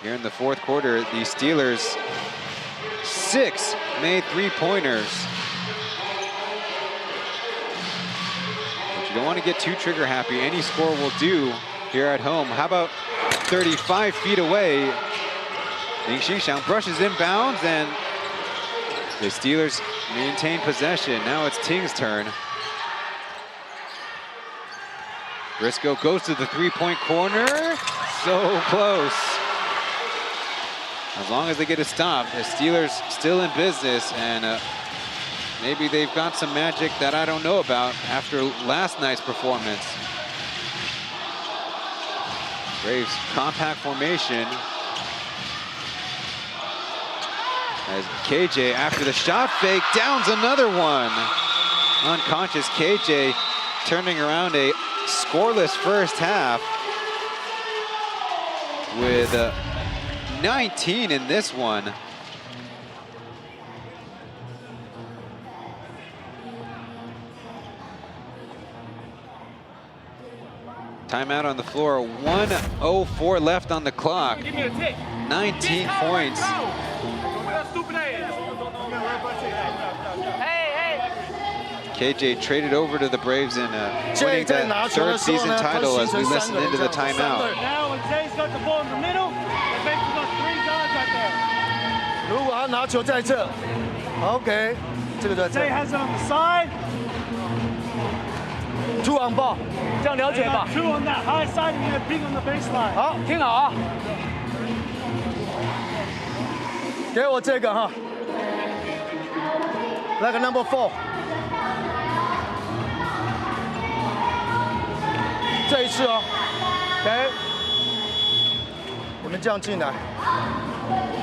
[SPEAKER 14] Here in the 4th quarter, the Steelers 6 made 3-pointers. But you don't want to get too trigger happy. Any score will do here at home. How about 35 feet away? Ling Xinxiang brushes inbounds, and the Steelers maintain possession. Now it's Ting's turn. Briscoe goes to the 3-point corner. So close. As long as they get a stop, the Steelers still in business, and maybe they've got some magic that I don't know about after last night's performance. Braves compact formation. As KJ, after the shot fake, downs another one. Unconscious KJ turning around a scoreless first half with 19 in this one. Timeout on the floor, 1:04 left on the clock. 19 points. KJ traded over to the Braves in winning that 3rd season title as we listen into the timeout.
[SPEAKER 15] Now when Jay's got the ball in the middle, the Braves got 3 guards right there.
[SPEAKER 16] 如果他拿球在这 ，OK， 这个在这。
[SPEAKER 15] Jay has it on the side.
[SPEAKER 16] 2 on ball，
[SPEAKER 15] 这样了解吧 ？2 on that high side and then big on the baseline.
[SPEAKER 16] 好，
[SPEAKER 15] 听好啊。
[SPEAKER 16] 给我这个哈。来个 number 4。 这一次哦 ，OK， 你们这样进来，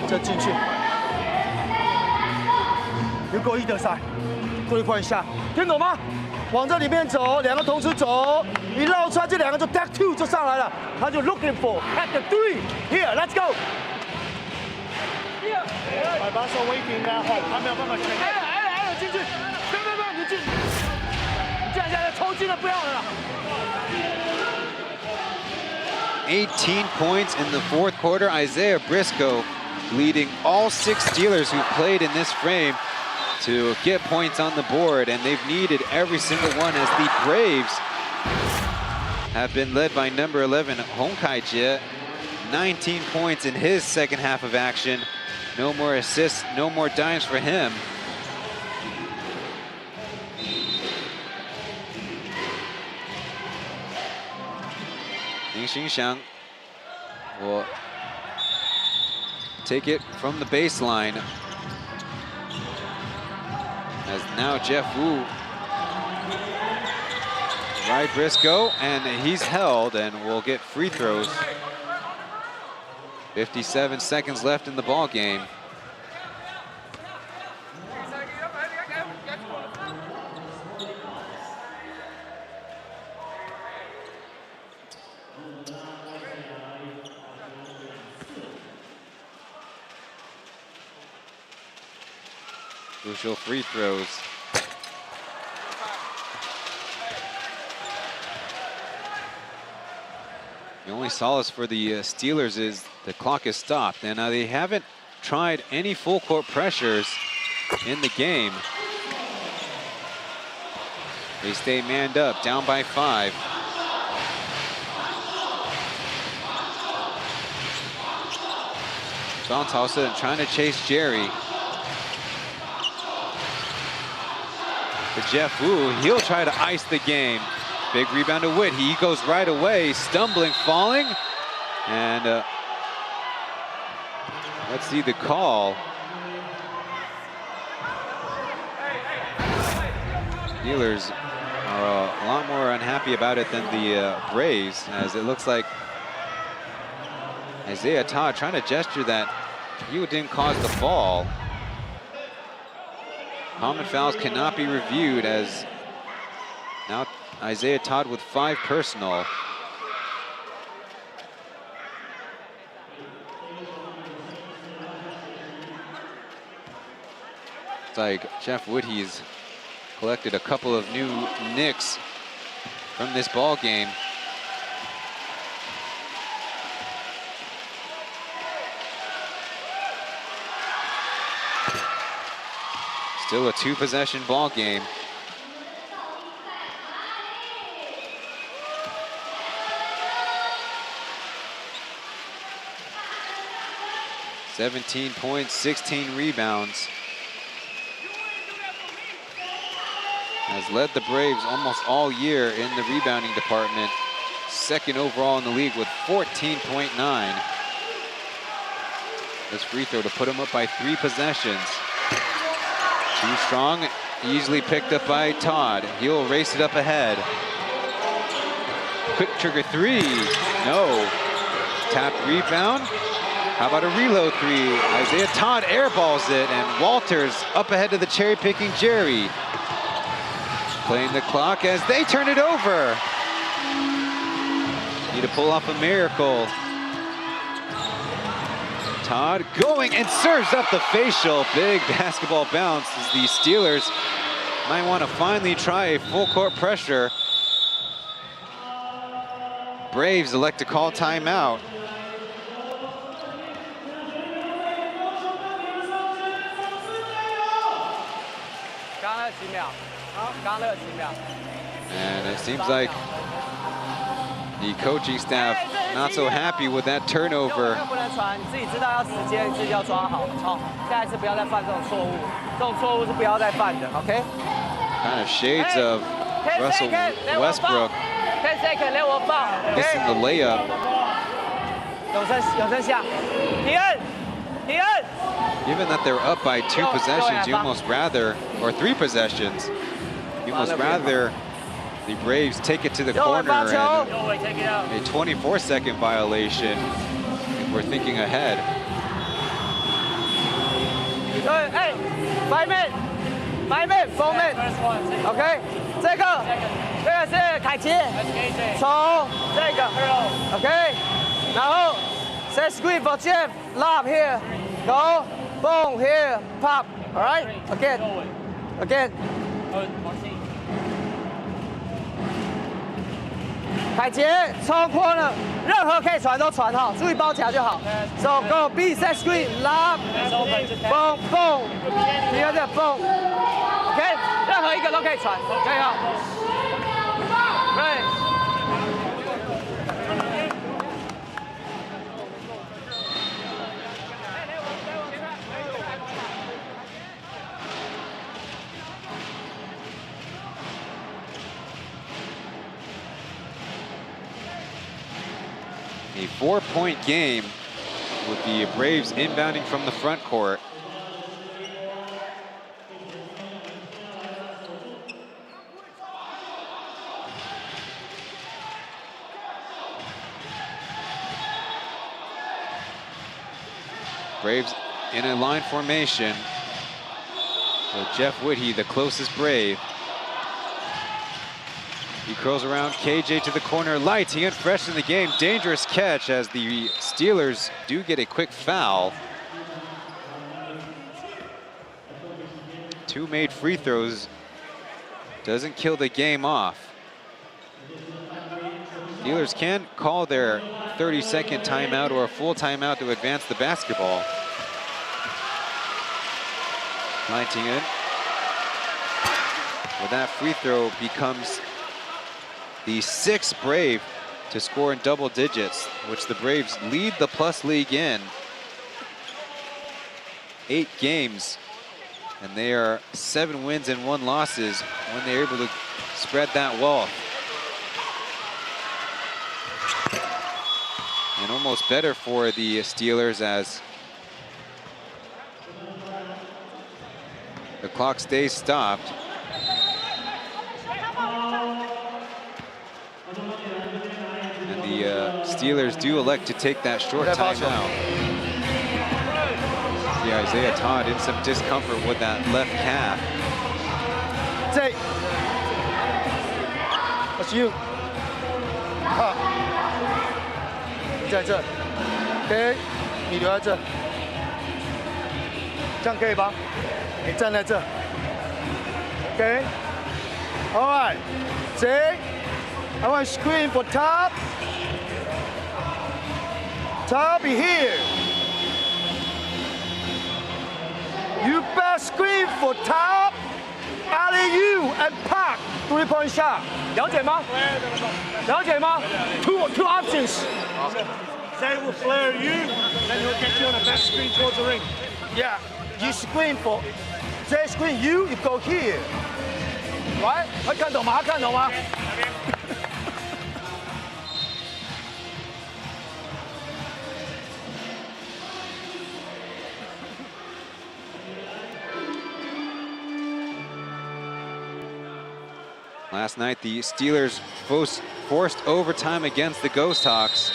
[SPEAKER 16] 这进去，如果一得赛，对换一下，听懂吗？往这里面走，2个同时走，一绕出来，这2个就 deck 2就上来了，他就 looking for at the 3 here let's go。
[SPEAKER 15] 把把手waiting that home， 他没有办法全。哎，进去，别，你进，你这样下来抽筋了，不要了啦。
[SPEAKER 14] 18 points in the 4th quarter. Isaiah Briscoe leading all 6 Steelers who played in this frame to get points on the board, and they've needed every single one as the Braves have been led by number 11, Hong Kai-jie. 19 points in his 2nd half of action. No more assists, no more dimes for him. Ling Xinxiang will take it from the baseline. As now Jeff Wu right Briscoe, and he's held and will get free throws. 57 seconds left in the ball game. Crucial free throws. The only solace for the Steelers is the clock is stopped, and they haven't tried any full court pressures in the game. They stay manned up, down by 5. Zhang Taosi trying to chase Jerry. But Jeff Wu, he'll try to ice the game. Big rebound to Witt. He goes right away, stumbling, falling. And let's see the call. Steelers are a lot more unhappy about it than the Braves, as it looks like Isaiah Todd trying to gesture that he didn't cause the fall. Common fouls cannot be reviewed, as now Isaiah Todd with 5 personal. It's like Jeff Woodhe's collected a couple of new nicks from this ball game. Still a 2-possession ball game. "17 points, 16 rebounds." Has led the Braves almost all year in the rebounding department. 2nd overall in the league with 14.9. This free throw to put him up by 3 possessions. Too strong, easily picked up by Todd. He'll race it up ahead. Quick trigger 3, no. Tap rebound. How about a reload 3? Isaiah Todd airballs it, and Walters up ahead to the cherry-picking Jerry. Playing the clock as they turn it over. Need to pull off a miracle. Todd going and serves up the facial. Big basketball bounce as the Steelers might want to finally try a full court pressure. Braves elect to call timeout. And it seems like the coaching staff not so happy with that turnover. Kind of shades of Russell Westbrook missing the layup. Given that they're up by 2 possessions, you almost rather, or 3 possessions, you almost rather the Braves take it to the corner and a 24-second violation if we're thinking ahead.
[SPEAKER 15] Hey, 5 minutes, 4 minutes. OK， 这个是凯奇，从这个 OK， 然后 set screen for Jeff, lob here, go, boom here, pop. All right, again. 凯杰冲破了，任何可以传都传哈，注意包夹就好。So go B set screen, lob, boom, boom, 第二个 boom, OK， 任何一个都可以传，加油。Right。
[SPEAKER 14] A 4-point game with the Braves inbounding from the front court. Braves in a line formation. So Jeff Woodhe, the closest Brave. He curls around KJ to the corner. Lights, he went fresh in the game. Dangerous catch as the Steelers do get a quick foul. 2 made free throws. Doesn't kill the game off. Steelers can call their 30-second timeout or a full timeout to advance the basketball. 19 in. Well, that free throw becomes the 6th Brave to score in double digits, which the Braves lead the Plus League in. 8 games, and they are 7 wins and 1 losses when they're able to spread that wealth. And almost better for the Steelers as the clock stays stopped. And the Steelers do elect to take that short timeout. See Isaiah Todd in some discomfort with that left calf.
[SPEAKER 16] That's you。好，在这 ，OK， 你留在这，这样可以吧？你站在这 ，OK。All right， Jay, I want screen for top. Top be here. You best screen for top. Alley-oop and Park 3-point shot. 了解吗？了解吗 ？Two options.
[SPEAKER 10] Zay will flare you, then he'll get you on a back screen towards the ring.
[SPEAKER 16] Yeah, you screen for Zay screen you, you go here. Right? 他看懂吗？他看懂吗？
[SPEAKER 14] Last night, the Steelers forced overtime against the Ghost Hawks.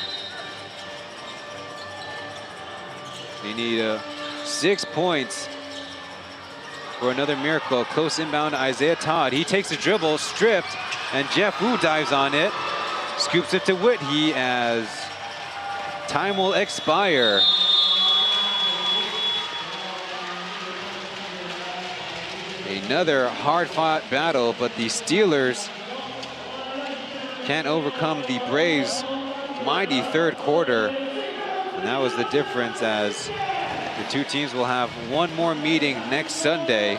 [SPEAKER 14] They need 6 points for another miracle. Close inbound to Isaiah Todd. He takes a dribble, stripped, and Jeff Wu dives on it. Scoops it to Whitty as time will expire. Another hard-fought battle, but the Steelers can't overcome the Braves' mighty third quarter. And that was the difference, as the two teams will have one more meeting next Sunday.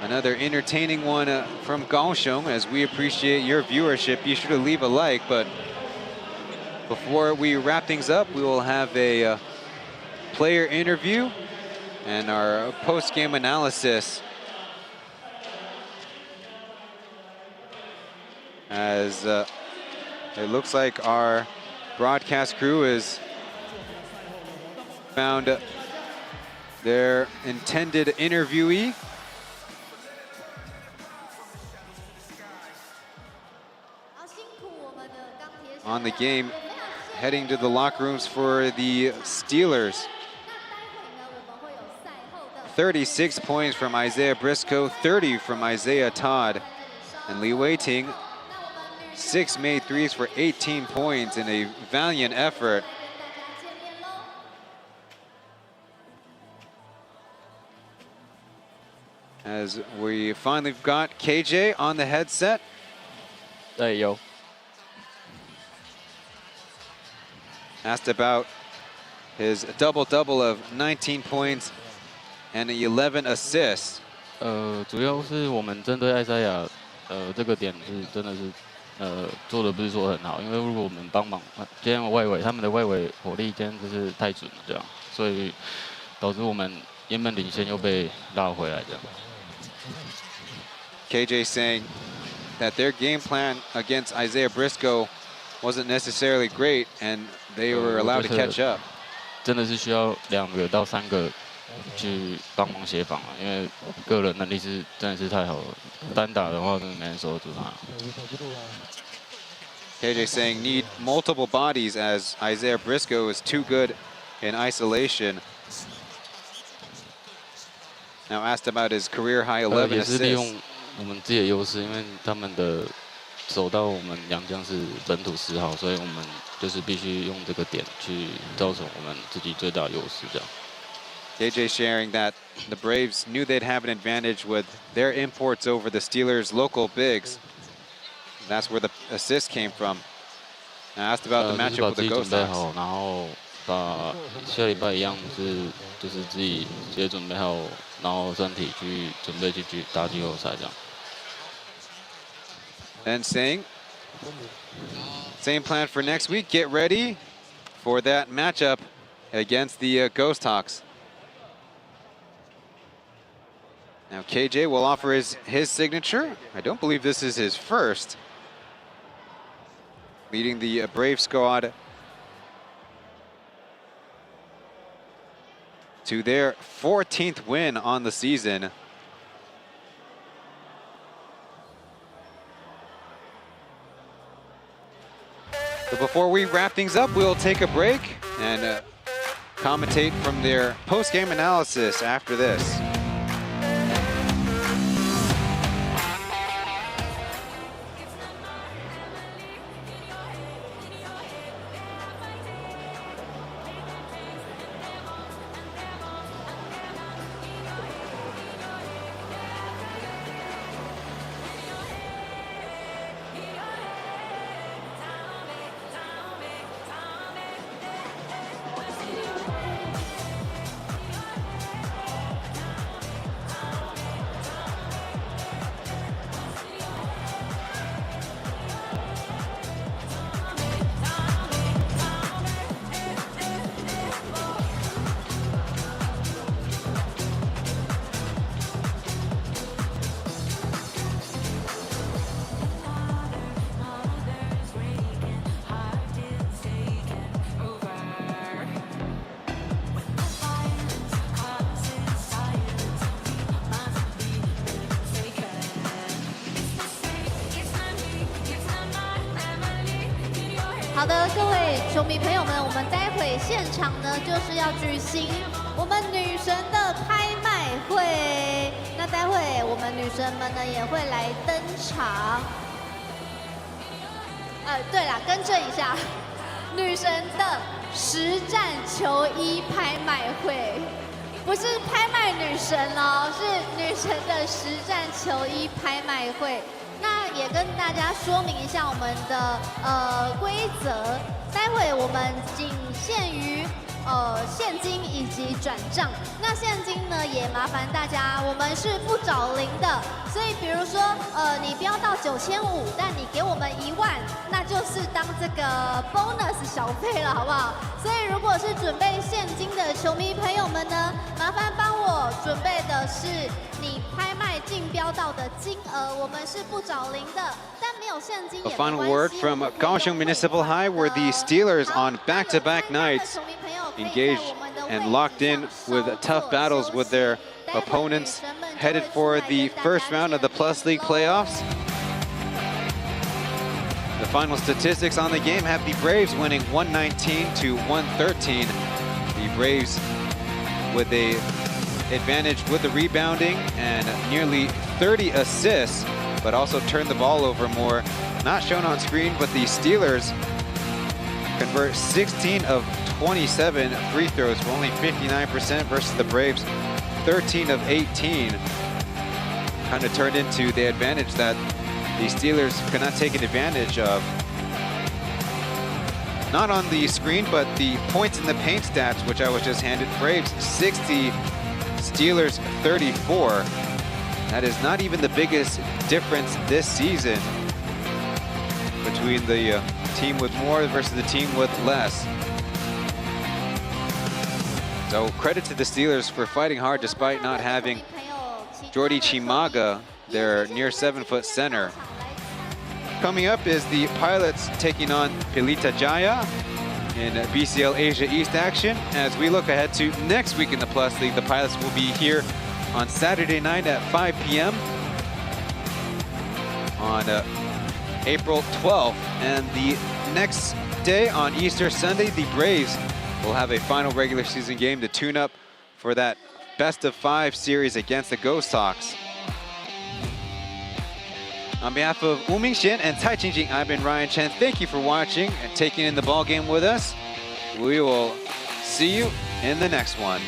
[SPEAKER 14] Another entertaining one from Kaohsiung. As we appreciate your viewership, be sure to leave a like. But before we wrap things up, we will have a player interview and our post-game analysis, as it looks like our broadcast crew has found their intended interviewee. On the game, heading to the locker rooms for the Steelers. 36 points from Isaiah Briscoe, 30 from Isaiah Todd. And Li Weiting, 6 made threes for 18 points in a valiant effort. As we finally got KJ on the headset.
[SPEAKER 18] There you go.
[SPEAKER 14] Asked about his double-double of 19 points and 11 assists.
[SPEAKER 18] 主要是我们针对艾赛亚，这个点是真的是，做的不是说很好，因为如果我们帮忙，今天外围他们的外围火力今天就是太准了，这样，所以导致我们原本领先又被拉回来这样。
[SPEAKER 14] KJ saying that their game plan against Isaiah Briscoe wasn't necessarily great, and they were allowed to catch up.
[SPEAKER 18] 真的是需要2个到3个去帮忙协防啊，因为个人能力是真的是太好了，单打的话真的没人守得住他。
[SPEAKER 14] KJ saying need multiple bodies, as Isaiah Briscoe is too good in isolation. Now asked about his career high 11
[SPEAKER 18] 也是利用
[SPEAKER 14] assists.
[SPEAKER 18] 我们自己的优势，因为他们的守到我们洋将是本土10号，所以我们就是必须用这个点去造成我们自己最大的优势，这样。
[SPEAKER 14] KJ sharing that the Braves knew they'd have an advantage with their imports over the Steelers' local bigs. That's where the assist came from. Now asked about the matchup with the Ghost Hawks.
[SPEAKER 18] 然后把下礼拜一样就是自己直接准备好，然后身体去准备去打季后赛这样。
[SPEAKER 14] And saying, same plan for next week. Get ready for that matchup against the Ghost Hawks. Now KJ will offer his signature. I don't believe this is his first. Leading the Brave squad to their 14th win on the season. So before we wrap things up, we'll take a break and commentate from their post-game analysis after this.
[SPEAKER 5] 好的，各位球迷朋友们，我们待会现场呢就是要举行我们女神的拍卖会。那待会我们女神们呢也会来登场。对啦，更正一下，女神的实战球衣拍卖会，不是拍卖女神哦，是女神的实战球衣拍卖会。那也跟大家说明一下我们的规则，待会我们仅限于现金以及转账。那现金呢也麻烦大家，我们是不找零的，所以比如说你标到9500，但你给我们1万，那就是当这个 bonus 小费了，好不好？所以如果是准备现金的球迷朋友们呢，麻烦帮我准备的是你拍卖竞标到的金额，我们是不找零的，但没有现金也
[SPEAKER 14] A final word from Kaohsiung Municipal High, where the Steelers on back-to-back nights engaged and locked in with tough battles with their opponents, headed for the first round of the Plus League playoffs. The final statistics on the game have the Braves winning 119 to 113. The Braves with a advantage with the rebounding and nearly 30 assists, but also turned the ball over more. Not shown on screen, but the Steelers convert 16 of 27 free throws for only 59% versus the Braves 13 of 18. Kind of turned into the advantage that the Steelers could not take advantage of. Not on the screen, but the points in the paint stats, which I was just handed. Braves 60, Steelers 34. That is not even the biggest difference this season between the team with more versus the team with less. So credit to the Steelers for fighting hard despite not having Jordi Chimaga, their near 7-foot center. Coming up is the Pilots taking on Pelita Jaya in BCL Asia East action. As we look ahead to next week in the Plus League, the Pilots will be here on Saturday night at 5 p.m. on April 12th. And the next day on Easter Sunday, the Braves will have a final regular season game to tune up for that best-of-5 series against the Ghost Sox. On behalf of Wu Mingxian and Cai Qingjing, I've been Ryan Chen. Thank you for watching and taking in the ball game with us. We will see you in the next one.